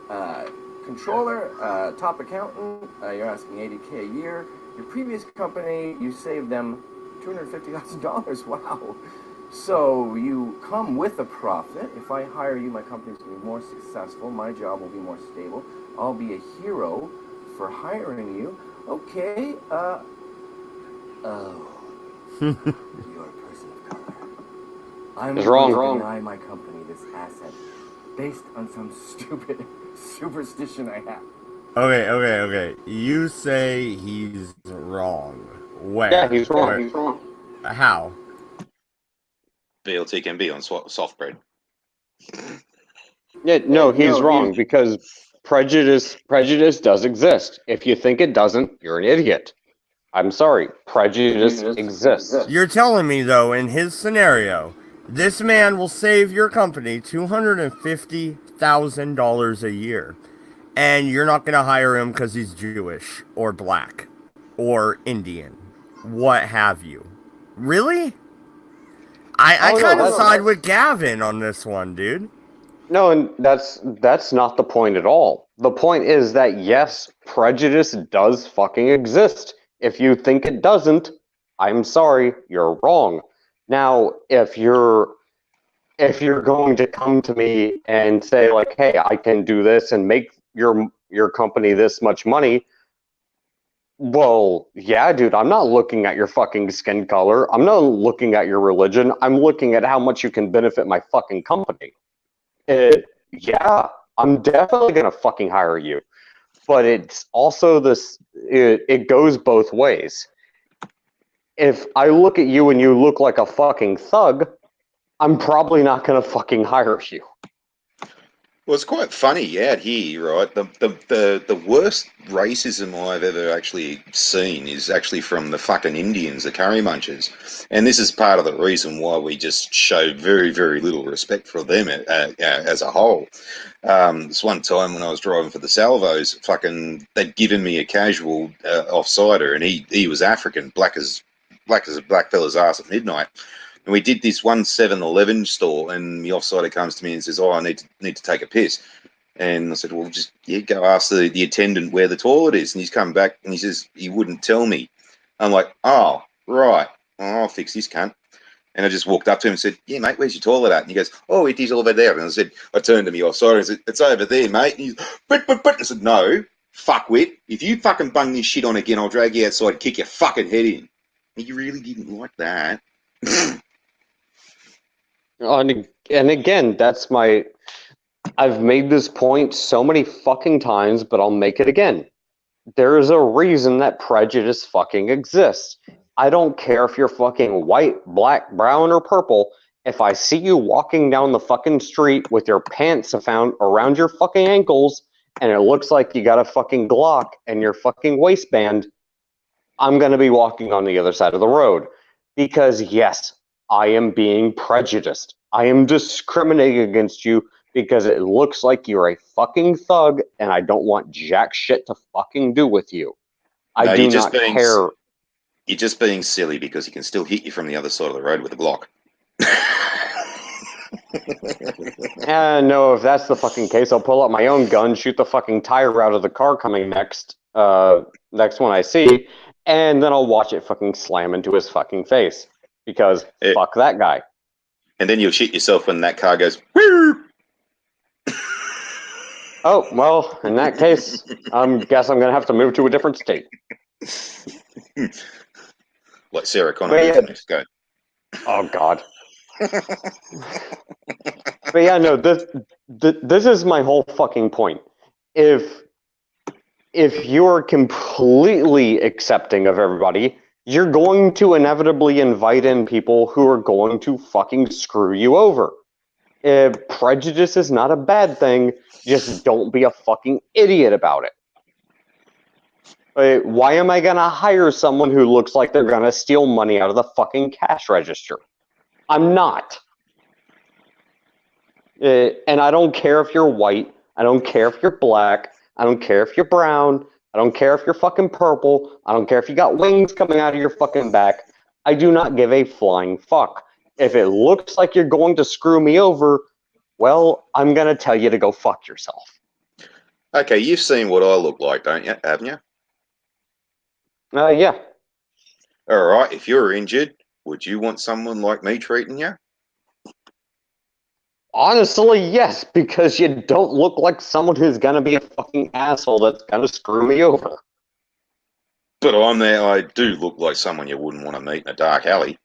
controller, top accountant. You're asking $80K a year. Your previous company, you saved them $250,000. Wow. So you come with a profit. If I hire you, my company's going to be more successful. My job will be more stable. I'll be a hero for hiring you. Okay. Oh, you're a person of color. I'm going to deny my company this asset based on some stupid superstition I have. Okay. You say he's wrong. Where? Yeah, he's wrong. He's wrong. How? BLT can be on soft bread. Yeah, no, he's wrong because prejudice does exist. If you think it doesn't, you're an idiot. I'm sorry, prejudice exists. You're telling me, though, in his scenario, this man will save your company $250,000 a year, and you're not going to hire him because he's Jewish or black or Indian, what have you. Really? I kind of side with Gavin on this one, dude. No, and that's not the point at all. The point is that, yes, prejudice does fucking exist. If you think it doesn't, I'm sorry, you're wrong. Now, if you're going to come to me and say, like, hey, I can do this and make your company this much money, well, yeah, dude, I'm not looking at your fucking skin color. I'm not looking at your religion. I'm looking at how much you can benefit my fucking company. Yeah, I'm definitely going to fucking hire you. But it's also this, it goes both ways. If I look at you and you look like a fucking thug, I'm probably not going to fucking hire you. Well, it's quite funny out here, right? The worst racism I've ever actually seen is actually from the fucking Indians, the curry munchers. And this is part of the reason why we just show very, very little respect for them as a whole. This one time when I was driving for the Salvos, fucking, they'd given me a casual off-sider, and he was African, black as a black fella's ass at midnight. And we did this one 7-Eleven store, and the offsider comes to me and says, "Oh, I need to take a piss." And I said, well, just go ask the attendant where the toilet is. And he's come back and he says he wouldn't tell me. I'm like, oh, right. I'll fix this cunt. And I just walked up to him and said, yeah, mate, where's your toilet at? And he goes, oh, it is over there. And I turned to me offside and said, it's over there, mate. And he's, but. I said, no, fuckwit. If you fucking bung this shit on again, I'll drag you outside and kick your fucking head in. And he really didn't like that. And again, that's my... I've made this point so many fucking times, but I'll make it again. There is a reason that prejudice fucking exists. I don't care if you're fucking white, black, brown, or purple. If I see you walking down the fucking street with your pants found around your fucking ankles and it looks like you got a fucking Glock in your fucking waistband, I'm going to be walking on the other side of the road. Because yes, I am being prejudiced. I am discriminating against you because it looks like you're a fucking thug and I don't want jack shit to fucking do with you. I do not care. You're just being silly because he can still hit you from the other side of the road with a Glock. No, if that's the fucking case, I'll pull out my own gun, shoot the fucking tire out of the car coming next one I see, and then I'll watch it fucking slam into his fucking face. Because fuck that guy. And then you'll shit yourself when that car goes, whoo! Oh, well, in that case, I guess I'm going to have to move to a different state. Like Sarah Connor. Go. Oh, God. But yeah, no, this is my whole fucking point. If you're completely accepting of everybody, you're going to inevitably invite in people who are going to fucking screw you over. Prejudice is not a bad thing, just don't be a fucking idiot about it. Why am I going to hire someone who looks like they're going to steal money out of the fucking cash register? I'm not. And I don't care if you're white, I don't care if you're black, I don't care if you're brown, I don't care if you're fucking purple, I don't care if you got wings coming out of your fucking back. I do not give a flying fuck. If it looks like you're going to screw me over, well, I'm going to tell you to go fuck yourself. Okay, you've seen what I look like, don't you? Haven't you? Yeah. All right, if you're injured, would you want someone like me treating you? Honestly, yes, because you don't look like someone who's going to be a fucking asshole that's going to screw me over. But I do look like someone you wouldn't want to meet in a dark alley.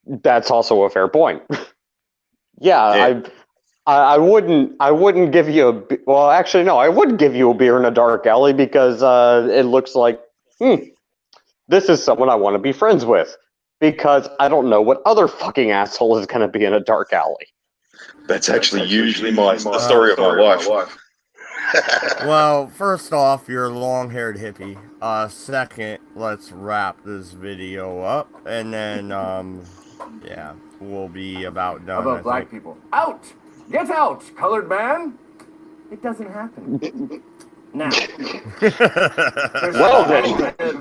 That's also a fair point. Yeah. I wouldn't give you well, actually, no, I would give you a beer in a dark alley because it looks like, this is someone I want to be friends with. Because I don't know what other fucking asshole is going to be in a dark alley. That's actually usually the story of my wife. Well, first off, you're a long-haired hippie. Second, let's wrap this video up, and then, yeah, we'll be about done. How about black people? Out! Get out, colored man! It doesn't happen. Now, the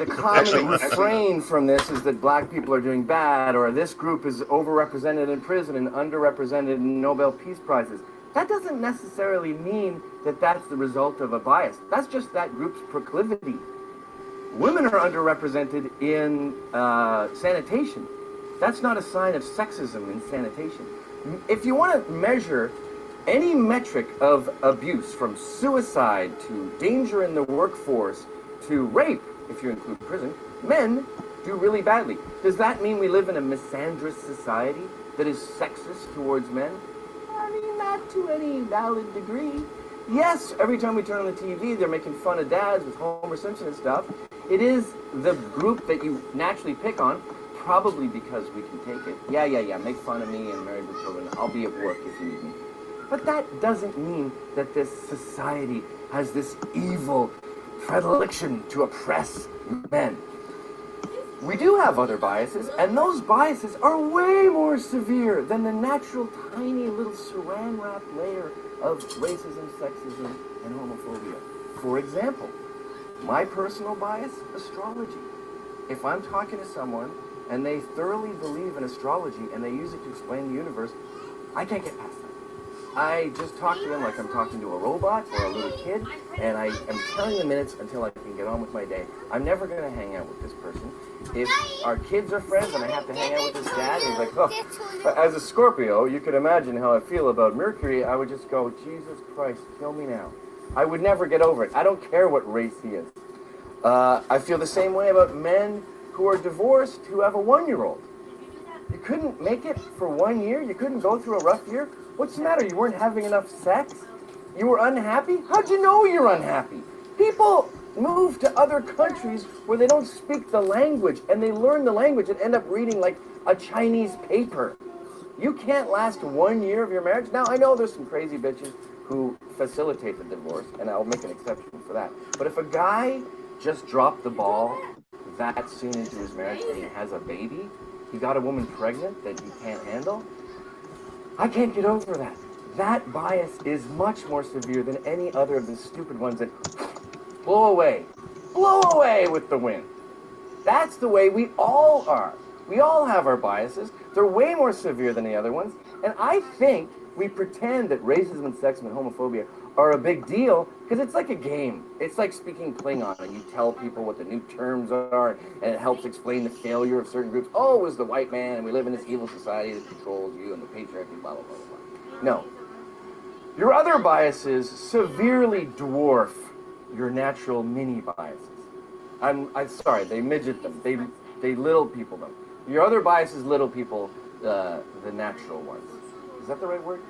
common refrain from this is that black people are doing bad, or this group is overrepresented in prison and underrepresented in Nobel Peace Prizes. That doesn't necessarily mean that that's the result of a bias. That's just that group's proclivity. Women are underrepresented in sanitation. That's not a sign of sexism in sanitation. If you want to measure any metric of abuse, from suicide to danger in the workforce to rape, if you include prison, men do really badly. Does that mean we live in a misandrous society that is sexist towards men? I mean, not to any valid degree. Yes, every time we turn on the TV, they're making fun of dads with Homer Simpson and stuff. It is the group that you naturally pick on, probably because we can take it. Yeah, make fun of me and married with children. I'll be at work if you need me. But that doesn't mean that this society has this evil predilection to oppress men. We do have other biases, and those biases are way more severe than the natural tiny little saran-wrapped layer of racism, sexism, and homophobia. For example, my personal bias, astrology. If I'm talking to someone and they thoroughly believe in astrology and they use it to explain the universe, I can't get past that. I just talk to them like I'm talking to a robot or a little kid, and I am counting the minutes until I can get on with my day. I'm never going to hang out with this person. If our kids are friends and I have to hang out with this dad, and he's like, oh, as a Scorpio, you could imagine how I feel about Mercury. I would just go, Jesus Christ, kill me now. I would never get over it. I don't care what race he is. I feel the same way about men who are divorced who have a 1-year-old. You couldn't make it for 1 year? You couldn't go through a rough year? What's the matter? You weren't having enough sex? You were unhappy? How'd you know you're unhappy? People move to other countries where they don't speak the language, and they learn the language and end up reading like a Chinese paper. You can't last 1 year of your marriage. Now, I know there's some crazy bitches who facilitate the divorce, and I'll make an exception for that. But if a guy just dropped the ball that soon into his marriage and he has a baby, he got a woman pregnant that he can't handle, I can't get over that. That bias is much more severe than any other of the stupid ones that blow away with the wind. That's the way we all are. We all have our biases. They're way more severe than the other ones. And I think we pretend that racism and sexism and homophobia are a big deal because it's like a game. It's like speaking Klingon, and you tell people what the new terms are, and it helps explain the failure of certain groups. Oh, it was the white man, and we live in this evil society that controls you, and the patriarchy, blah, blah, blah, blah. No. Your other biases severely dwarf your natural mini biases. I'm sorry, they midget them. They little people them. Your other biases little people the natural ones. Is that the right word?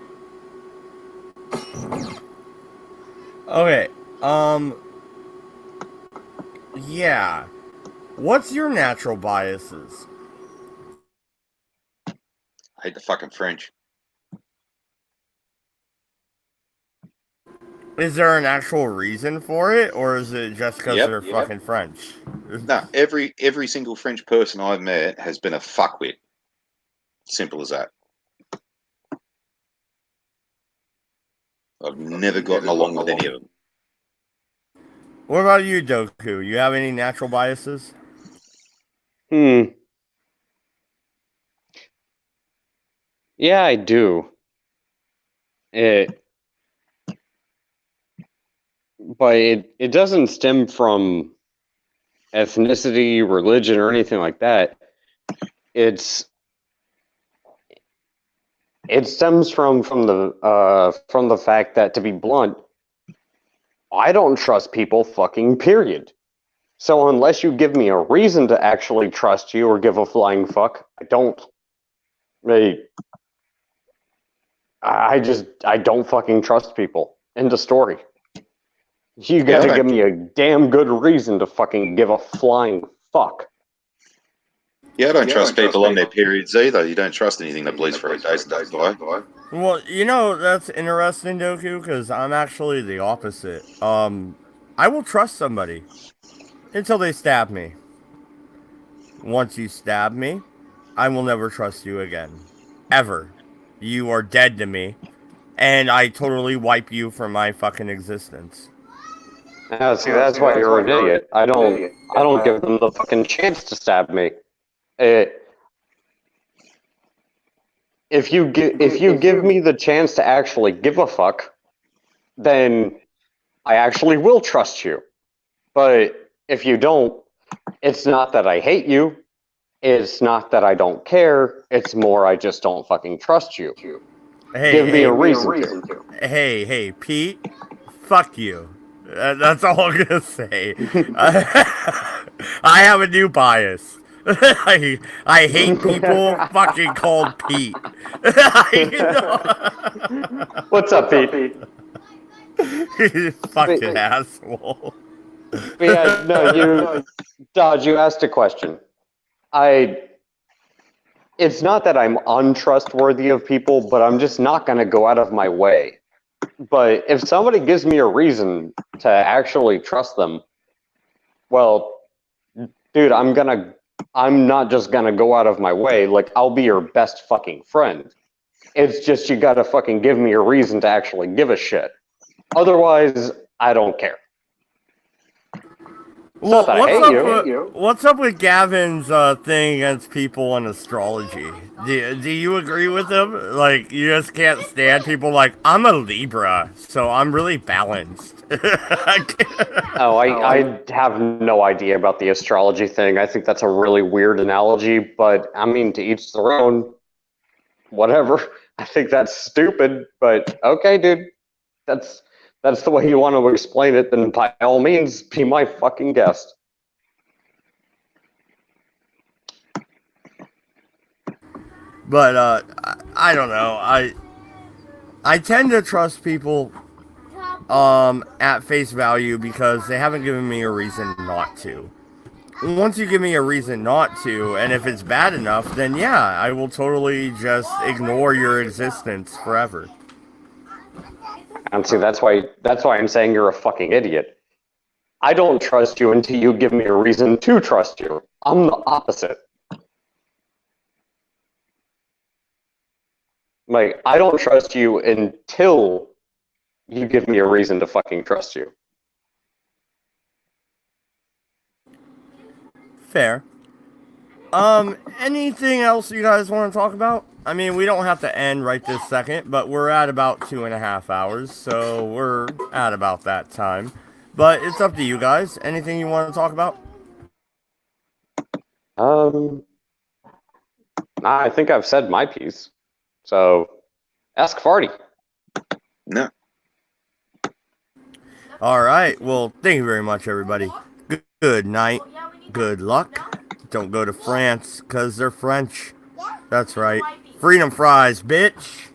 Okay, yeah. What's your natural biases? I hate the fucking French. Is there an actual reason for it, or is it just because they're fucking French? No, every single French person I've met has been a fuckwit. Simple as that. I've never gotten along with any of them. What about you, Doku? You have any natural biases? Yeah, I do. But it doesn't stem from ethnicity, religion, or anything like that. It stems from the fact that, to be blunt, I don't trust people, fucking period. So unless you give me a reason to actually trust you or give a flying fuck, I don't. I don't fucking trust people. End of story. You gotta give me a damn good reason to fucking give a flying fuck. Yeah, I don't trust people on their periods either. You don't trust anything that bleeds for 8 days and doesn't die. Well, you know, that's interesting, Doku, because I'm actually the opposite. I will trust somebody until they stab me. Once you stab me, I will never trust you again. Ever. You are dead to me. And I totally wipe you from my fucking existence. Yeah, see, that's why you're an idiot. I don't give them the fucking chance to stab me. If you give me the chance to actually give a fuck, then I actually will trust you. But if you don't, it's not that I hate you. It's not that I don't care. It's more I just don't fucking trust you. Give me a reason to. Hey, Pete, fuck you. That's all I'm gonna say. I have a new bias. I hate people fucking called Pete. What's up, Pete? You fucking asshole. But yeah, no, Dodge, you asked a question. It's not that I'm untrustworthy of people, but I'm just not going to go out of my way. But if somebody gives me a reason to actually trust them, well, dude, I'm not just going to go out of my way. Like, I'll be your best fucking friend. It's just you got to fucking give me a reason to actually give a shit. Otherwise, I don't care. not that I hate you. What's up with Gavin's thing against people on astrology? Do you agree with him? Like, you just can't stand people like, I'm a Libra, so I'm really balanced. I have no idea about the astrology thing. I think that's a really weird analogy, but I mean, to each their own. Whatever. I think that's stupid, but okay, dude. That's the way you want to explain it, then by all means, be my fucking guest. But I don't know. I tend to trust people at face value because they haven't given me a reason not to. Once you give me a reason not to, and if it's bad enough, then yeah, I will totally just ignore your existence forever. And see, that's why I'm saying you're a fucking idiot. I don't trust you until you give me a reason to trust you. I'm the opposite. Like, I don't trust you until you give me a reason to fucking trust you. Fair. Anything else you guys want to talk about? I mean, we don't have to end right this second, but we're at about 2.5 hours, so we're at about that time. But it's up to you guys. Anything you want to talk about? I think I've said my piece. So, ask Farty. No. All right. Well, thank you very much, everybody. Good night. Good luck. Don't go to France, because they're French. That's right. Freedom fries, bitch.